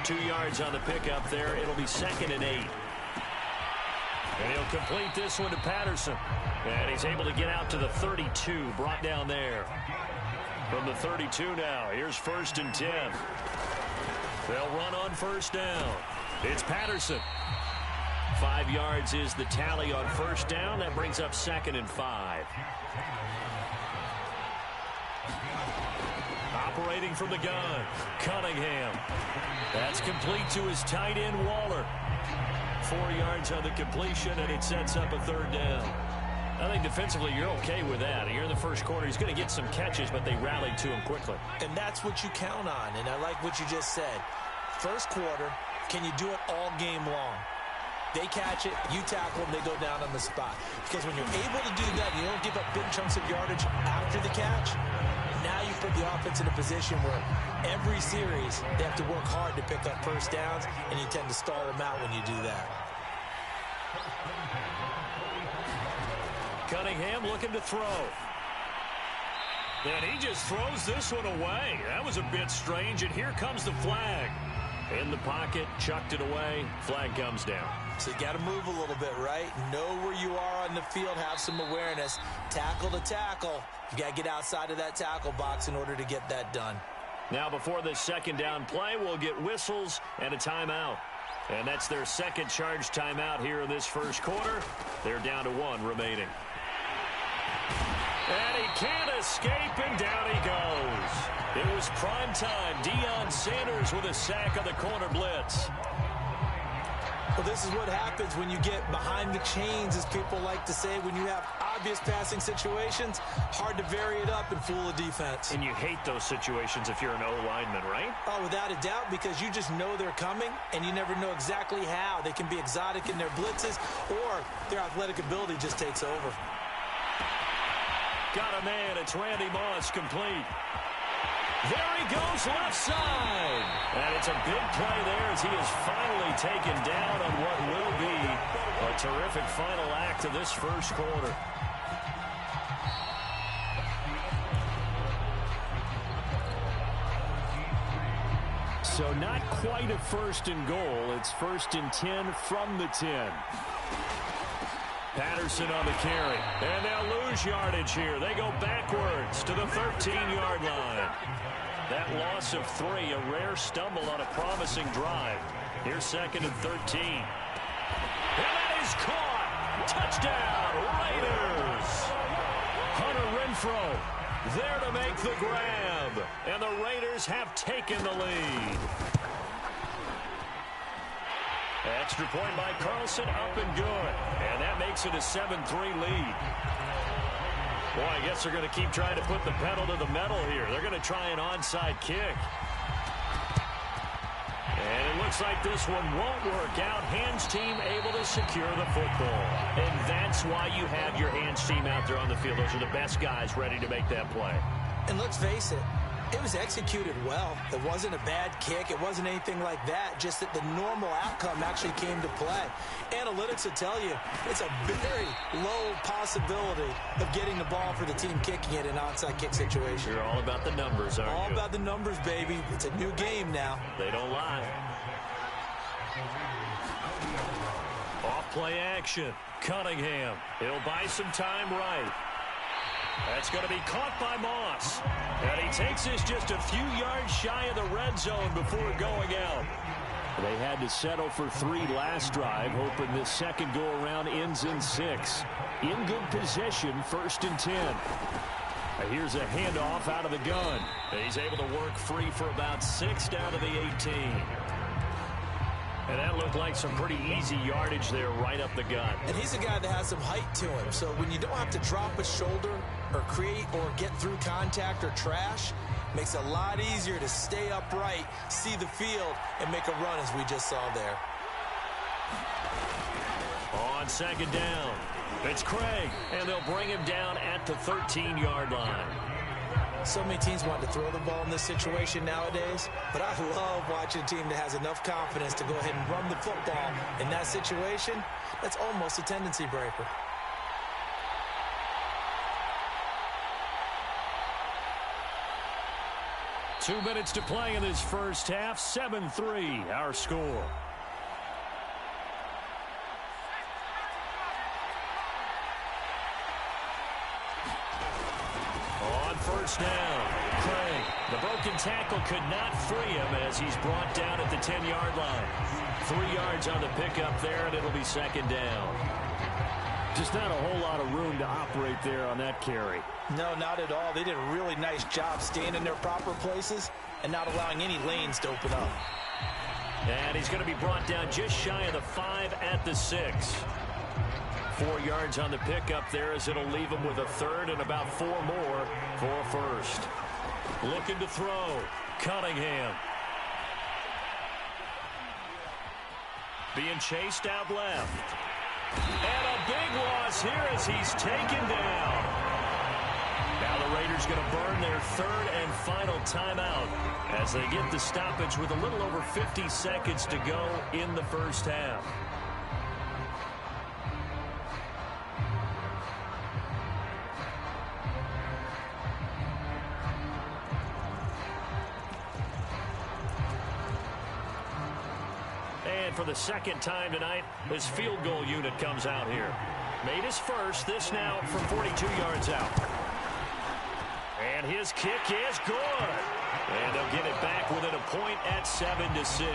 S1: 2 yards on the pickup there. It'll be 2nd and 8. And he'll complete this one to Patterson. And he's able to get out to the 32, brought down there. From the 32 now, here's 1st and 10. They'll run on 1st down. It's Patterson. 5 yards is the tally on 1st down. That brings up 2nd and 5. Operating from the gun, Cunningham. That's complete to his tight end, Waller. 4 yards on the completion, and it sets up a 3rd down. I think defensively you're okay with that. You're in the first quarter. He's going to get some catches, but they rallied to him quickly.
S4: And that's what you count on, and I like what you just said. First quarter, can you do it all game long? They catch it, you tackle them, they go down on the spot. Because when you're able to do that, you don't give up big chunks of yardage after the catch. Now you put the offense in a position where every series they have to work hard to pick up 1st downs, and you tend to stall them out when you do that.
S1: Cunningham looking to throw. And he just throws this one away. That was a bit strange, and here comes the flag. In the pocket, chucked it away, flag comes down.
S4: So you got to move a little bit, right? Know where you are on the field, have some awareness. Tackle to tackle. You got to get outside of that tackle box in order to get that done.
S1: Now before this 2nd down play, we'll get whistles and a timeout. And that's their 2nd charge timeout here in this 1st quarter. They're down to 1 remaining. And he can't escape, and down he goes. It was prime time. Deion Sanders with a sack on the corner blitz.
S4: Well, this is what happens when you get behind the chains, as people like to say. When you have obvious passing situations, hard to vary it up and fool a defense.
S1: And you hate those situations if you're an O-lineman, right?
S4: Oh, without a doubt, because you just know they're coming, and you never know exactly how. They can be exotic in their blitzes, or their athletic ability just takes over.
S1: Got a man. It's Randy Moss, complete. There he goes, left side. And it's a big play there as he is finally taken down on what will be a terrific final act of this 1st quarter.
S2: So not quite a first and goal. It's 1st and 10 from the 10. Patterson on the carry. And they'll lose yardage here. They go backwards to the 13-yard line. That loss of 3, a rare stumble on a promising drive. Here's 2nd and 13. And that is caught. Touchdown, Raiders. Hunter Renfrow there to make the grab. And the Raiders have taken the lead. Extra point by Carlson, up and good. And that makes it a 7-3 lead. Boy, I guess they're going to keep trying to put the pedal to the metal here. They're going to try an onside kick. And it looks like this one won't work out. Hands team able to secure the football. And that's why you have your hands team out there on the field. Those are the best guys ready to make that play.
S4: And let's face it, it was executed well. It wasn't a bad kick. It wasn't anything like that. Just that the normal outcome actually came to play. Analytics will tell you it's a very low possibility of getting the ball for the team kicking it in an onside kick situation.
S1: You're all about the numbers, aren't you?
S4: All about the numbers, baby. It's a new game now.
S1: They don't lie. Off play action. Cunningham. He'll buy some time right. That's going to be caught by Moss. And he takes this just a few yards shy of the red zone before going out.
S2: They had to settle for 3 last drive, hoping this second go-around ends in 6. In good possession, 1st and 10. Here's a handoff out of the gun.
S1: And he's able to work free for about 6 down to the 18. And that looked like some pretty easy yardage there right up the gut.
S4: And he's a guy that has some height to him. So when you don't have to drop a shoulder or create or get through contact or trash, makes it a lot easier to stay upright, see the field, and make a run as we just saw there.
S1: On 2nd down, it's Craig, and they'll bring him down at the 13-yard line.
S4: So many teams want to throw the ball in this situation nowadays, but I love watching a team that has enough confidence to go ahead and run the football in that situation. That's almost a tendency breaker.
S2: Two minutes to play in this first half. 7-3, our score.
S1: On 1st down, Craig. The broken tackle could not free him as he's brought down at the 10-yard line. 3 yards on the pickup there, and it'll be 2nd down.
S2: Just not a whole lot of room to operate there on that carry.
S3: No, not at all. They did a really nice job staying in their proper places and not allowing any lanes to open up.
S1: And he's going to be brought down just shy of the 5 at the 6. 4 yards on the pickup there as it'll leave him with a 3rd and about 4 more for a 1st. Looking to throw. Cunningham. Being chased out left. And a big loss here as he's taken down. Now the Raiders going to burn their 3rd and final timeout as they get the stoppage with a little over 50 seconds to go in the first half. And for the 2nd time tonight, this field goal unit comes out here. Made his first, this now from 42 yards out. And his kick is good. And they'll get it back within a point at 7-6.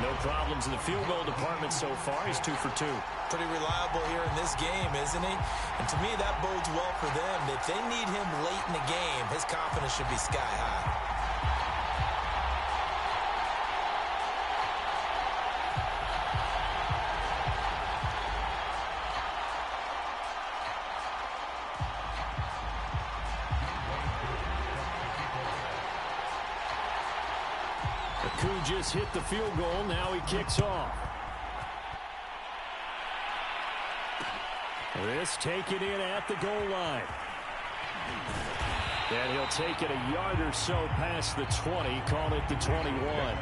S1: No problems in the field goal department so far. He's 2 for 2.
S4: Pretty reliable here in this game, isn't he? And to me, that bodes well for them. If they need him late in the game, his confidence should be sky high.
S2: Just hit the field goal. Now he kicks off. This taken in at the goal line. And he'll take it a yard or so past the 20. Call it the 21.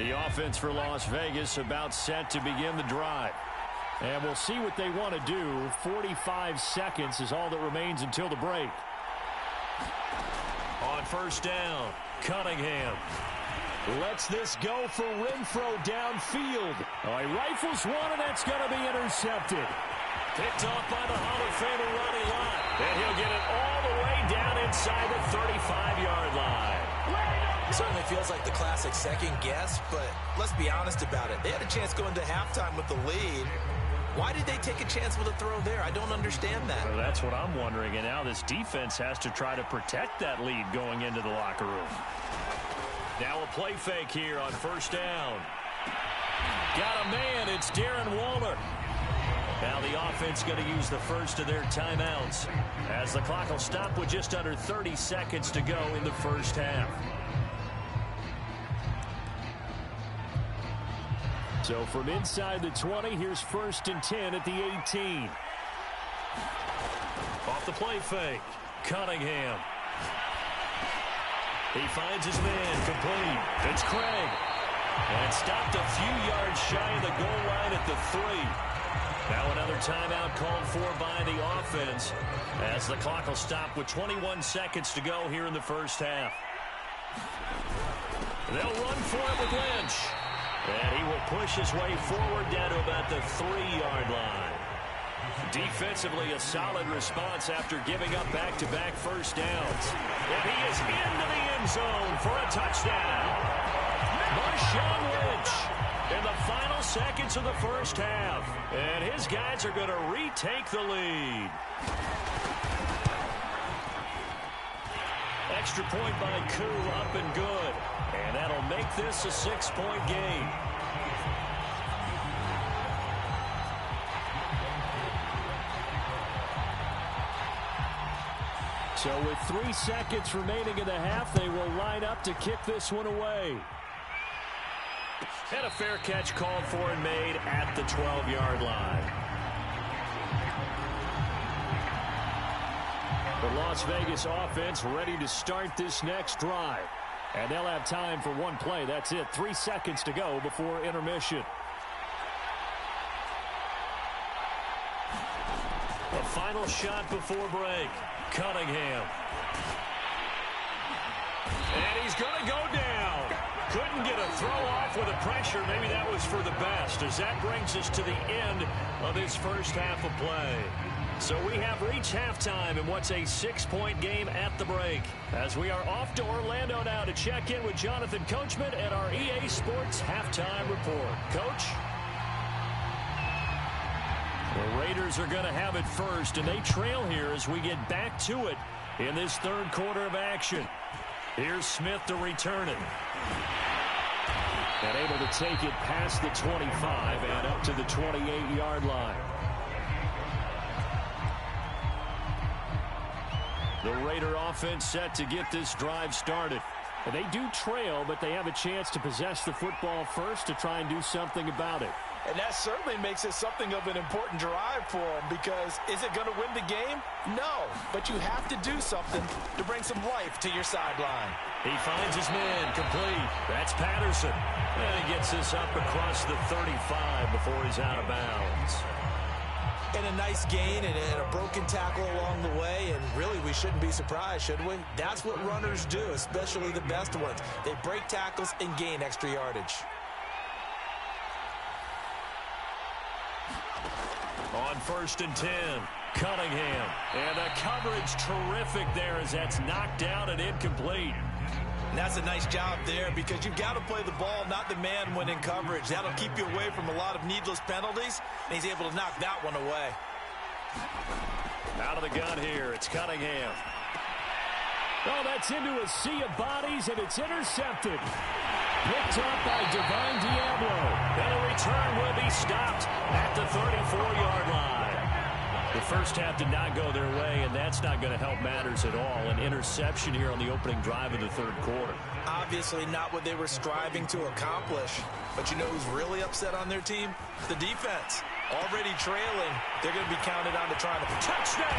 S1: The offense for Las Vegas about set to begin the drive. And we'll see what they want to do. 45 seconds is all that remains until the break. On first down, Cunningham lets this go for Renfro downfield. Oh, he rifles one, and that's going to be intercepted. Picked off by the Hall of Famer Ronnie Lott. And he'll get it all the way down inside the 35-yard line.
S4: It certainly feels like the classic second guess, but let's be honest about it. They had a chance going into halftime with the lead. Why did they take a chance with a throw there? I don't understand that.
S1: Well, that's what I'm wondering, and now this defense has to try to protect that lead going into the locker room. Now a play fake here on first down. Got a man. It's Darren Waller. Now the offense going to use the first of their timeouts as the clock will stop with just under 30 seconds to go in the first half. So from inside the 20, here's first and 10 at the 18. Off the play fake, Cunningham. He finds his man, complete. It's Craig. And stopped a few yards shy of the goal line at the 3. Now another timeout called for by the offense as the clock will stop with 21 seconds to go here in the first half. They'll run for it with Lynch. And he will push his way forward down to about the 3-yard line. Defensively, a solid response after giving up back-to-back first downs. And he is into the end zone for a touchdown. Marshawn Lynch in the final seconds of the first half. And his guys are going to retake the lead. Extra point by Koo, up and good. And that'll make this a 6-point game. So with 3 seconds remaining in the half, they will line up to kick this one away. And a fair catch called for and made at the 12-yard line. The Las Vegas offense ready to start this next drive. And they'll have time for one play. That's it. 3 seconds to go before intermission. A final shot before break. Cunningham. And he's going to go down. Couldn't get a throw off with the pressure. Maybe that was for the best, as that brings us to the end of this first half of play. So we have reached halftime in what's a 6-point game at the break, as we are off to Orlando now to check in with Jonathan Coachman at our EA Sports Halftime Report. Coach? The Raiders are going to have it first, and they trail here as we get back to it in this third quarter of action. Here's Smith to return it. And able to take it past the 25 and up to the 28-yard line. The Raider offense set to get this drive started. And they do trail, but they have a chance to possess the football first to try and do something about it.
S3: And that certainly makes it something of an important drive for them, because is it going to win the game? No, but you have to do something to bring some life to your sideline.
S1: He finds his man, complete. That's Patterson. And he gets this up across the 35 before he's out of bounds.
S4: And a nice gain and a broken tackle along the way, and really we shouldn't be surprised, should we? That's what runners do, especially the best ones. They break tackles and gain extra yardage.
S1: On first and 10, Cunningham. And the coverage terrific there as that's knocked down and incomplete.
S3: And that's a nice job there, because you've got to play the ball, not the man when in coverage. That'll keep you away from a lot of needless penalties, and he's able to knock that one away.
S1: Out of the gun here, it's Cunningham. Oh, that's into a sea of bodies, and it's intercepted. Picked up by Divine Diablo. And a return will be stopped at the 34-yard line. The first half did not go their way, and that's not going to help matters at all. An interception here on the opening drive of the third quarter.
S4: Obviously not what they were striving to accomplish. But you know who's really upset on their team? The defense. Already trailing. They're going to be counted on to try to...
S1: Touchdown!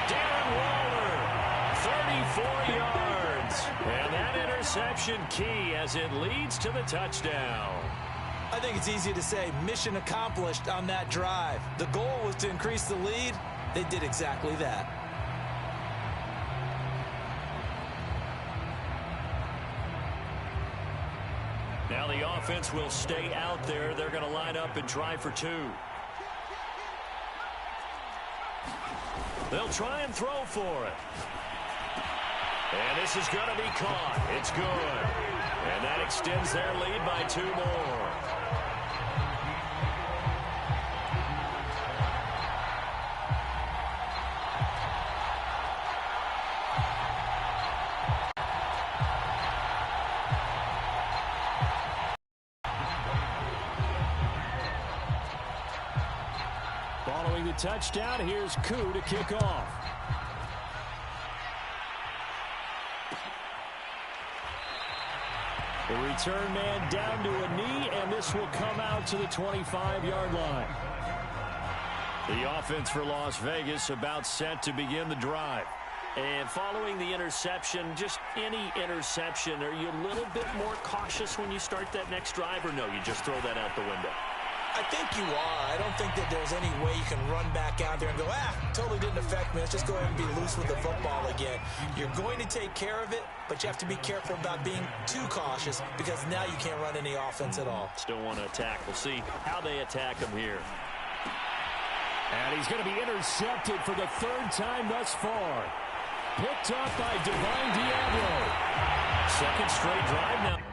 S1: Darren Waller, 34 yards. yards. And that interception key as it leads to the touchdown.
S4: I think it's easy to say mission accomplished on that drive. The goal was to increase the lead. They did exactly that.
S1: Now the offense will stay out there. They're going to line up and try for two. They'll try and throw for it. And this is going to be caught. It's good. And that extends their lead by 2 more.
S2: Following the touchdown, here's Koo to kick off. The return man down to a knee, and this will come out to the 25-yard line.
S1: The offense for Las Vegas about set to begin the drive. And following the interception, just any interception, are you a little bit more cautious when you start that next drive, or no, you just throw that out the window?
S4: I think you are. I don't think that there's any way you can run back out there and go, totally didn't affect me. Let's just go ahead and be loose with the football again. You're going to take care of it, but you have to be careful about being too cautious because now you can't run any offense at all.
S1: Still want to attack. We'll see how they attack him here.
S2: And he's going to be intercepted for the 3rd time thus far. Picked up by Divine Diablo.
S1: Second straight drive now.